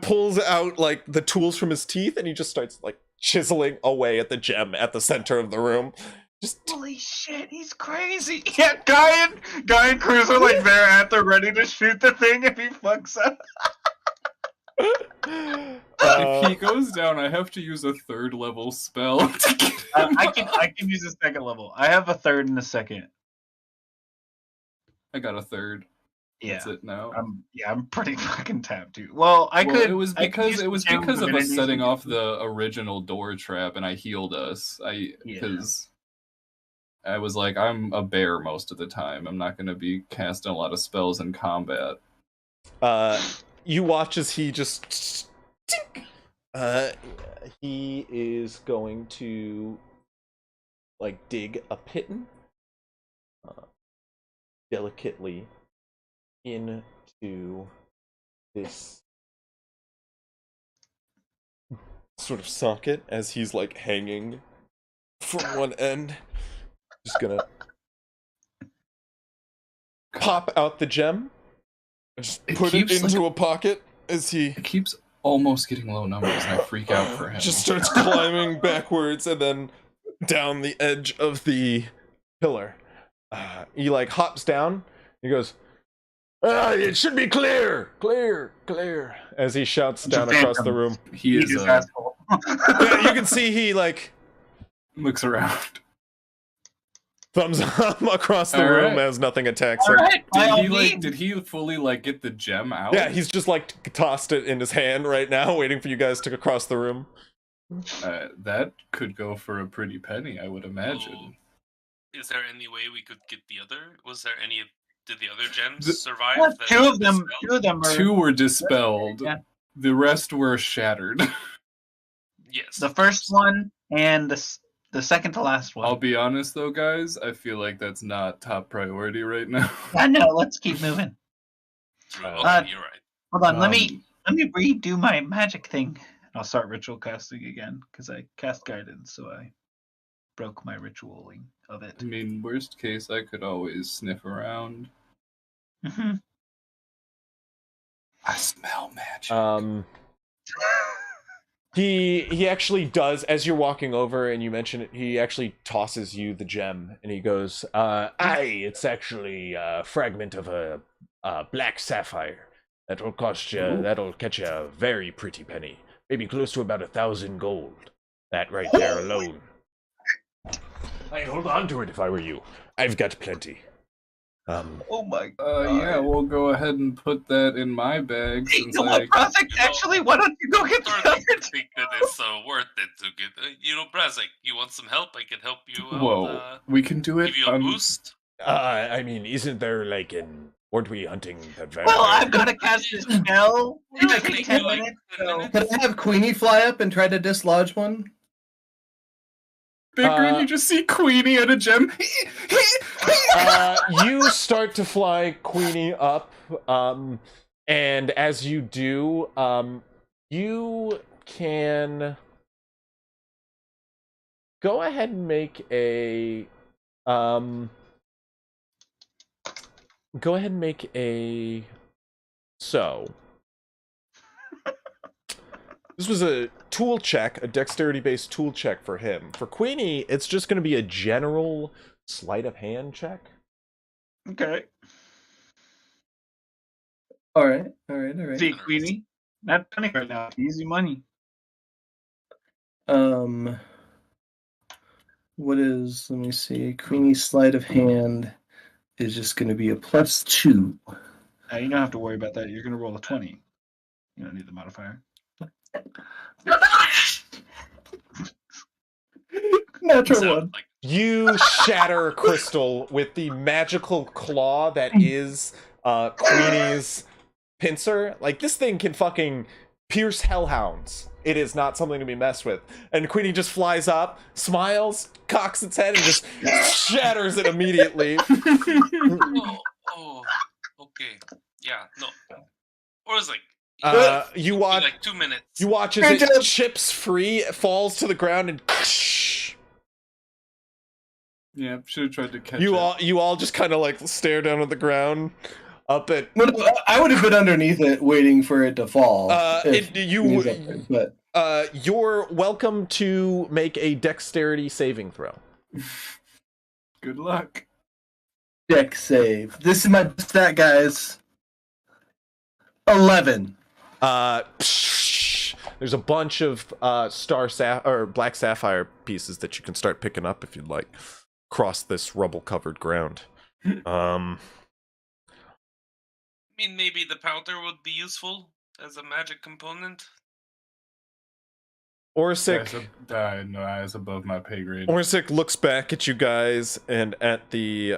pulls out the tools from his teeth, and he just starts chiseling away at the gem at the center of the room. Just Holy shit, he's crazy. Yeah, Guy and Cruz are like there at the ready to shoot the thing if he fucks up. If he goes down, I have to use a 3rd level spell to get him I can use a 2nd level. I have a 3rd and a 2nd. I got a 3rd. Yeah. That's it now. I'm pretty fucking tapped too. Well, I could. It was I could because use of us divinities setting to- off the original door trap, and I healed us. Because I was like, I'm a bear most of the time. I'm not going to be casting a lot of spells in combat. you watch as he just he is going to like dig a pitten delicately into this sort of socket as he's like hanging from one end. Just gonna pop out the gem, just It put it keeps, into like- a pocket as he It keeps almost getting low numbers, and I freak out for him. just starts climbing backwards and then down the edge of the pillar. He like hops down. He goes, "It should be clear, clear," as he shouts down across the room. He is asshole. Yeah, you can see he like looks around. thumbs up across the All room right. as nothing attacks All him. right, by all Did means. he fully like get the gem out? Yeah, he's just like tossed it in his hand right now, waiting for you guys to cross the room. That could go for a pretty penny, I would imagine. Is there any way we could get the other? Was there any? Did the other gems The- survive? Yeah, that two of them. dispelled? Two of them are. 2 were dispelled. Yeah. The rest were shattered. Yes. The first one and the second to last one. I'll be honest though, guys, I feel like that's not top priority right now. I know. Let's keep moving. True. Uh, Okay, you're right. Hold on. Let Um, me redo my magic thing. I'll start ritual casting again because I cast guidance, so I broke my ritualing of it. I mean, worst case, I could always sniff around. hmm I smell magic. He actually does, as you're walking over and you mention it, he actually tosses you the gem and he goes, aye, it's actually a fragment of a black sapphire. That'll catch you a very pretty penny. Maybe close to about 1,000 gold. That right there alone. I'd hold on to it if I were you. I've got plenty. Oh my! Yeah, we'll go ahead and put that in my bag Hey, you since know what, Brozak? you know- Actually, why don't you go get the Starting other to think that it's worth it to get. Brazek, you want some help? I can help you out. Whoa, we can do it. Give you a boost. I mean, isn't there like weren't we hunting that vampire? Well, I've got to cast this spell. It It'll might take take 10 you, like, minutes. 10 So. minutes. Can I have Queenie fly up and try to dislodge one? Big Green, you just see Queenie at a gem. You start to fly Queenie up, and as you do, you can go ahead and make a so. This was a tool check, a dexterity-based tool check for him. For Queenie, it's just going to be a general sleight of hand check. Okay. All right. See, Queenie, not panic right now. Easy money. What is? Let me see. Queenie's sleight of hand is just going to be a +2. You don't have to worry about that. You're gonna roll a 20. You don't need the modifier. Natural So, one. like, You shatter Crystal with the magical claw that is Queenie's pincer. Like, this thing can fucking pierce hellhounds. It is not something to be messed with. And Queenie just flies up, smiles, cocks its head, and just shatters it immediately. oh, okay, yeah, no. Or it's like You in watch. like 2 minutes. You watch as Good it job. chips free, falls to the ground, and Yeah, should have tried to catch you it. all just kind of like stare down at the ground, up at. No, I would have been underneath it, waiting for it to fall. if You Queenie's up there, You're welcome to make a dexterity saving throw. Good luck. Deck save. This is my stat, guys. 11. There's a bunch of black sapphire pieces that you can start picking up if you'd like. Across this rubble-covered ground. I mean, maybe the powder would be useful as a magic component. Orsik. No, it's above my pay grade. Orsik looks back at you guys and at the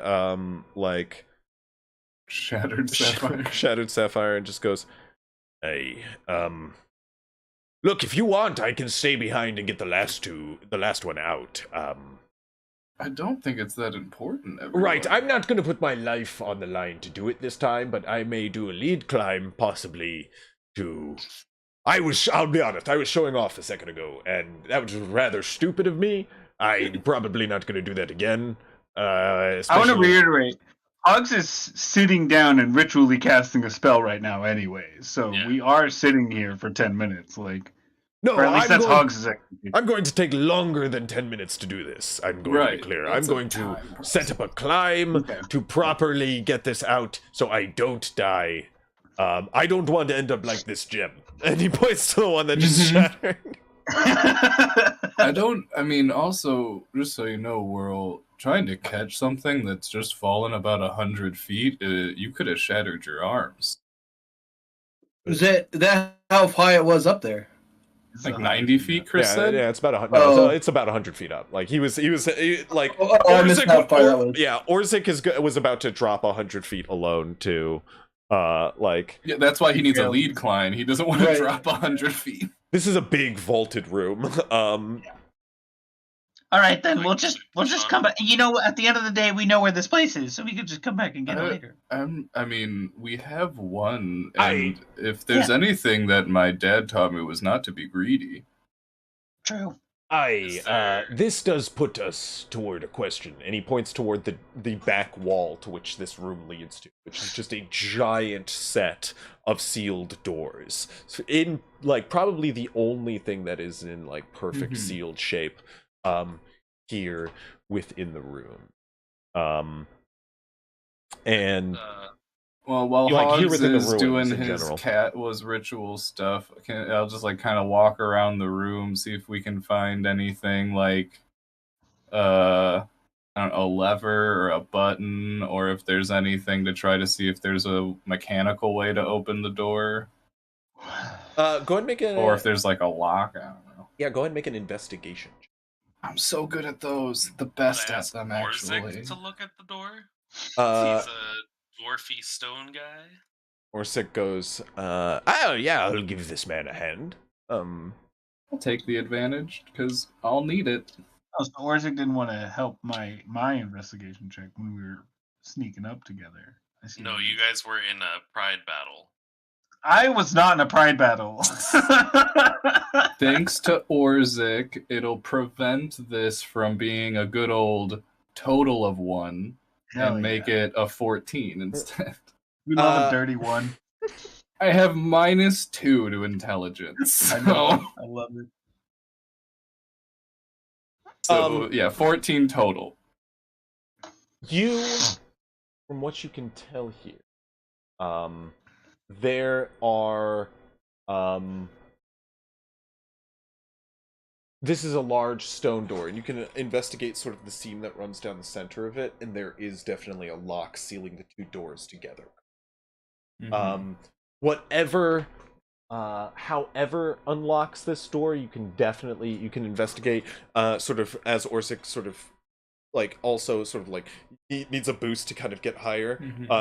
Shattered sapphire. Shattered sapphire and just goes, "Hey, look, if you want, I can stay behind and get the last one out. I don't think it's that important. Everyone. Right, I'm not gonna put my life on the line to do it this time, but I may do a lead climb, possibly, to... I'll be honest, I was showing off a second ago, and that was rather stupid of me. I'm probably not gonna do that again. I want to reiterate, Hogs is sitting down and ritually casting a spell right now anyway, so we are sitting here for 10 minutes, like... No, or at least that's Hogs' expectation. I'm going to take longer than 10 minutes to do this. I'm going to be clear. I'm going to set up a climb to properly get this out so I don't die. I don't want to end up like this gem. And he points to the one that just shattered. Also, just so you know, we're trying to catch something that's just fallen about 100 feet. You could have shattered your arms. Was that how high it was up there? Like 90 feet, Chris said? Yeah, it's about 100. No, it's about 100 feet up. Like he was like. Orsik was about to drop 100 feet alone to, Yeah, that's why he needs a lead climb. He doesn't want to drop 100 feet. This is a big vaulted room. All right, then we'll just come back. You know, at the end of the day, we know where this place is, so we can just come back and get it later. We have one, and if there's anything that my dad taught me was not to be greedy. True. This does put us toward a question, and he points toward the back wall to which this room leads to, which is just a giant set of sealed doors. So in, probably the only thing that is in, perfect sealed shape. Here within the room, while Hogs is doing his cat was ritual stuff, I'll just kind of walk around the room, see if we can find anything like a lever or a button, or if there's anything to try to see if there's a mechanical way to open the door. Go ahead and make or if there's a lock. I don't know. Yeah, go ahead and make an investigation. I'm so good at those. The best at them, actually. Orsik to look at the door? He's a dwarfy stone guy. Orsik goes, I'll give this man a hand. I'll take the advantage, because I'll need it. Oh, so Orsik didn't want to help my investigation check when we were sneaking up together. No, you guys were in a pride battle. I was not in a pride battle. Thanks to Orsik, it'll prevent this from being a good old total of 1 and make it a 14 instead. We love a dirty 1. I have -2 to intelligence. I know. I love it. So, 14 total. You, from what you can tell here, there are, this is a large stone door, and you can investigate sort of the seam that runs down the center of it, and there is definitely a lock sealing the two doors together. However unlocks this door, you can investigate, sort of as Orsik sort of, also sort of he needs a boost to kind of get higher.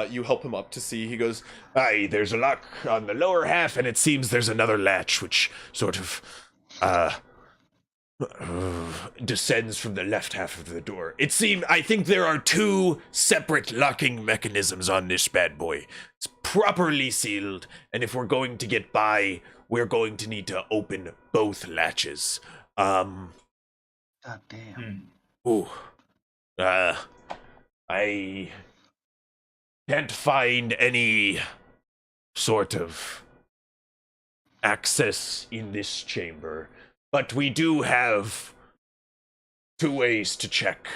You help him up to see. He goes, there's a lock on the lower half, and it seems there's another latch which sort of descends from the left half of the door. I think there are 2 separate locking mechanisms on this bad boy. It's properly sealed, and if we're going to get by, we're going to need to open both latches. God damn. Ooh. I can't find any sort of access in this chamber, but we do have 2 ways to check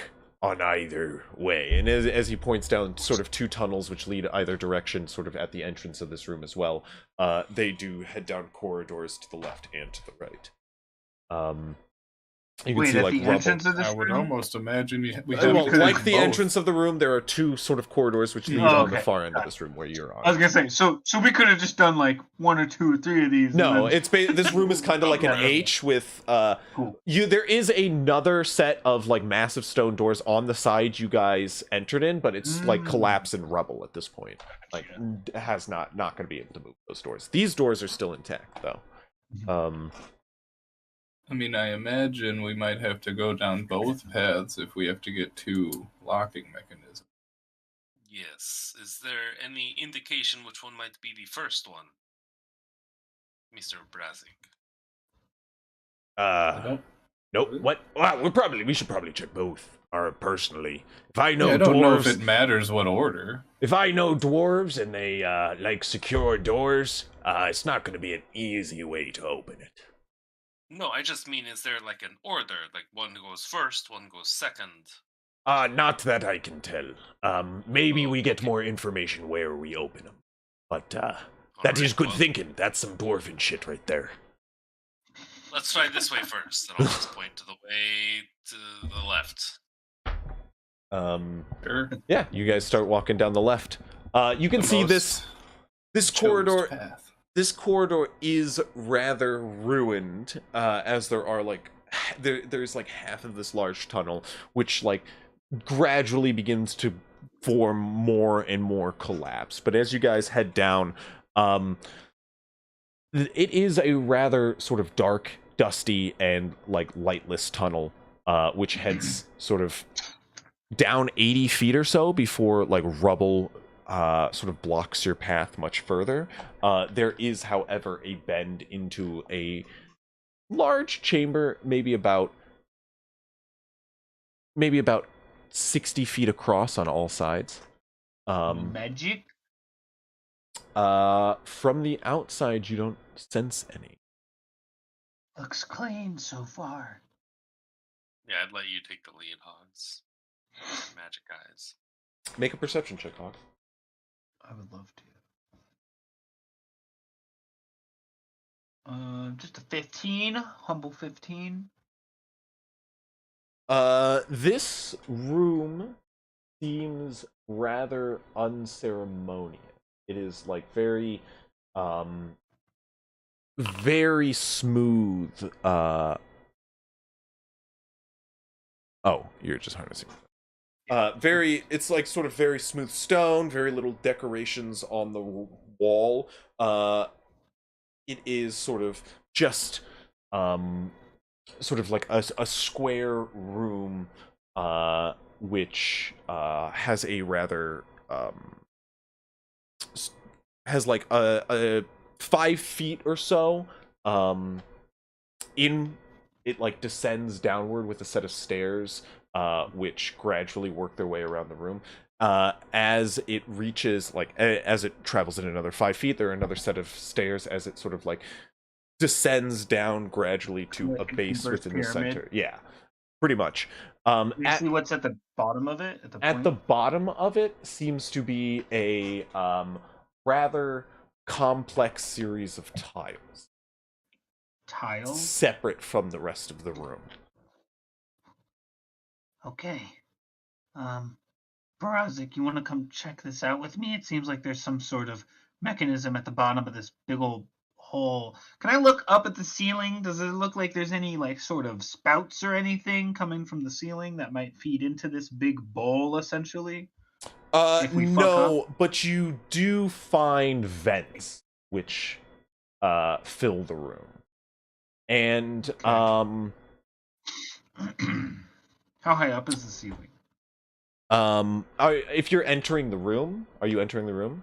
on either way. And as he points down sort of 2 tunnels which lead either direction, sort of at the entrance of this room as well, they do head down corridors to the left and to the right. You can Wait, see at like the rubble. entrance of this I would room? almost imagine we Well, have like the both. entrance of the room, there are 2 sort of corridors which lead Oh, on the okay. far end of this room where you're on. I was gonna say, so we could have just done like 1 or 2 or 3 of these. No, and then... it's this room is kind of like an H with Cool. there is another set of like massive stone doors on the side you guys entered in, but it's like collapsed and rubble at this point. Like has not going to be able to move those doors. These doors are still intact though. I mean, I imagine we might have to go down both paths if we have to get 2 locking mechanisms. Yes. Is there any indication which one might be the first one, Mr. Brazik? Nope. What? Well, we should probably check both. Or personally, if I know I don't know if dwarves, it matters what order. if I know dwarves and they like secure doors, it's not going to be an easy way to open it. No, I just mean, is there like an order? Like one goes first, one goes second? Not that I can tell. Maybe we get more information where we open them. But that is good thinking. That's some dwarven shit right there. Let's try this way first, and I'll just point to the way to the left. Sure. Yeah, you guys start walking down the left. You can see this corridor. Path. This corridor is rather ruined, as there are like there's like half of this large tunnel, which like gradually begins to form more and more collapse. But as you guys head down, it is a rather sort of dark, dusty, and like lightless tunnel, which heads sort of down 80 feet or so before like rubble sort of blocks your path much further. There is, however, a bend into a large chamber, maybe about 60 feet across on all sides. Magic? From the outside, you don't sense any. Looks clean so far. Yeah, I'd let you take the lead, Hogs. Magic eyes. Make a perception check, Hawk. I would love to. Just a 15, humble 15. This room seems rather unceremonious. It is like very smooth. Oh, you're just harnessing. It's like sort of very smooth stone, very little decorations on the wall. It is sort of just sort of like a square room, which has a rather has like a 5 feet or so in it, like descends downward with a set of stairs, which gradually work their way around the room. As it reaches, like as it travels in another 5 feet, there are another set of stairs as it sort of like descends down gradually to Like a a base inverse within the pyramid? center. Yeah, pretty much. You see what's at the bottom of it? At the bottom of it seems to be a rather complex series of tiles, Tiles? separate from the rest of the room. Okay. Barazik, you want to come check this out with me? It seems like there's some sort of mechanism at the bottom of this big old hole. Can I look up at the ceiling? Does it look like there's any like sort of spouts or anything coming from the ceiling that might feed into this big bowl essentially? If we fuck No, but you do find vents which fill the room. And How high up is the ceiling? if you're entering the room, are you entering the room?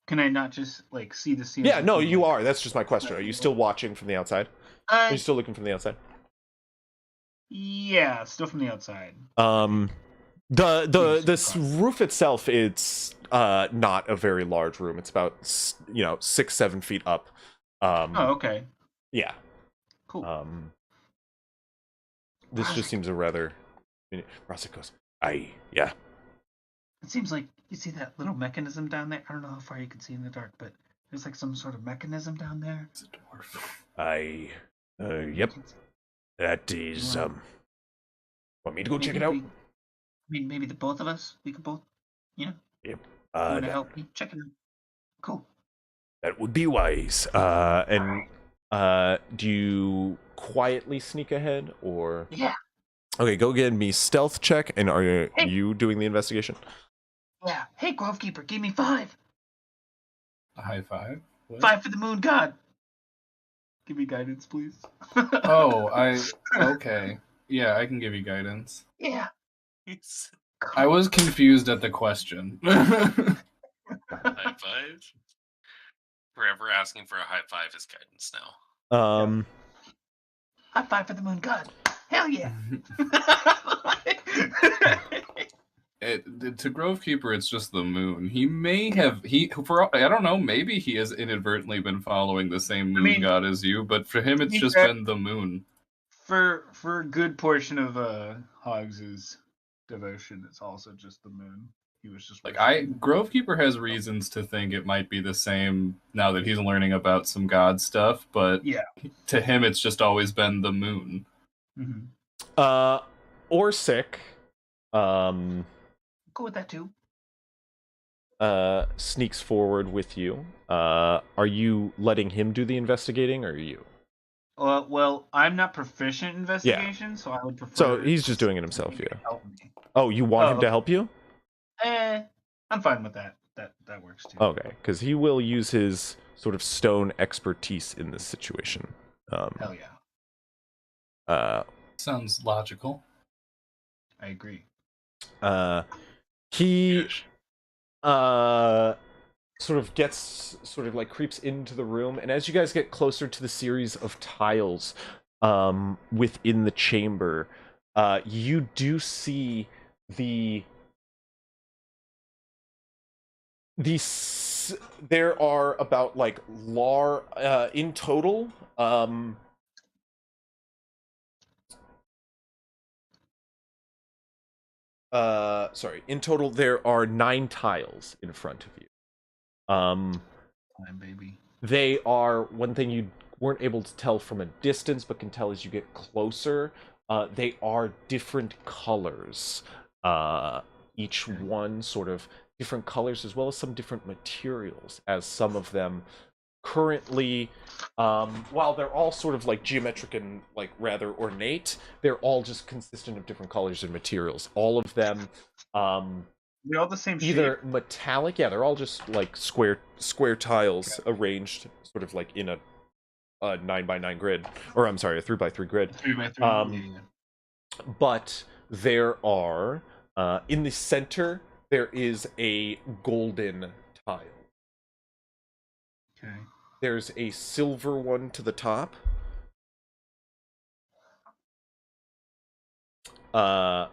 Can I not just like see the ceiling? Yeah, no, you are. That's just my question. Are you still watching from the outside? Are you still looking from the outside? Yeah, still from the outside. The roof itself, it's not a very large room. It's about 6-7 feet up. Oh, okay. Yeah. Cool. This just Orsik. seems a rather. Orsik goes, yeah. It seems like you see that little mechanism down there. I don't know how far you can see in the dark, but there's like some sort of mechanism down there. It's a dwarf. Yep. That is, Wow. want me to go check it Maybe out? I mean, maybe the both of us, we could both, Yep. you want to That, help me check it out. Cool. that would be wise. And do you quietly sneak ahead or? Yeah, Okay, go get me stealth check. And are Hey. you doing the investigation? yeah. Hey, Grovekeeper, give me 5. A high five? What? 5 for the moon god. Give me guidance, please. Oh, okay. Yeah, I can give you guidance. Yeah. I was confused at the question. High five. Forever asking for a high five is guidance now. High 5 for the moon god. Hell yeah. To Grovekeeper, it's just the moon. He may have I don't know. Maybe he has inadvertently been following the same moon god as you, but for him, it's just been the moon. For a good portion of Hogs's devotion, it's also just the moon. He was just Like Grovekeeper has reasons to think it might be the same now that he's learning about some god stuff, but Yeah. to him, it's just always been the moon. Mm-hmm. Orsik, Go with that too. sneaks forward with you. Are you letting him do the investigating, or are you? Well, I'm not proficient in investigation, so I would prefer. So he's just doing it himself, somebody to yeah. Help me. Oh, you want him to help you? I'm fine with that. That works too. Okay, because he will use his sort of stone expertise in this situation. Hell yeah. Sounds logical. I agree. He sort of like creeps into the room, and as you guys get closer to the series of tiles within the chamber, you do see there are about like in total in total there are 9 tiles in front of you. Fine, baby. They are one thing you weren't able to tell from a distance but can tell as you get closer. They are different colors, each one sort of different colors, as well as some different materials, as some of them currently, while they're all sort of like geometric and like rather ornate, they're all just consistent of different colors and materials. All of them They're all the same shape. either metallic, yeah, they're all just like square tiles arranged sort of like in a 9x9 grid, or I'm sorry, a 3x3 grid. 3x3. But there are in the center there is a golden tile. Okay. There's a silver one to the top. A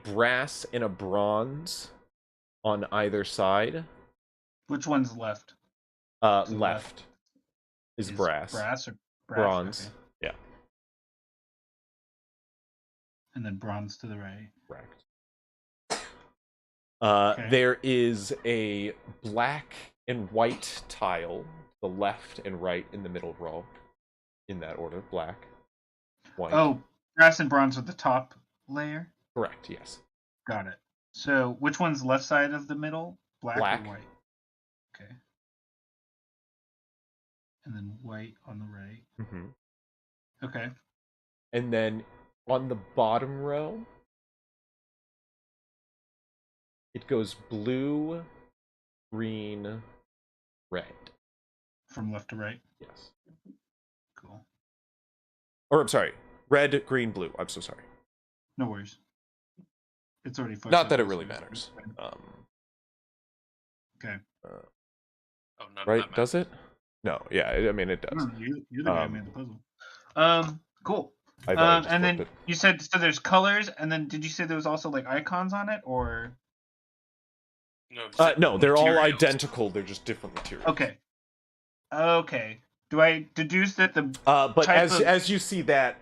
brass and a bronze on either side. Which one's left? Left is brass. Brass or Bronze. Okay. Yeah. And then bronze to the right. Correct. Okay. There is a black and white tile, the left and right in the middle row, in that order. Black, white. Oh, brass and bronze are the top layer? Correct, yes. Got it. So which one's left side of the middle? Black. Or white? Okay. And then white on the right. Mm-hmm. Okay. And then on the bottom row, it goes blue, green, red. From left to right? Yes. Cool. Or I'm sorry, red, green, blue. I'm so sorry. No worries. It's already fucked Not up, that it so really it's matters. fine. Okay. Oh, none of Right? that Does it? No. Yeah. I mean, it does. No, you're the guy who made the puzzle. Cool. I've already just And then flipped it. you said so there's colors, and then did you say there was also like icons on it, or? No, No, they're all materials. identical. They're just different materials. Okay. Okay. Do I deduce that the But type of as you see that,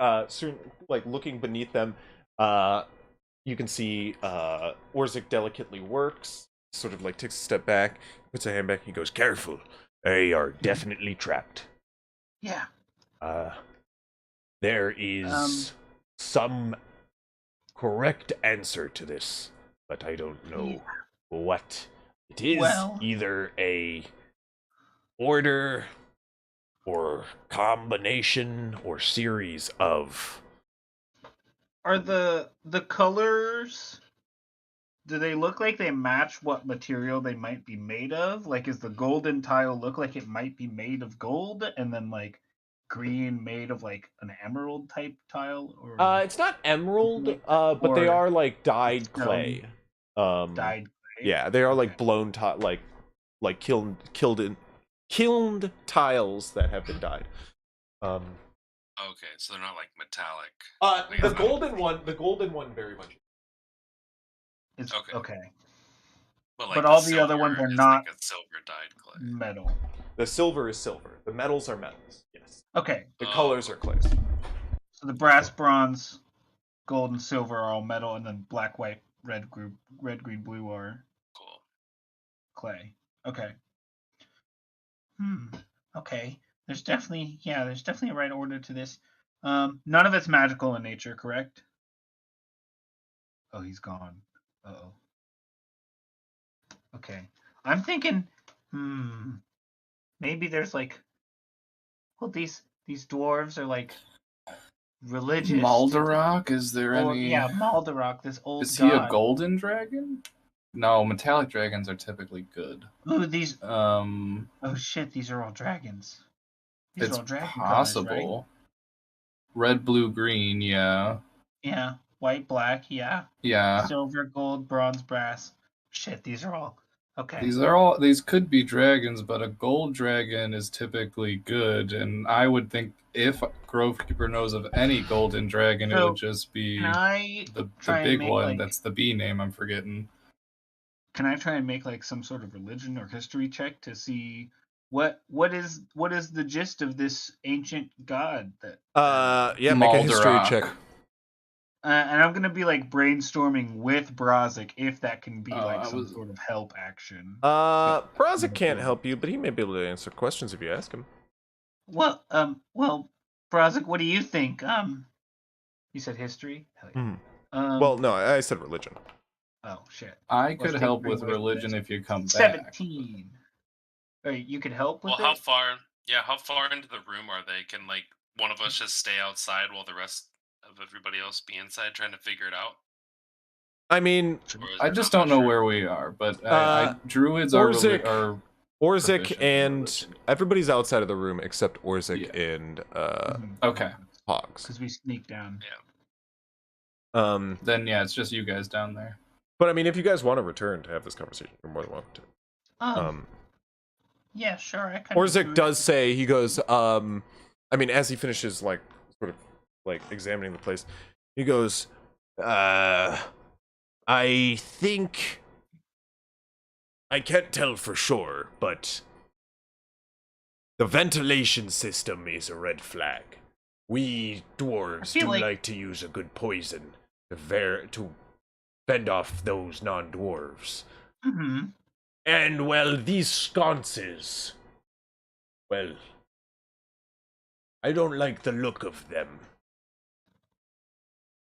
like looking beneath them, you can see Orsik delicately works, sort of like takes a step back, puts a hand back, he goes, Careful. They are definitely trapped. Yeah. There is some correct answer to this, but I don't know what it is. Well- Either a order or combination or series of. are the colors? Do they look like they match what material they might be made of? Like, is the golden tile look like it might be made of gold, and then like green made of like an emerald type tile? Or it's not emerald, Like, but they or are like dyed stone. clay. dyed clay? Yeah, they are like Okay. blown like kilned tiles that have been dyed. Okay, so they're not like metallic. The golden one very much. It's Okay. okay. But, But the all the other ones silver are is not- like a silver dyed clay. Metal. The silver is silver. The metals are metals. Yes. Okay. The Oh. colors are clays. So the brass, bronze, gold, and silver are all metal, and then black, white, red, green, blue are Cool. clay. Okay. Okay. There's definitely a right order to this. None of it's magical in nature, correct? Oh, he's gone. Uh-oh. Okay. I'm thinking, maybe there's like, well, these dwarves are like religious. Maldarok, is there Or, any? yeah, Maldarok, this old Is he god. a golden dragon? No, metallic dragons are typically good. Ooh, these. Um, Oh shit, these are all dragons. These it's are all dragon possible. colors, Red, blue, green, yeah. right? Yeah. White, black, yeah. Yeah. Silver, gold, bronze, brass. Shit, these are all. Okay. These could be dragons, but a gold dragon is typically good, and I would think if Grovekeeper knows of any golden dragon, it So, would just be Can I the try and big make, one. like- That's the B name I'm forgetting. Can I try and make like some sort of religion or history check to see what is the gist of this ancient god that? Yeah, make a history Maldarok. check. And I'm gonna be like brainstorming with Brozik if that can be Oh, like I some was- sort of help action. Brazik can't help you, but he may be able to answer questions if you ask him. Well, Brozik, what do you think? You said history. Hell yeah. Well, no, I said religion. Oh shit. I Let's could take help three with away from religion this. if you come back. 17. You could help with Well, how it. far into the room are they? Can like one of us just stay outside while the rest of everybody else be inside trying to figure it out? I mean, Or is I there just not don't much know room? where we are, but druids Orsik- are Orsik proficient in and religion. everybody's outside of the room except Orsik Yeah. and Okay. Hogs. Because we sneak down. Then yeah, it's just you guys down there. But I mean, if you guys want to return to have this conversation, you're more than welcome to. Yeah, sure. I kind Orsik does say, he goes, I mean, as he finishes, like, sort of, like, examining the place, he goes, I think. I can't tell for sure, but. The ventilation system is a red flag. We dwarves feel do like- like to use a good poison to fend off those non-dwarves. Mm-hmm. And, well, these sconces. Well. I don't like the look of them.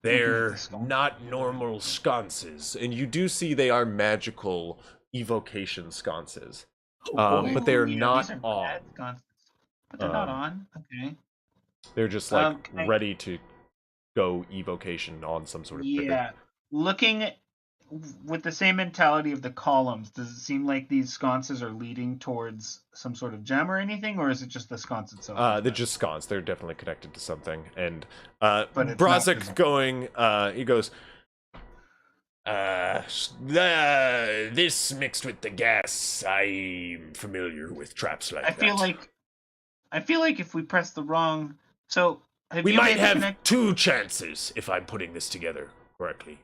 They're not normal sconces. And you do see they are magical evocation sconces. But they're not on. But they're not on. Okay. They're just, like, Can I- ready to go evocation on some sort of trigger. Yeah. Looking with the same mentality of the columns, does it seem like these sconces are leading towards some sort of gem or anything, or is it just the sconce itself? They're just sconce. They're definitely connected to something. And it's not Brazik visible. going, he goes, this mixed with the gas, I'm familiar with traps like I that. feel like if we press the wrong, so have We you might been have connect- 2 chances if I'm putting this together correctly.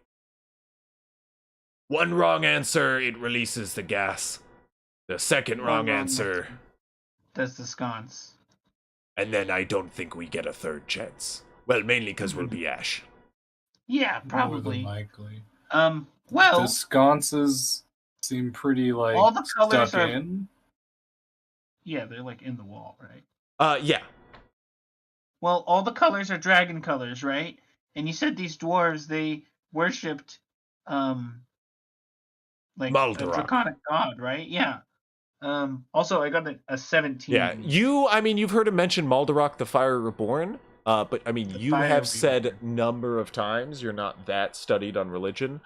One wrong answer, it releases the gas. The second One wrong wrong answer, Does the sconce? And then I don't think we get a third chance. Well, mainly because we'll be Ash. Yeah, More than probably. likely. Well, The sconces seem pretty like all the colors stuck are. in. Yeah, they're like in the wall, right? Yeah. Well, all the colors are dragon colors, right? And you said these dwarves they worshipped, like a Maldarok. draconic god, right? Yeah. Also, I got a 17. Yeah, you've heard him mention Maldarok the Fire Reborn, but I mean, The you Fire have said Reborn. number of times you're not that studied on religion.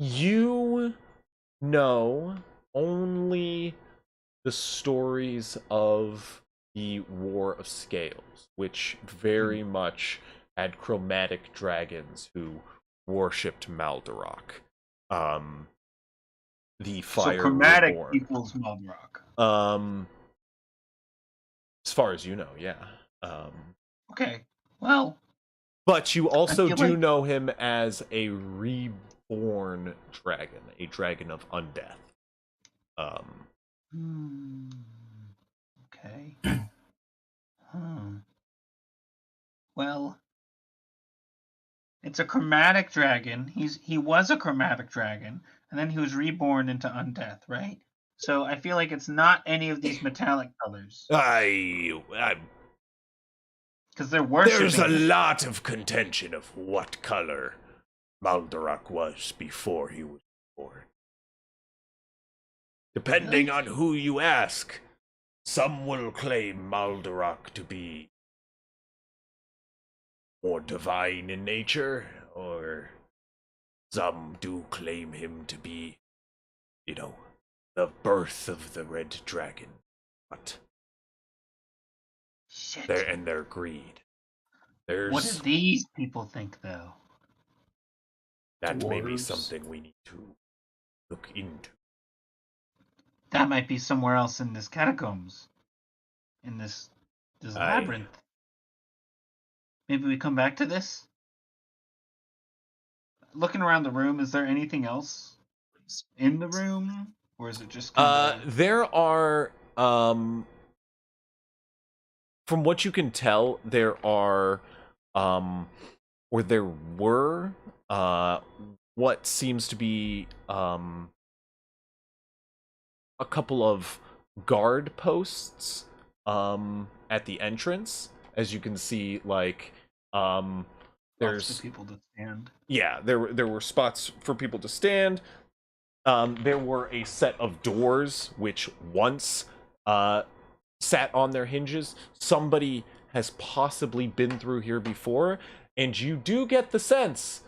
You know only the stories of the War of Scales, which very much had chromatic dragons who worshipped Maldarok. The Fire So chromatic Reborn. equals Maldarok. As far as you know, yeah. Okay. Well, But you also feel do like- know him as a reborn dragon, a dragon of undeath. Okay. Well, it's a chromatic dragon. He was a chromatic dragon, and then he was reborn into undeath, right? So I feel like it's not any of these metallic colors because they're worshipping. There's a it. lot of contention of what color Maldarok was before he was born. Depending on who you ask, some will claim Maldarok to be more divine in nature, or some do claim him to be, the birth of the red dragon. But Shit. their greed. What do these people think, though? That may be Dwarves. something we need to look into. That might be somewhere else in this catacombs, in this labyrinth. Maybe we come back to this. Looking around the room, is there anything else in the room, or is it just kind of... There are, from what you can tell, there are, or there were, what seems to be, a couple of guard posts, at the entrance. As you can see, like, there's people to stand? Yeah, there were spots for people to stand. There were a set of doors which once sat on their hinges. Somebody has possibly been through here before, and you do get the sense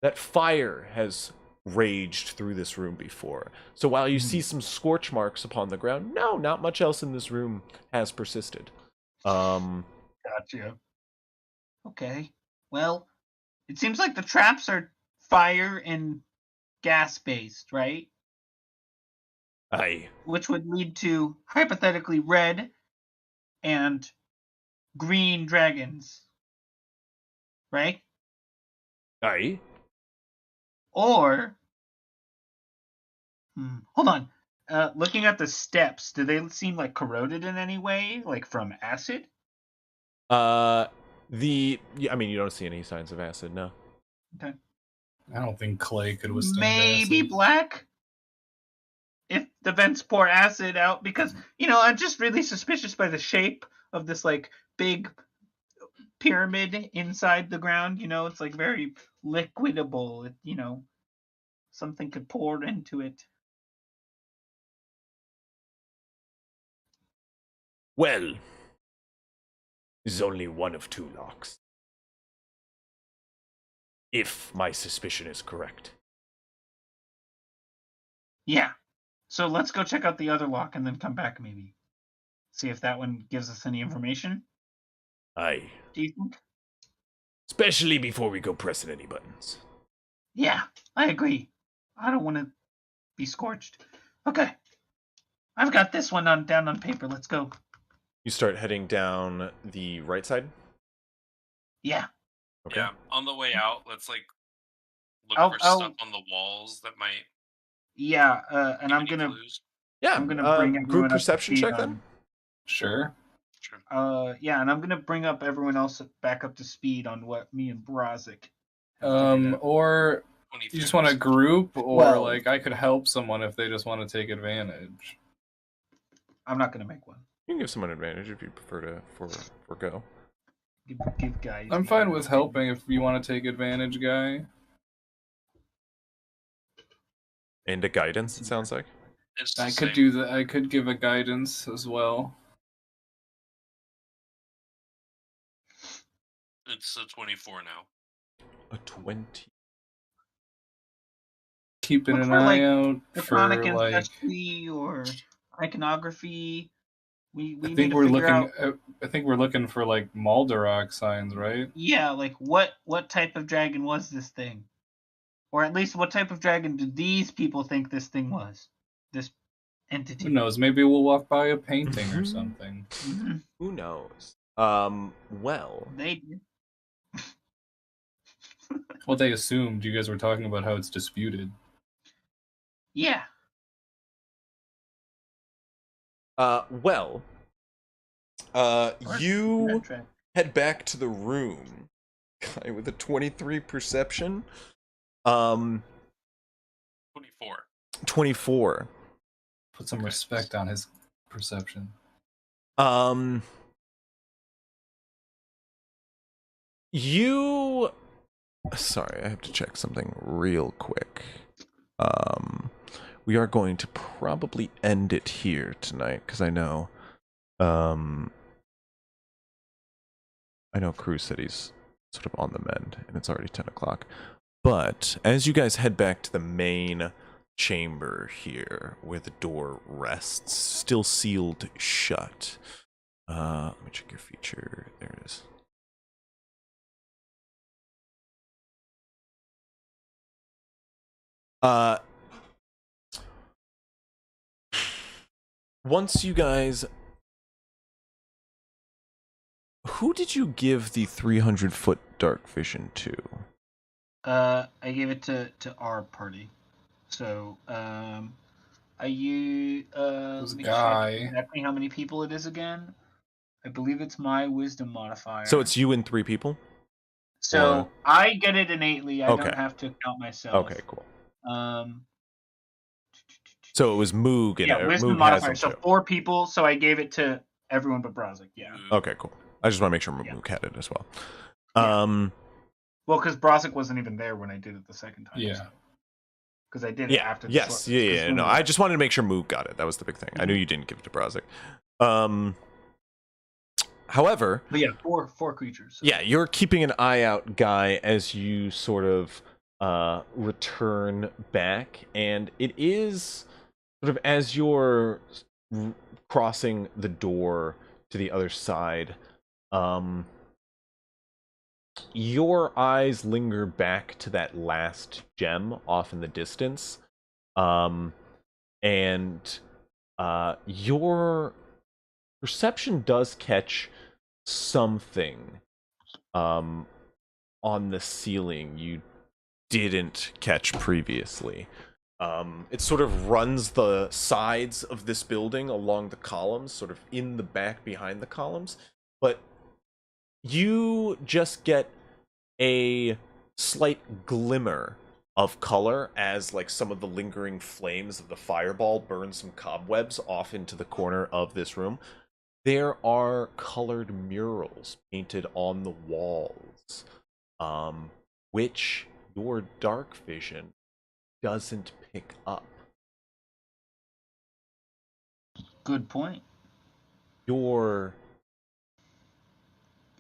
that fire has raged through this room before. So while you see some scorch marks upon the ground, no, not much else in this room has persisted. Gotcha. Okay. Well, it seems like the traps are fire and gas based, right? Aye. Which would lead to hypothetically red and green dragons, right? Aye. Or, hold on. Looking at the steps, do they seem like corroded in any way, like from acid? I mean, you don't see any signs of acid, no. Okay. I don't think clay could withstand Maybe acid. black? If the vents pour acid out, because, I'm just really suspicious by the shape of this, like, big pyramid inside the ground. It's, like, very liquidable. Something could pour into it. Well, there's only one of two locks. If my suspicion is correct. Yeah. So let's go check out the other lock and then come back, maybe. See if that one gives us any information. Aye. Do you think? Especially before we go pressing any buttons. Yeah, I agree. I don't want to be scorched. Okay. I've got this one down on paper. Let's go. You start heading down the right side? Yeah. Okay. Yeah, on the way out, let's look I'll- for stuff on the walls that might. Yeah, and give I'm any gonna clues. Yeah, I'm gonna bring everyone group up to perception speed check on- then. Sure. Sure. Yeah, and I'm gonna bring up everyone else back up to speed on what me and Brozik have figured out. Or you just want to 23%. group, or Well- like I could help someone if they just want to take advantage. I'm not gonna make one. You can give someone advantage if you prefer to forego. Give guys. I'm the fine with advantage. helping if you want to take advantage, guy. And a guidance, it sounds like. It's the I could same. do that. I could give a guidance as well. It's a 24 now. A 20. Keeping Look an for, eye like, out Iconic for like. ancestry or iconography. We I need think to we're figure looking. out. I think we're looking for like Maldarok signs, right? Yeah, like what type of dragon was this thing, or at least what type of dragon do these people think this thing was? This entity. Who knows? Maybe we'll walk by a painting or Mhm. something. Mhm. Who knows? Well, They did. Well, they assumed you guys were talking about how it's disputed. Yeah. well, you Red track. head back to the room. Guy with a 23 perception. 24. 24. Put some Okay. respect on his perception. You. Sorry, I have to check something real quick. We are going to probably end it here tonight because I know Crew City's sort of on the mend and it's already 10 o'clock. But as you guys head back to the main chamber here where the door rests, still sealed shut. Let me check your feature. There it is. Once you guys, who did you give the 300-foot dark vision to? I gave it to our party. So I use This let me guy. check exactly how many people it is again. I believe it's my wisdom modifier. So it's you and 3 people? So or- I get it innately. I Okay. don't have to count myself. Okay, cool. So it was Moog and Yeah, wisdom Moog has modifier. them So too. 4 people. So I gave it to everyone but Brozik. Yeah. Okay, cool. I just want to make sure Yeah. Moog had it as well. Yeah. Well, because Brozik wasn't even there when I did it the second time. Yeah. Because I did it Yeah. after. The Yes. sword. Yeah. No, I just wanted to make sure Moog got it. That was the big thing. I knew you didn't give it to Brozik. However, But yeah, four creatures. yeah, you're keeping an eye out, Guy, as you sort of return back, and it is sort of as you're crossing the door to the other side, your eyes linger back to that last gem off in the distance, and your perception does catch something on the ceiling you didn't catch previously. It sort of runs the sides of this building along the columns, sort of in the back behind the columns, but you just get a slight glimmer of color as like some of the lingering flames of the fireball burn some cobwebs off into the corner of this room. There are colored murals painted on the walls, which your dark vision doesn't pick up. Good point. Your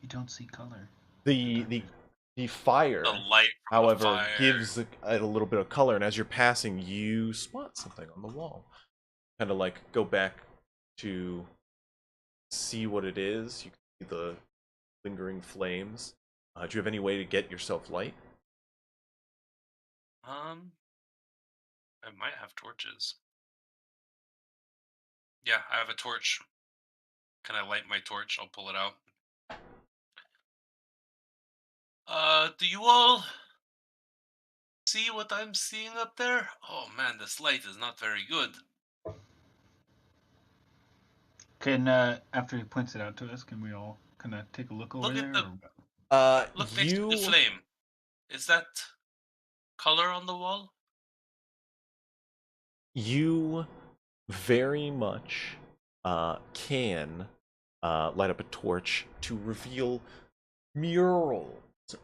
You don't see color. the fire, The light from however, the fire. gives it a little bit of color, and as you're passing, you spot something on the wall. Kind of like go back to see what it is. You can see the lingering flames. Do you have any way to get yourself light? I might have torches. Yeah, I have a torch. Can I light my torch? I'll pull it out. Do you all see what I'm seeing up there? Oh man, this light is not very good. Can after he points it out to us, can we all kind of take a look over Look at there? Look next to the You flame. Is that color on the wall? you very much can light up a torch to reveal murals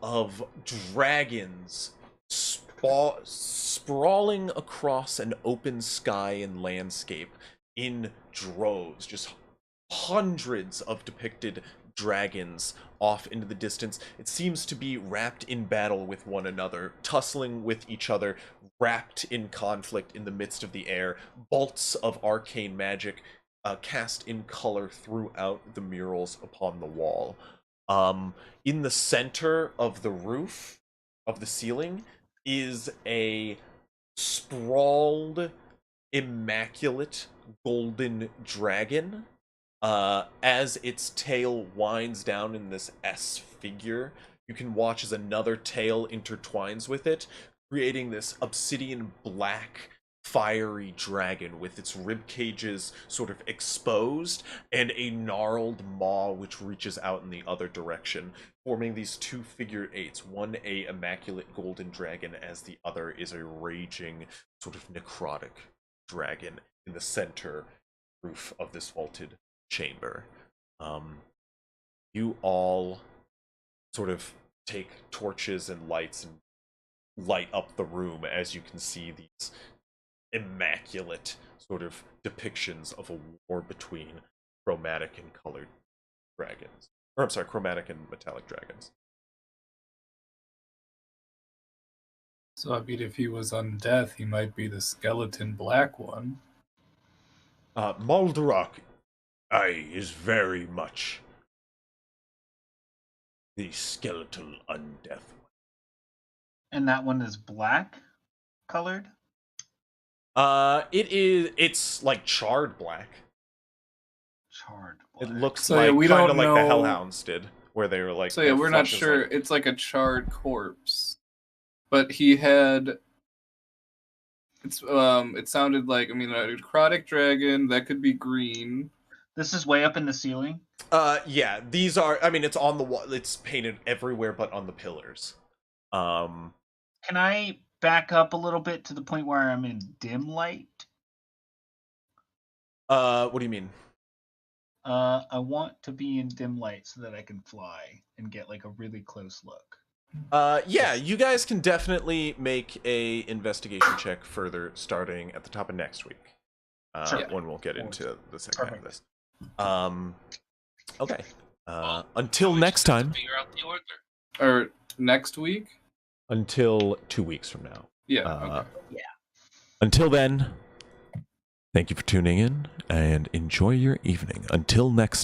of dragons sprawling across an open sky and landscape in droves, just hundreds of depicted dragons off into the distance. It seems to be wrapped in battle with one another, tussling with each other, wrapped in conflict in the midst of the air. Bolts of arcane magic cast in color throughout the murals upon the wall. In the center of the roof, of the ceiling, is a sprawled, immaculate golden dragon. As its tail winds down in this S figure, you can watch as another tail intertwines with it, creating this obsidian black fiery dragon with its rib cages sort of exposed and a gnarled maw which reaches out in the other direction, forming these two figure eights, one a immaculate golden dragon as the other is a raging sort of necrotic dragon in the center roof of this vaulted chamber. You all sort of take torches and lights and light up the room as you can see these immaculate sort of depictions of a war between chromatic and colored dragons. Or I'm sorry, chromatic and metallic dragons. So I mean, if he was undeath, he might be the skeleton black one. Maldorak, is very much the skeletal undeath. And that one is black colored. It's like charred black. Charred It black. looks So, like yeah, we kind don't of like the know- Hellhounds did, where they were like. So yeah, their we're not flesh is sure. like- It's like a charred corpse, but he had. It sounded like, I mean, a necrotic dragon that could be green. This is way up in the ceiling. Yeah, these are. I mean, it's on the wall. It's painted everywhere, but on the pillars. Can I back up a little bit to the point where I'm in dim light? What do you mean? I want to be in dim light so that I can fly and get like a really close look. Yeah, you guys can definitely make a investigation check further, starting at the top of next week. Sure. When we'll get into the second half of Perfect. this. Okay. Well, Until we next just have to time. Figure out the order. Or next week? Until 2 weeks from now. Yeah. Okay. Yeah. Until then, thank you for tuning in and enjoy your evening. Until next time.